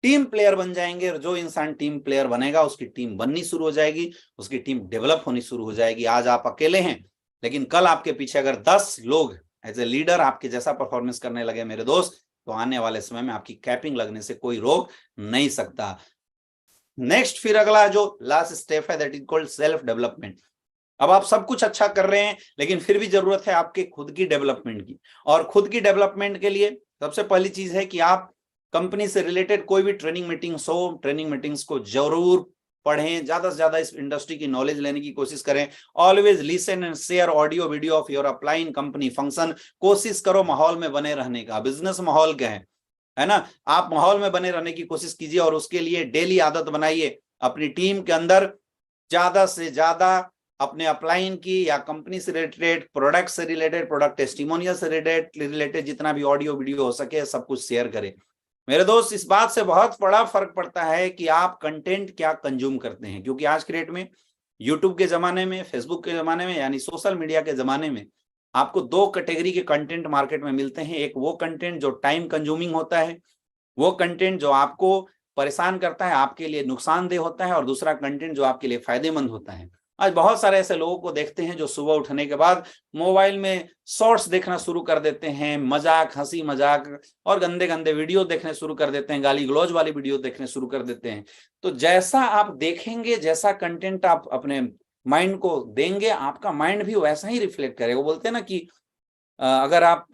टीम प्लेयर बन जाएंगे। और जो इंसान टीम प्लेयर बनेगा उसकी टीम बननी शुरू हो जाएगी, उसकी टीम डेवलप होनी शुरू हो जाएगी। आज आप अकेले हैं, लेकिन कल आपके पीछे अगर 10 लोग एज ए लीडर आपके जैसा परफॉर्मेंस करने लगे मेरे दोस्त, तो आने वाले समय में आपकी कैपिंग लगने से कोई रोक नहीं सकता। नेक्स्ट, फिर अगला जो लास्ट स्टेप है that is called self development. अब आप सब कुछ अच्छा कर रहे हैं, लेकिन फिर भी जरूरत है आपके खुद की डेवलपमेंट की। और खुद की डेवलपमेंट के लिए सबसे पहली चीज है कि आप कंपनी से रिलेटेड कोई भी ट्रेनिंग मीटिंग्स हो, ट्रेनिंग मीटिंग्स को जरूर पढ़ें, ज्यादा से ज्यादा इस इंडस्ट्री की नॉलेज लेने की कोशिश करें। Always listen and share audio video of your upline company function. कोशिश करो माहौल में बने रहने का। बिजनेस माहौल क्या है ना, आप माहौल में बने रहने की कोशिश कीजिए और उसके लिए डेली आदत बनाइए अपनी टीम के अंदर ज्यादा से ज्यादा अपने अपलाइन की या कंपनी से रिलेटेड, प्रोडक्ट से रिलेटेड, प्रोडक्ट टेस्टिमोनियल से रिलेटेड जितना भी ऑडियो वीडियो हो सके सब कुछ शेयर करें। मेरे दोस्त, इस बात से बहुत बड़ा फर्क पड़ता है कि आप कंटेंट क्या कंज्यूम करते हैं। क्योंकि आज के डेट में यूट्यूब के जमाने में, फेसबुक के जमाने में, यानी सोशल मीडिया के जमाने में आपको 2 कैटेगरी के कंटेंट मार्केट में मिलते हैं। एक वो कंटेंट जो टाइम कंज्यूमिंग होता है, वो कंटेंट जो आपको परेशान करता है, आपके लिए नुकसानदेह होता है, और दूसरा कंटेंट जो आपके लिए फायदेमंद होता है। आज बहुत सारे ऐसे लोगों को देखते हैं जो सुबह उठने के बाद मोबाइल में शॉर्ट्स देखना शुरू कर देते हैं, मजाक, हंसी मजाक और गंदे गंदे वीडियो देखने शुरू कर देते हैं, गाली गलौज वाली वीडियो देखने शुरू कर देते हैं। तो जैसा आप देखेंगे, जैसा कंटेंट आप अपने माइंड को देंगे, आपका माइंड भी वैसा ही रिफ्लेक्ट करेगा। वो बोलते हैं ना कि अगर आप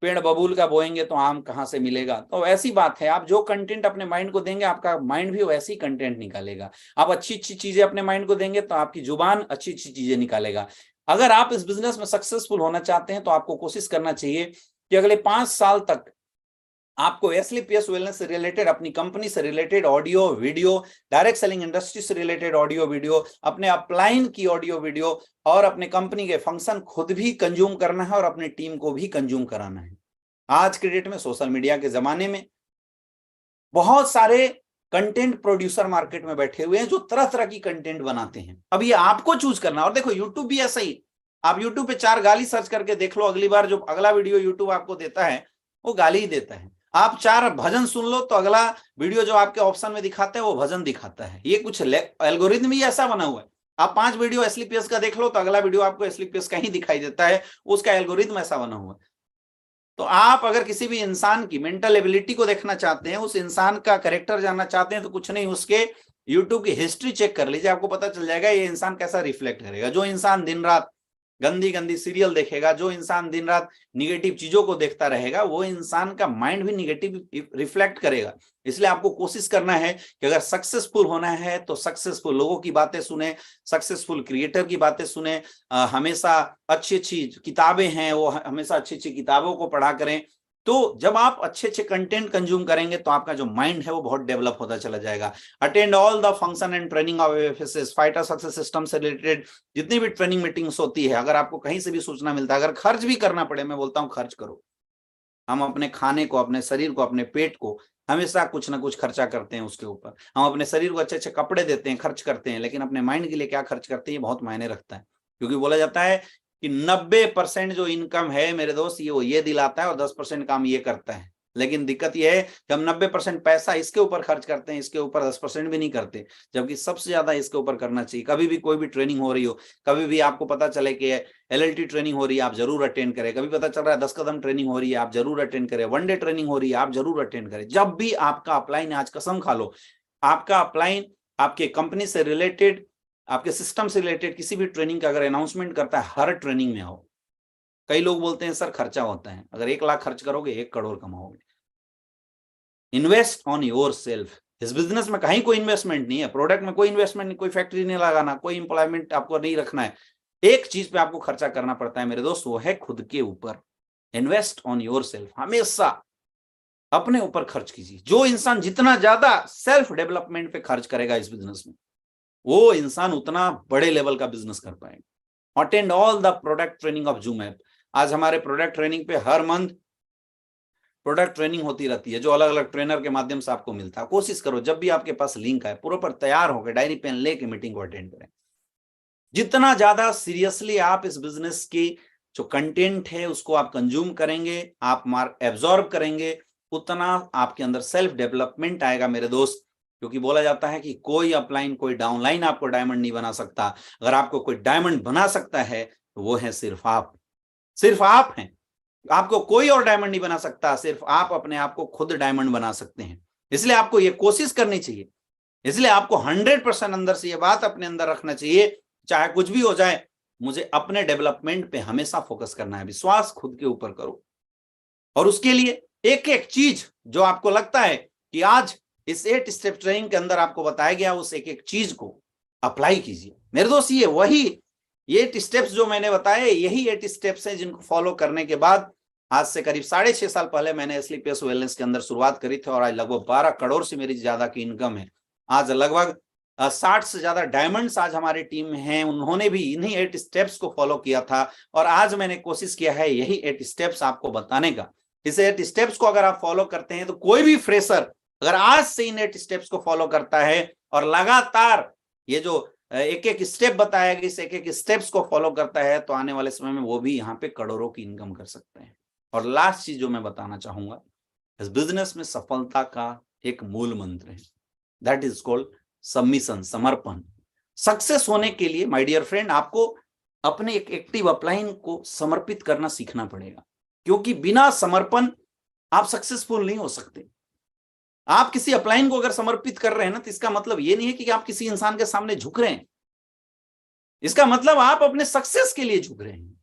पेड़ बबूल का बोएंगे तो आम कहाँ से मिलेगा। तो ऐसी बात है, आप जो कंटेंट अपने माइंड को देंगे आपका माइंड भी वैसी कंटेंट निकालेगा। आप अच्छी अच्छी चीजें अपने माइंड को देंगे तो आपकी जुबान अच्छी अच्छी चीजें निकालेगा। अगर आप इस बिजनेस में सक्सेसफुल होना चाहते हैं तो आपको कोशिश करना चाहिए कि अगले 5 साल तक आपको एसलीपीएस वेलनेस से रिलेटेड, अपनी कंपनी से related audio video, direct selling industry से रिलेटेड ऑडियो वीडियो, अपने अपलाइन की ऑडियो वीडियो और अपने कंपनी के फंक्शन खुद भी कंज्यूम करना है और अपनी टीम को भी कंज्यूम कराना है। आज के डेट में सोशल मीडिया के जमाने में बहुत सारे कंटेंट प्रोड्यूसर मार्केट में बैठे हुए हैं जो तरह तरह की कंटेंट बनाते हैं। अब ये आपको चूज करना। और देखो, यूट्यूब भी ऐसा ही, आप यूट्यूब पे 4 गाली सर्च करके देख लो, अगली बार जो अगला वीडियो यूट्यूब आपको देता है वो गाली ही देता है। आप 4 भजन सुन लो तो अगला वीडियो जो आपके ऑप्शन में दिखाते हैं वो भजन दिखाता है। ये कुछ एल्गोरिथम ही ऐसा बना हुआ है। आप 5 वीडियो एसलीपीएस का देख लो तो अगला वीडियो आपको एसलीपीएस का ही दिखाई देता है, उसका एल्गोरिथम ऐसा बना हुआ है। तो आप अगर किसी भी इंसान की मेंटल एबिलिटी को देखना चाहते हैं, उस इंसान का कैरेक्टर जानना चाहते हैं, तो कुछ नहीं, उसके यूट्यूब की हिस्ट्री चेक कर लीजिए, आपको पता चल जाएगा ये इंसान कैसा रिफ्लेक्ट करेगा। जो इंसान दिन रात गंदी गंदी सीरियल देखेगा, जो इंसान दिन रात निगेटिव चीजों को देखता रहेगा, वो इंसान का माइंड भी निगेटिव रिफ्लेक्ट करेगा। इसलिए आपको कोशिश करना है कि अगर सक्सेसफुल होना है तो सक्सेसफुल लोगों की बातें सुने, सक्सेसफुल क्रिएटर की बातें सुने, हमेशा अच्छी अच्छी किताबें हैं वो हमेशा अच्छी अच्छी किताबों को पढ़ा करें। तो जब आप अच्छे अच्छे कंटेंट कंज्यूम करेंगे तो आपका जो माइंड है वो बहुत डेवलप होता चला जाएगा। Attend all the function and training of FSS, fighter success system से रिलेटेड जितनी भी ट्रेनिंग मीटिंग्स होती है, अगर आपको कहीं से भी सूचना मिलता है, अगर खर्च भी करना पड़े, मैं बोलता हूं खर्च करो। हम अपने खाने को, अपने शरीर को, अपने पेट को हमेशा कुछ ना कुछ खर्चा करते हैं उसके ऊपर। हम अपने शरीर को अच्छे अच्छे कपड़े देते हैं, खर्च करते हैं, लेकिन अपने माइंड के लिए क्या खर्च करते हैं, ये बहुत मायने रखता है। क्योंकि बोला जाता है कि 90% जो इनकम है मेरे दोस्त, ये दिलाता है और 10% काम ये करता है। लेकिन दिक्कत यह है कि हम 90% पैसा इसके ऊपर खर्च करते हैं, इसके ऊपर 10% भी नहीं करते, जबकि सबसे ज्यादा इसके ऊपर करना चाहिए। कभी भी कोई भी ट्रेनिंग हो रही हो, कभी भी आपको पता चले कि LLT ट्रेनिंग हो रही है, आप जरूर अटेंड करें। कभी पता चल रहा है 10 कदम ट्रेनिंग हो रही है, आप जरूर अटेंड करें। 1 डे ट्रेनिंग हो रही है, आप जरूर अटेंड करें। जब भी आपका अपलाइन, आज कसम खा लो, आपका अपलाइन आपके कंपनी से रिलेटेड, आपके सिस्टम से रिलेटेड किसी भी ट्रेनिंग का अगर अनाउंसमेंट करता है, हर ट्रेनिंग में आओ। कई लोग बोलते हैं सर खर्चा होता है, अगर 1 लाख खर्च करोगे 1 करोड़ कमाओगे। Invest on yourself. इस बिजनेस में कहीं कोई इन्वेस्टमेंट नहीं है, प्रोडक्ट में कोई इन्वेस्टमेंट नहीं, कोई फैक्ट्री नहीं लगाना, कोई इंप्लॉयमेंट आपको नहीं रखना है। एक चीज पे आपको खर्चा करना पड़ता है मेरे दोस्त, वो है खुद के ऊपर। Invest on your self. हमेशा अपने ऊपर खर्च कीजिए। जो इंसान जितना ज्यादा सेल्फ डेवलपमेंट पे खर्च करेगा इस बिजनेस में, वो इंसान उतना बड़े लेवल का बिजनेस कर पाएगा। Attend all the product training of zoom app. आज हमारे प्रोडक्ट ट्रेनिंग पे हर मंथ प्रोडक्ट ट्रेनिंग होती रहती है, जो अलग अलग ट्रेनर के माध्यम से आपको मिलता है। कोशिश करो जब भी आपके पास लिंक आए, प्रॉपर तैयार होकर डायरी पेन लेके मीटिंग को अटेंड करें। जितना ज्यादा सीरियसली आप इस बिजनेस की जो कंटेंट है उसको आप कंज्यूम करेंगे, आप एब्जॉर्ब करेंगे, उतना आपके अंदर सेल्फ डेवलपमेंट आएगा मेरे दोस्त। क्योंकि बोला जाता है कि कोई अपलाइन, कोई डाउनलाइन आपको डायमंड नहीं बना सकता। अगर आपको कोई डायमंड बना सकता है तो वो है सिर्फ आप। सिर्फ आप हैं। आपको कोई और डायमंड नहीं बना सकता, सिर्फ आप अपने आप को खुद डायमंड बना सकते हैं। इसलिए आपको ये कोशिश करनी चाहिए। इसलिए आपको 100% अंदर से ये बात अपने अंदर रखना चाहिए, चाहे कुछ भी हो जाए, मुझे अपने डेवलपमेंट पे हमेशा फोकस करना है। विश्वास खुद के ऊपर करो, और उसके लिए एक एक चीज जो आपको लगता है कि आज इस 8 स्टेप ट्रेनिंग के अंदर आपको बताया गया, उस एक एक चीज को अप्लाई कीजिए मेरे दोस्त। ये वही 8 स्टेप्स जो मैंने बताए, यही 8 स्टेप्स हैं जिनको फॉलो करने के बाद आज से करीब 6.5 साल पहले मैंने स्लीपियस वेलनेस के अंदर शुरुआत करी थी, और आज लगभग 12 करोड़ से मेरी ज्यादा की इनकम है। आज लगभग 60 से ज्यादा डायमंड्स आज हमारी टीम में हैं, उन्होंने भी इन्हीं 8 स्टेप्स को फॉलो किया था। और आज मैंने कोशिश किया है यही 8 स्टेप्स आपको बताने का। इस 8 स्टेप्स को अगर आप फॉलो करते हैं तो कोई भी फ्रेशर अगर आज से इन 8 स्टेप्स को फॉलो करता है और लगातार ये जो एक एक स्टेप बताया गया, इस एक एक स्टेप्स को फॉलो करता है, तो आने वाले समय में वो भी यहाँ पे करोड़ों की इनकम कर सकते हैं। और लास्ट चीज जो मैं बताना चाहूंगा, इस बिजनेस में सफलता का एक मूल मंत्र है, दैट इज कॉल्ड सबमिशन, समर्पण। सक्सेस होने के लिए माय डियर फ्रेंड, आपको अपने एक एक्टिव अपलाइन को समर्पित करना सीखना पड़ेगा। क्योंकि बिना समर्पण आप सक्सेसफुल नहीं हो सकते। आप किसी अपलाइन को अगर समर्पित कर रहे हैं ना, तो इसका मतलब ये नहीं है कि आप किसी इंसान के सामने झुक रहे हैं। इसका मतलब आप अपने सक्सेस के लिए झुक रहे हैं।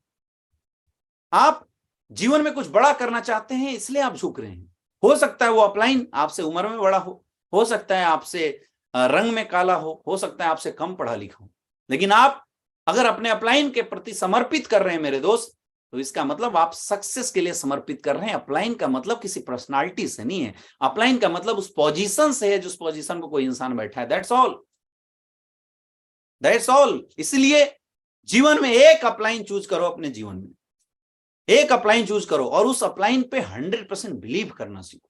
आप जीवन में कुछ बड़ा करना चाहते हैं, इसलिए आप झुक रहे हैं। हो सकता है वो अपलाइन आपसे उम्र में बड़ा हो सकता है आपसे रंग में काला हो सकता है आपसे कम पढ़ा लिखा हो, लेकिन आप अगर अपने अपलाइन के प्रति समर्पित कर रहे हैं मेरे दोस्त, तो इसका मतलब आप सक्सेस के लिए समर्पित कर रहे हैं। अपलाइन का मतलब किसी पर्सनालिटी से नहीं है, अपलाइन का मतलब उस पोजीशन से है जिस पोजीशन पर कोई इंसान बैठा है। That's all, that's all. इसलिए जीवन में एक अपलाइन चूज करो, अपने जीवन में एक अपलाइन चूज करो और उस अपलाइन पे 100% बिलीव करना सीखो।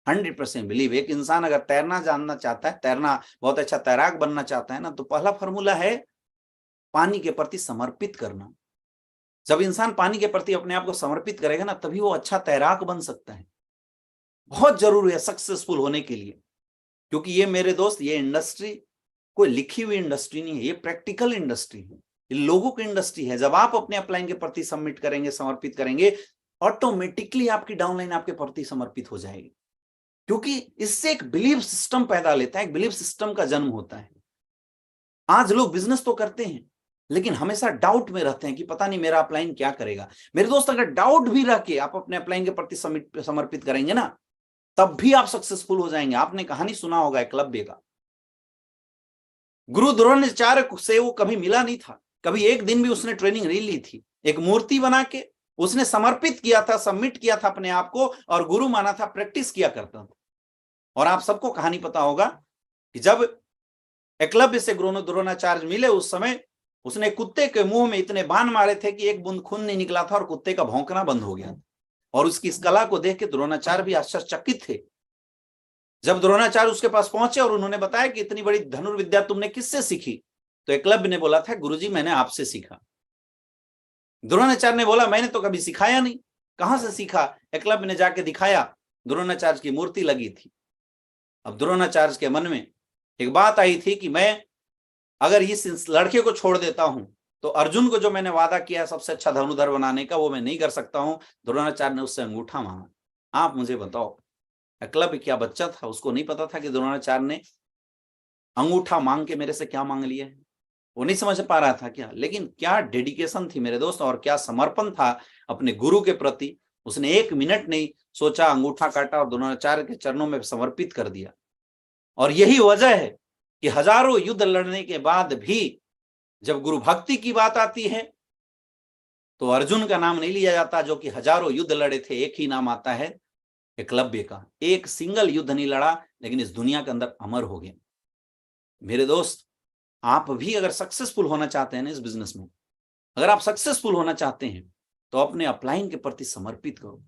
100% बिलीव। एक इंसान अगर तैरना जानना चाहता है, तैरना बहुत अच्छा तैराक बनना चाहता है ना, तो पहला फॉर्मूला है पानी के प्रति समर्पित करना। जब इंसान पानी के प्रति अपने आप को समर्पित करेगा ना, तभी वो अच्छा तैराक बन सकता है। बहुत जरूरी है सक्सेसफुल होने के लिए, क्योंकि ये मेरे दोस्त, ये इंडस्ट्री कोई लिखी हुई इंडस्ट्री नहीं है, ये प्रैक्टिकल इंडस्ट्री है, ये लोगों की इंडस्ट्री है। जब आप अपने अपलाइन के प्रति सबमिट करेंगे, समर्पित करेंगे, ऑटोमेटिकली आपकी डाउनलाइन आपके प्रति समर्पित हो जाएगी। क्योंकि इससे एक बिलीफ सिस्टम पैदा लेता है, एक बिलीफ सिस्टम का जन्म होता है। आज लोग बिजनेस तो करते हैं, लेकिन हमेशा डाउट में रहते हैं कि पता नहीं मेरा अपलाइन क्या करेगा। मेरे दोस्त, अगर डाउट भी रख के आप अपने अपलाइन के प्रति समर्पित करेंगे ना, तब भी आप सक्सेसफुल हो जाएंगे। आपने कहानी सुना होगा एकलव्य का। गुरु द्रोणाचार्य से वो कभी मिला नहीं था, कभी एक दिन भी उसने ट्रेनिंग नहीं ली थी। एक मूर्ति बना के उसने समर्पित किया था, सबमिट किया था अपने आप को, और गुरु माना था, प्रैक्टिस किया करता था। और आप सबको कहानी पता होगा कि जब एकलव्य से गुरु द्रोणाचार्य मिले, उस समय उसने कुत्ते के मुंह में इतने बाण मारे थे कि एक बूंद खून नहीं निकला था और कुत्ते का भौंकना बंद हो गया था। और उसकी इस कला को देख के द्रोणाचार्य भी आश्चर्यचकित थे। जब द्रोणाचार्य उसके पास पहुंचे और उन्होंने बताया कि इतनी बड़ी धनुर्विद्या तुमने किससे सीखी, तो एकलव्य ने बोला था, गुरुजी मैंने आपसे सीखा। द्रोणाचार्य ने बोला, मैंने तो कभी सिखाया नहीं, कहां से सीखा? एकलव्य ने जाके दिखाया, द्रोणाचार्य की मूर्ति लगी थी। अब द्रोणाचार्य के मन में एक बात आई थी कि मैं अगर इस लड़के को छोड़ देता हूं तो अर्जुन को जो मैंने वादा किया सबसे अच्छा धनुर्धर बनाने का, वो मैं नहीं कर सकता हूं। द्रोणाचार्य ने उससे अंगूठा मांगा। आप मुझे बताओ, एकलव्य क्या बच्चा था? उसको नहीं पता था कि द्रोणाचार्य ने अंगूठा मांग के मेरे से क्या मांग लिया है? वो नहीं समझ पा रहा था क्या? लेकिन क्या डेडिकेशन थी मेरे दोस्त, और क्या समर्पण था अपने गुरु के प्रति। उसने एक मिनट नहीं सोचा, अंगूठा काटा और द्रोणाचार्य के चरणों में समर्पित कर दिया। और यही वजह है कि हजारों युद्ध लड़ने के बाद भी जब गुरु भक्ति की बात आती है तो अर्जुन का नाम नहीं लिया जाता, जो कि हजारों युद्ध लड़े थे। एक ही नाम आता है, एकलव्य का। एक सिंगल युद्ध नहीं लड़ा, लेकिन इस दुनिया के अंदर अमर हो गया। मेरे दोस्त, आप भी अगर सक्सेसफुल होना चाहते हैं ना इस बिजनेस में, अगर आप सक्सेसफुल होना चाहते हैं तो अपने अपलाइन के प्रति समर्पित करो।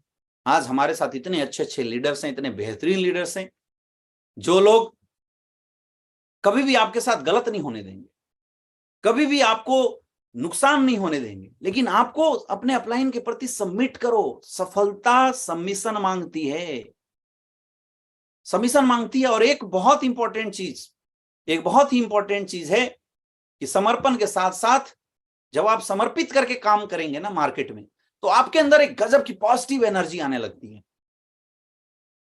आज हमारे साथ इतने अच्छे अच्छे लीडर्स हैं, इतने बेहतरीन लीडर्स हैं, जो लोग कभी भी आपके साथ गलत नहीं होने देंगे, कभी भी आपको नुकसान नहीं होने देंगे। लेकिन आपको अपने अपलाइन के प्रति सबमिट करो। सफलता सबमिशन मांगती है, सबमिशन मांगती है। और एक बहुत इंपॉर्टेंट चीज है कि समर्पण के साथ साथ जब आप समर्पित करके काम करेंगे ना मार्केट में, तो आपके अंदर एक गजब की पॉजिटिव एनर्जी आने लगती है।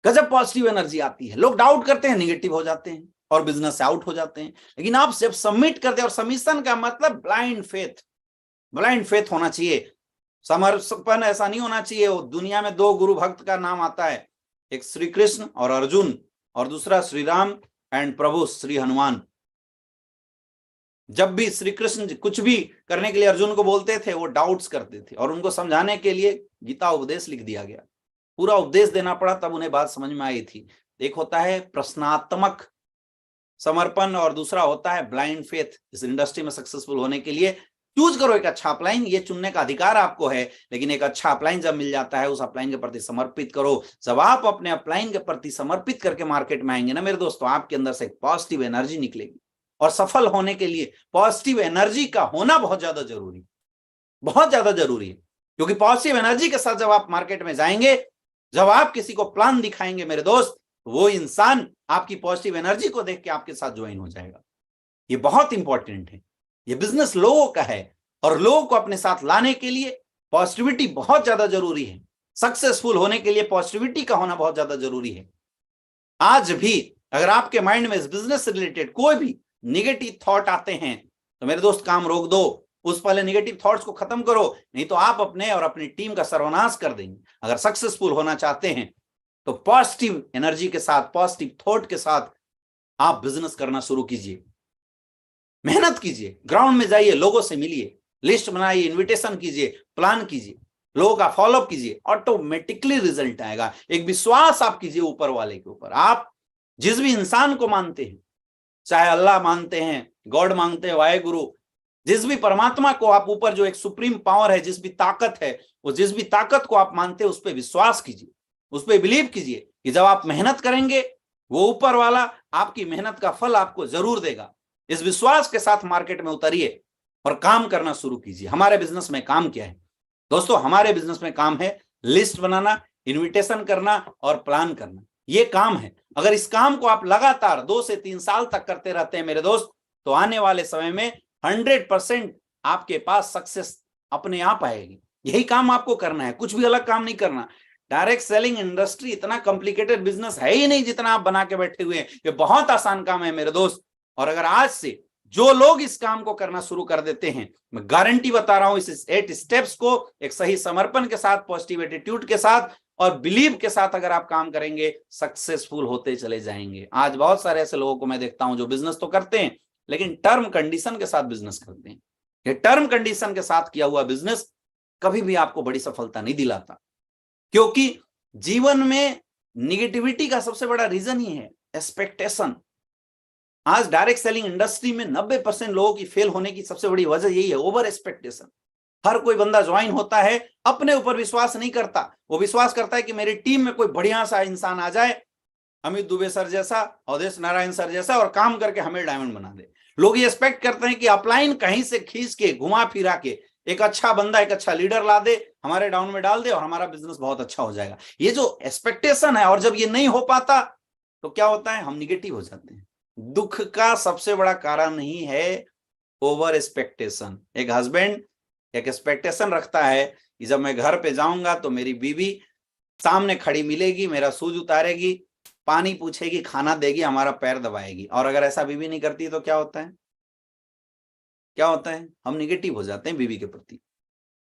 गजब पॉजिटिव एनर्जी आती है। लोग डाउट करते हैं, निगेटिव हो जाते हैं और बिजनेस से आउट हो जाते हैं। लेकिन आप जब सबमिट करते हैं, और सबमिशन का मतलब ब्लाइंड फेथ होना चाहिए। समर्पण ऐसा नहीं होना चाहिए। वो दुनिया में दो गुरु भक्त का नाम आता है, एक श्री कृष्ण और अर्जुन, और दूसरा श्री राम एंड प्रभु श्री हनुमान। जब भी श्री कृष्ण कुछ भी करने के लिए अर्जुन को बोलते थे, वो डाउट्स करते थे, और उनको समझाने के लिए गीता उपदेश लिख दिया गया, पूरा उपदेश देना पड़ा, तब उन्हें बात समझ में आई थी। एक होता है प्रश्नात्मक समर्पण और दूसरा होता है ब्लाइंड फेथ। इस इंडस्ट्री में सक्सेसफुल होने के लिए चूज करो एक अच्छा अपलाइन। ये चुनने का अधिकार आपको है, लेकिन एक अच्छा अपलाइन जब मिल जाता है, उस अपलाइन के प्रति समर्पित करो। जब आप अपने अपलाइन के प्रति समर्पित करके मार्केट में आएंगे ना मेरे दोस्तों, आपके अंदर से एक पॉजिटिव एनर्जी निकलेगी। और सफल होने के लिए पॉजिटिव एनर्जी का होना बहुत ज्यादा जरूरी है। क्योंकि पॉजिटिव एनर्जी के साथ जब आप मार्केट में जाएंगे, जब आप किसी को प्लान दिखाएंगे मेरे दोस्त, वो इंसान आपकी पॉजिटिव एनर्जी को देख के आपके साथ ज्वाइन हो जाएगा। ये बहुत इंपॉर्टेंट है। ये बिजनेस लोगों का है, और लोगों को अपने साथ लाने के लिए पॉजिटिविटी बहुत ज्यादा जरूरी है। सक्सेसफुल होने के लिए पॉजिटिविटी का होना बहुत ज्यादा जरूरी है। आज भी अगर आपके माइंड में इस बिजनेस से रिलेटेड कोई भी निगेटिव थॉट आते हैं, तो मेरे दोस्त काम रोक दो, उस पहले निगेटिव थॉट्स को खत्म करो, नहीं तो आप अपने और अपनी टीम का सर्वनाश कर देंगे। अगर सक्सेसफुल होना चाहते हैं तो पॉजिटिव एनर्जी के साथ, पॉजिटिव थॉट के साथ आप बिजनेस करना शुरू कीजिए। मेहनत कीजिए, ग्राउंड में जाइए, लोगों से मिलिए, लिस्ट बनाइए, इन्विटेशन कीजिए, प्लान कीजिए, लोगों का फॉलोअप कीजिए, ऑटोमेटिकली रिजल्ट आएगा। एक विश्वास आप कीजिए ऊपर वाले के ऊपर। आप जिस भी इंसान को मानते हैं, चाहे अल्लाह मानते हैं, गॉड मानते हैं, वाहेगुरु, जिस भी परमात्मा को आप ऊपर, जो एक सुप्रीम पावर है, जिस भी ताकत है, वो जिस भी ताकत को आप मानते हैं, उस पर विश्वास कीजिए, उस पर बिलीव कीजिए कि जब आप मेहनत करेंगे, वो ऊपर वाला आपकी मेहनत का फल आपको जरूर देगा। इस विश्वास के साथ मार्केट में उतरिए और काम करना शुरू कीजिए। हमारे बिजनेस में काम क्या है दोस्तों? हमारे बिजनेस में काम है लिस्ट बनाना, इन्विटेशन करना और प्लान करना। ये काम है। अगर इस काम को आप लगातार 2 से 3 साल तक करते रहते हैं मेरे दोस्त, तो आने वाले समय में 100% आपके पास सक्सेस अपने आप आएगी। यही काम आपको करना है, कुछ भी अलग काम नहीं करना। डायरेक्ट सेलिंग इंडस्ट्री इतना कॉम्प्लिकेटेड बिजनेस है ही नहीं जितना आप बना के बैठे हुए हैं। ये बहुत आसान काम है मेरे दोस्त। और अगर आज से जो लोग इस काम को करना शुरू कर देते हैं, मैं गारंटी बता रहा हूं, इस 8 स्टेप्स को एक सही समर्पण के साथ, पॉजिटिव एटीट्यूड के साथ और बिलीव के साथ अगर आप काम करेंगे, सक्सेसफुल होते चले जाएंगे। आज बहुत सारे ऐसे लोगों को मैं देखता हूं जो बिजनेस तो करते हैं लेकिन टर्म कंडीशन के साथ बिजनेस करते हैं। ये टर्म कंडीशन के साथ किया हुआ बिजनेस कभी भी आपको बड़ी सफलता नहीं दिलाता, क्योंकि जीवन में निगेटिविटी का सबसे बड़ा रीजन ही है एक्सपेक्टेशन। आज डायरेक्ट सेलिंग इंडस्ट्री में 90% लोगों की फेल होने की सबसे बड़ी वजह यही है, ओवर एक्सपेक्टेशन। हर कोई बंदा ज्वाइन होता है, अपने ऊपर विश्वास नहीं करता, वो विश्वास करता है कि मेरी टीम में कोई बढ़िया सा इंसान आ जाए, अमित दुबे सर जैसा, अवधेश नारायण सर जैसा, और काम करके हमें डायमंड बना दे। लोग ये एक्सपेक्ट करते हैं कि अपलाइन कहीं से खींच के घुमा फिरा के एक अच्छा बंदा, एक अच्छा लीडर ला दे, हमारे डाउन में डाल दे और हमारा बिजनेस बहुत अच्छा हो जाएगा। ये जो एक्सपेक्टेशन है, और जब ये नहीं हो पाता तो क्या होता है, हम निगेटिव हो जाते हैं। दुख का सबसे बड़ा कारण नहीं है ओवर एक्सपेक्टेशन। एक हस्बैंड एक एक्सपेक्टेशन रखता है कि जब मैं घर पे जाऊंगा तो मेरी बीवी सामने खड़ी मिलेगी, मेरा शूज उतारेगी, पानी पूछेगी, खाना देगी, हमारा पैर दबाएगी। और अगर ऐसा बीवी नहीं करती तो क्या होता है, क्या होता है, हम निगेटिव हो जाते हैं बीवी के प्रति।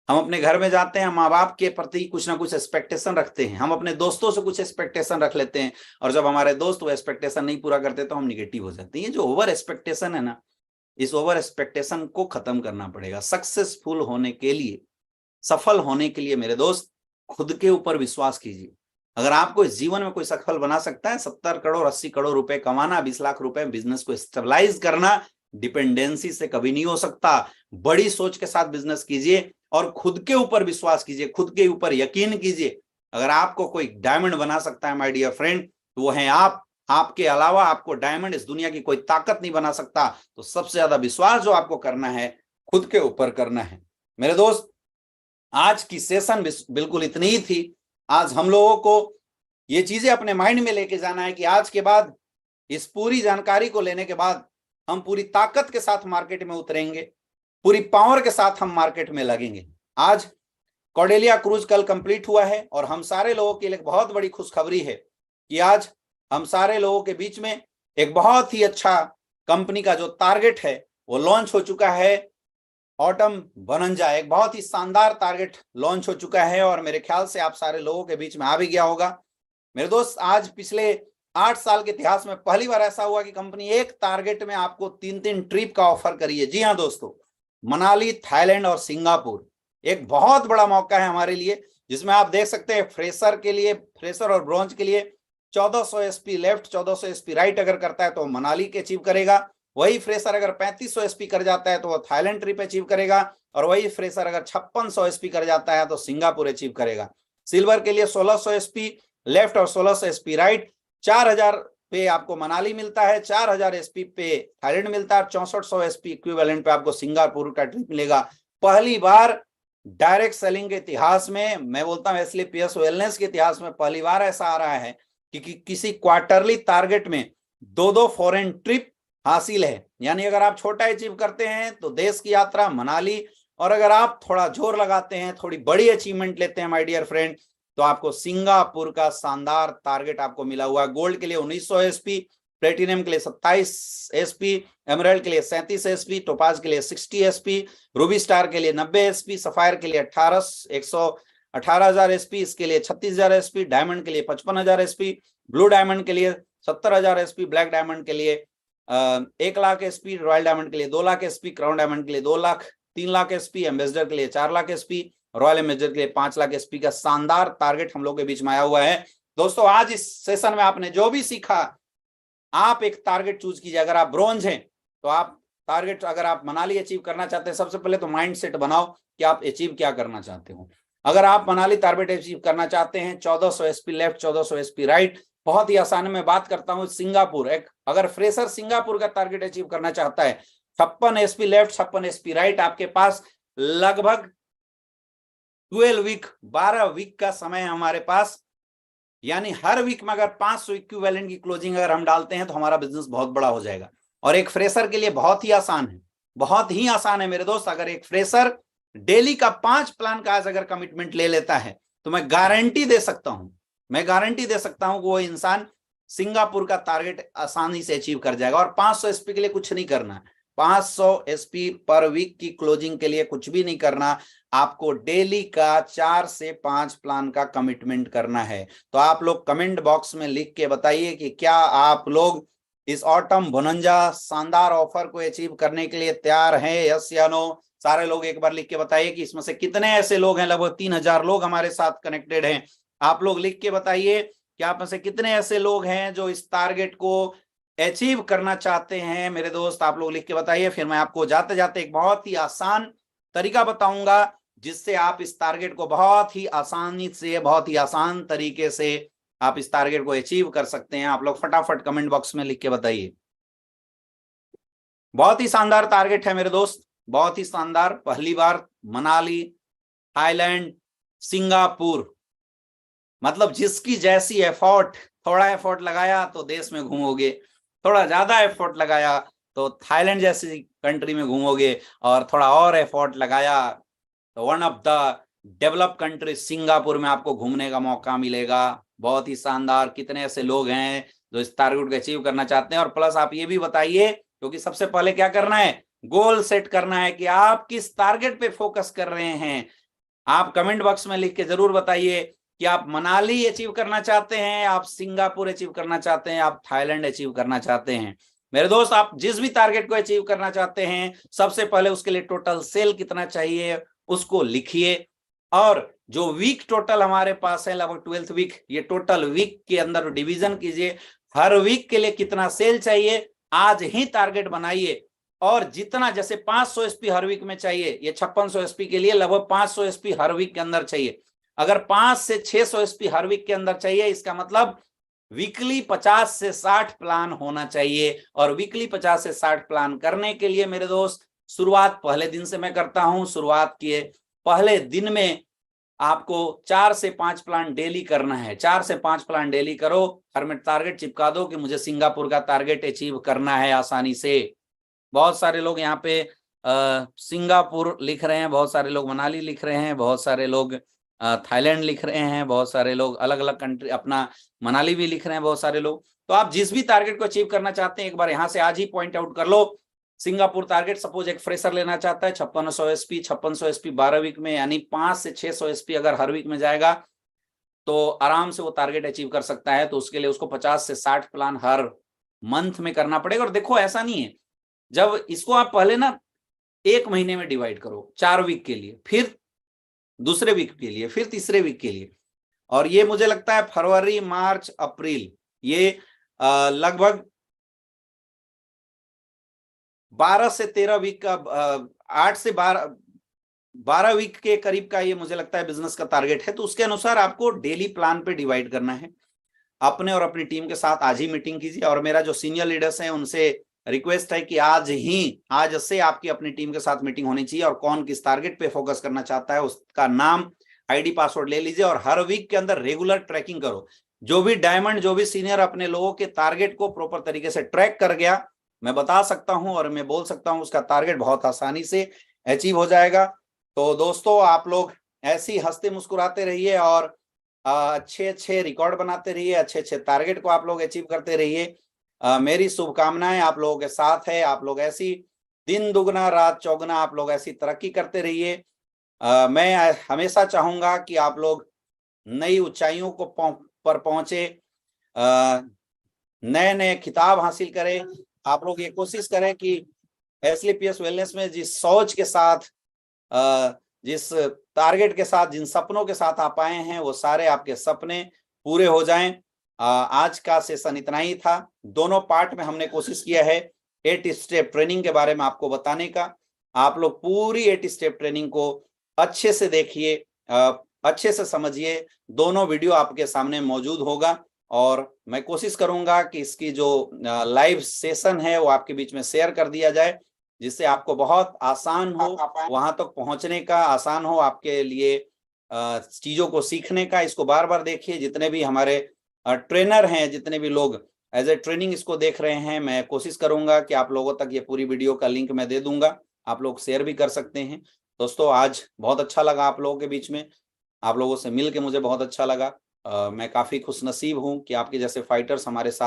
हम अपने घर में जाते हैं, माँ बाप के प्रति कुछ ना कुछ एक्सपेक्टेशन रखते हैं, हम अपने दोस्तों से कुछ एक्सपेक्टेशन रख लेते हैं, और जब हमारे दोस्त वो एक्सपेक्टेशन नहीं पूरा करते तो हम निगेटिव हो जाते हैं। ये जो ओवर एक्सपेक्टेशन है ना, इस ओवर एक्सपेक्टेशन को खत्म करना पड़ेगा। सक्सेसफुल होने के लिए, सफल होने के लिए मेरे दोस्त, खुद के ऊपर विश्वास कीजिए। अगर आपको इस जीवन में कोई सफल बना सकता है, 70 करोड़ 80 करोड़ रुपए कमाना, 20 लाख रुपए बिजनेस को स्टेबलाइज करना, डिपेंडेंसी से कभी नहीं हो सकता। बड़ी सोच के साथ बिजनेस कीजिए और खुद के ऊपर विश्वास कीजिए, खुद के ऊपर यकीन कीजिए। अगर आपको कोई डायमंड बना सकता है माय डियर फ्रेंड, तो वो है आप। आपके अलावा आपको डायमंड इस दुनिया की कोई ताकत नहीं बना सकता। तो सबसे ज्यादा विश्वास जो आपको करना है, खुद के ऊपर करना है। मेरे दोस्त, आज की सेशन बिल्कुल इतनी ही थी। आज हम लोगों को ये चीजें अपने माइंड में लेके जाना है कि आज के बाद, इस पूरी जानकारी को लेने के बाद, हम पूरी ताकत के साथ मार्केट में उतरेंगे, पूरी पावर के साथ हम मार्केट में लगेंगे। आज कॉर्डेलिया क्रूज कल कंप्लीट हुआ है और हम सारे लोगों के लिए बहुत बड़ी खुशखबरी है कि आज हम सारे लोगों के बीच में एक बहुत ही अच्छा कंपनी का जो टारगेट है वो लॉन्च हो चुका है। ऑटम बनंजा, एक बहुत ही शानदार टारगेट लॉन्च हो चुका है और मेरे ख्याल से आप सारे लोगों के बीच में आ भी गया होगा। मेरे दोस्त, आज पिछले 8 साल के इतिहास में पहली बार ऐसा हुआ कि कंपनी एक टारगेट में आपको 3-3 ट्रिप का ऑफर करी है। जी हाँ दोस्तों, मनाली, थाईलैंड और सिंगापुर एक बहुत बड़ा मौका है हमारे लिए, जिसमें आप देख सकते हैं फ्रेशर के लिए, फ्रेशर और ब्रॉन्ज के लिए 1400 एसपी लेफ्ट, 1400 एसपी राइट अगर करता है तो मनाली के अचीव करेगा। वही फ्रेशर अगर 3500 एसपी कर जाता है तो वो थाईलैंड ट्रिप अचीव करेगा, और वही फ्रेशर अगर 5600 एसपी कर जाता है तो सिंगापुर अचीव करेगा। सिल्वर के लिए 1600 एसपी लेफ्ट और 1600 एसपी राइट, 4000 पे आपको मनाली मिलता है, 4000 एसपी पे थाईलैंड मिलता है, 6400 एसपी इक्विवेलेंट पे आपको सिंगापुर का ट्रिप मिलेगा। पहली बार डायरेक्ट सेलिंग के इतिहास में, मैं बोलता हूं इसलिए पीएस वेलनेस के इतिहास में पहली बार ऐसा आ रहा है कि किसी क्वार्टरली टारगेट में 2-2 फॉरेन ट्रिप हासिल है। यानी अगर आप छोटा अचीव करते हैं तो देश की यात्रा मनाली, और अगर आप थोड़ा जोर लगाते हैं, थोड़ी बड़ी अचीवमेंट लेते हैं माय डियर फ्रेंड, तो आपको सिंगापुर का शानदार टारगेट आपको मिला हुआ है। गोल्ड के लिए 1900 एसपी, प्लेटिनियम के लिए 27 एसपी, एमराल्ड के लिए 37 एसपी, टोपाज के लिए 60 एसपी, रूबी स्टार के लिए 90 एसपी, सफायर के लिए 118,000 एसपी, इसके लिए 36,000 एसपी, डायमंड के लिए 55,000 एसपी, ब्लू डायमंड के लिए 70,000 एसपी, ब्लैक डायमंड के लिए 1 लाख एसपी, रॉयल डायमंड के लिए 2 लाख एसपी, क्राउन डायमंड के लिए 2 लाख 3 लाख एसपी, एम्बेसडर के लिए 4 लाख एसपी, रॉयल एम्बेसडर के लिए 5 लाख एसपी का शानदार टारगेट हम लोग के बीच में आया हुआ है। दोस्तों, आज इस सेशन में आपने जो भी सीखा, आप एक टारगेट चूज कीजिए। अगर आप ब्रॉन्ज हैं तो आप टारगेट, अगर आप मनाली अचीव करना चाहते हैं, सबसे पहले तो माइंड सेट बनाओ कि आप अचीव क्या करना चाहते हो। अगर आप मनाली टारगेट अचीव करना चाहते हैं, 1400 एसपी लेफ्ट, 1400 एसपी राइट, बहुत ही आसान है। मैं बात करता हूं सिंगापुर, एक अगर फ्रेशर सिंगापुर का टारगेट अचीव करना चाहता है, 56 एसपी लेफ्ट, 56 एसपी राइट, आपके पास लगभग 12 वीक, 12 वीक का समय है हमारे पास। यानी हर वीक में अगर 500 इक्विवेलेंट की क्लोजिंग अगर हम डालते हैं तो हमारा बिजनेस बहुत बड़ा हो जाएगा। और एक फ्रेशर के लिए बहुत ही आसान है, बहुत ही आसान है मेरे दोस्त। अगर एक फ्रेशर डेली का 5 प्लान का आज अगर कमिटमेंट ले लेता है तो मैं गारंटी दे सकता हूं, कि वो इंसान सिंगापुर का टारगेट आसानी से अचीव कर जाएगा। और 500 एसपी के लिए कुछ नहीं करना है, 500 एसपी पर वीक की क्लोजिंग के लिए कुछ भी नहीं करना, आपको डेली का 4 से 5 प्लान का कमिटमेंट करना है। तो आप लोग कमेंट बॉक्स में लिख के बताइए कि क्या आप लोग इस ऑटम बोनंजा शानदार ऑफर को अचीव करने के लिए तैयार हैं, यस या नो। सारे लोग एक बार लिख के बताइए कि इसमें से कितने ऐसे लोग हैं, लगभग 3000 लोग हमारे साथ कनेक्टेड हैं। आप लोग लिख के बताइए कि आप में से कितने ऐसे लोग हैं जो इस टारगेट को अचीव करना चाहते हैं। मेरे दोस्त आप लोग लिख के बताइए। फिर मैं आपको जाते जाते एक बहुत ही आसान तरीका बताऊंगा जिससे आप इस टारगेट को बहुत ही आसानी से, बहुत ही आसान तरीके से आप इस टारगेट को अचीव कर सकते हैं। आप लोग फटाफट कमेंट बॉक्स में लिख के बताइए। बहुत ही शानदार टारगेट है मेरे दोस्त, बहुत ही शानदार। पहली बार मनाली, थाईलैंड, सिंगापुर, मतलब जिसकी जैसी एफर्ट, थोड़ा एफर्ट लगाया तो देश में घूमोगे, थोड़ा ज्यादा एफर्ट लगाया तो थाईलैंड जैसी कंट्री में घूमोगे, और थोड़ा और एफर्ट लगाया तो one of the develop country Singapore में आपको घूमने का मौका मिलेगा। बहुत ही शानदार। कितने ऐसे लोग हैं जो इस टारगेट को अचीव करना चाहते हैं। और प्लस आप ये भी बताइए, क्योंकि सबसे पहले क्या करना है, गोल सेट करना है कि आप किस टारगेट पे फोकस कर रहे हैं। आप कमेंट बॉक्स में लिख के जरूर बताइए कि आप मनाली अचीव करना चाहते हैं, आप सिंगापुर अचीव करना चाहते हैं, आप थाईलैंड अचीव करना चाहते हैं। मेरे दोस्त आप जिस भी टारगेट को अचीव करना चाहते हैं, सबसे पहले उसके लिए टोटल सेल कितना चाहिए उसको लिखिए। और जो वीक टोटल हमारे पास है, लगभग 12th वीक, ये टोटल वीक के अंदर डिवीजन कीजिए। हर वीक के लिए कितना सेल चाहिए आज ही टारगेट बनाइए। और जितना, जैसे 500 एसपी हर वीक में चाहिए, ये 5600 एसपी के लिए लगभग 500 एसपी हर वीक के अंदर चाहिए। अगर 5 से 600 एसपी हर वीक के अंदर चाहिए, इसका मतलब वीकली 50 से 60 प्लान होना चाहिए। और वीकली 50 से 60 प्लान करने के लिए मेरे दोस्त, शुरुआत पहले दिन से मैं करता हूं। शुरुआत किए पहले दिन में आपको 4 से 5 प्लान डेली करना है। 4 से 5 प्लान डेली करो। हर में टारगेट चिपका दो कि मुझे सिंगापुर का टारगेट अचीव करना है आसानी से। बहुत सारे लोग यहाँ पे सिंगापुर लिख रहे हैं, बहुत सारे लोग मनाली लिख रहे हैं, बहुत सारे लोग थाईलैंड लिख रहे हैं, बहुत सारे लोग अलग अलग कंट्री अपना मनाली भी लिख रहे हैं, बहुत सारे लोग। तो आप जिस भी टारगेट को अचीव करना चाहते हैं, एक बार यहाँ से आज ही पॉइंट आउट कर लो। सिंगापुर टारगेट, सपोज एक फ्रेशर लेना चाहता है 5600 एसपी, 5600 एसपी 12 वीक में, यानी 5 से 600 एसपी अगर हर वीक में जाएगा तो आराम से वो टारगेट अचीव कर सकता है। तो उसके लिए उसको 50 से 60 प्लान हर मंथ में करना पड़ेगा। और देखो ऐसा नहीं है, जब इसको आप पहले ना 1 महीने में डिवाइड करो, 4 वीक के लिए, फिर दूसरे वीक के लिए, फिर तीसरे वीक के लिए, और ये मुझे लगता है फरवरी, मार्च, अप्रैल, ये लगभग 12 से 13 वीक का, 8 से 12 वीक के करीब का ये मुझे लगता है बिजनेस का टारगेट है। तो उसके अनुसार आपको डेली प्लान पे डिवाइड करना है। अपने और अपनी टीम के साथ आज ही मीटिंग कीजिए। और मेरा जो सीनियर लीडर्स हैं उनसे रिक्वेस्ट है कि आज से आपकी अपनी टीम के साथ मीटिंग होनी चाहिए, और कौन किस टारगेट पे फोकस करना चाहता है उसका नाम, आईडी, पासवर्ड ले लीजिए, और हर वीक के अंदर रेगुलर ट्रैकिंग करो। जो भी डायमंड, जो भी सीनियर अपने लोगों के टारगेट को प्रॉपर तरीके से ट्रैक कर गया, मैं बता सकता हूं और मैं बोल सकता हूं उसका टारगेट बहुत आसानी से अचीव हो जाएगा। तो दोस्तों आप लोग ऐसे ही हंसते मुस्कुराते रहिए और अच्छे अच्छे रिकॉर्ड बनाते रहिए, अच्छे अच्छे टारगेट को आप लोग अचीव करते रहिए। मेरी शुभकामनाएं आप लोगों के साथ है। आप लोग ऐसी दिन दुगना रात चौगुना आप लोग ऐसी तरक्की करते रहिए। मैं हमेशा चाहूंगा कि आप लोग नई ऊंचाइयों को पर पहुंचे, नए नए खिताब हासिल करें। आप लोग ये कोशिश करें कि एसलीपीएस वेलनेस में जिस सोच के साथ, जिस टारगेट के साथ, जिन सपनों के साथ आप आए हैं, वो सारे आपके सपने पूरे हो जाएं। आज का सेशन इतना ही था। दोनों पार्ट में हमने कोशिश किया है 8 स्टेप ट्रेनिंग के बारे में आपको बताने का। आप लोग पूरी 8 स्टेप ट्रेनिंग को अच्छे से देखिए, अच्छे से समझिए। दोनों वीडियो आपके सामने मौजूद होगा, और मैं कोशिश करूंगा कि इसकी जो लाइव सेशन है वो आपके बीच में शेयर कर दिया जाए, जिससे आपको बहुत आसान हो वहां तक पहुंचने का, आसान हो आपके लिए चीजों को सीखने का। इसको बार बार देखिए। जितने भी हमारे ट्रेनर हैं, जितने भी लोग एज ए ट्रेनिंग इसको देख रहे हैं, मैं कोशिश करूंगा कि आप लोगों तक ये पूरी वीडियो का लिंक मैं दे दूंगा, आप लोग शेयर भी कर सकते हैं। दोस्तों आज बहुत अच्छा लगा आप लोगों के बीच में, आप लोगों से मिल के मुझे बहुत अच्छा लगा। मैं काफी खुश नसीब हूँ कि आपके जैसे फाइटर्स हमारे साथ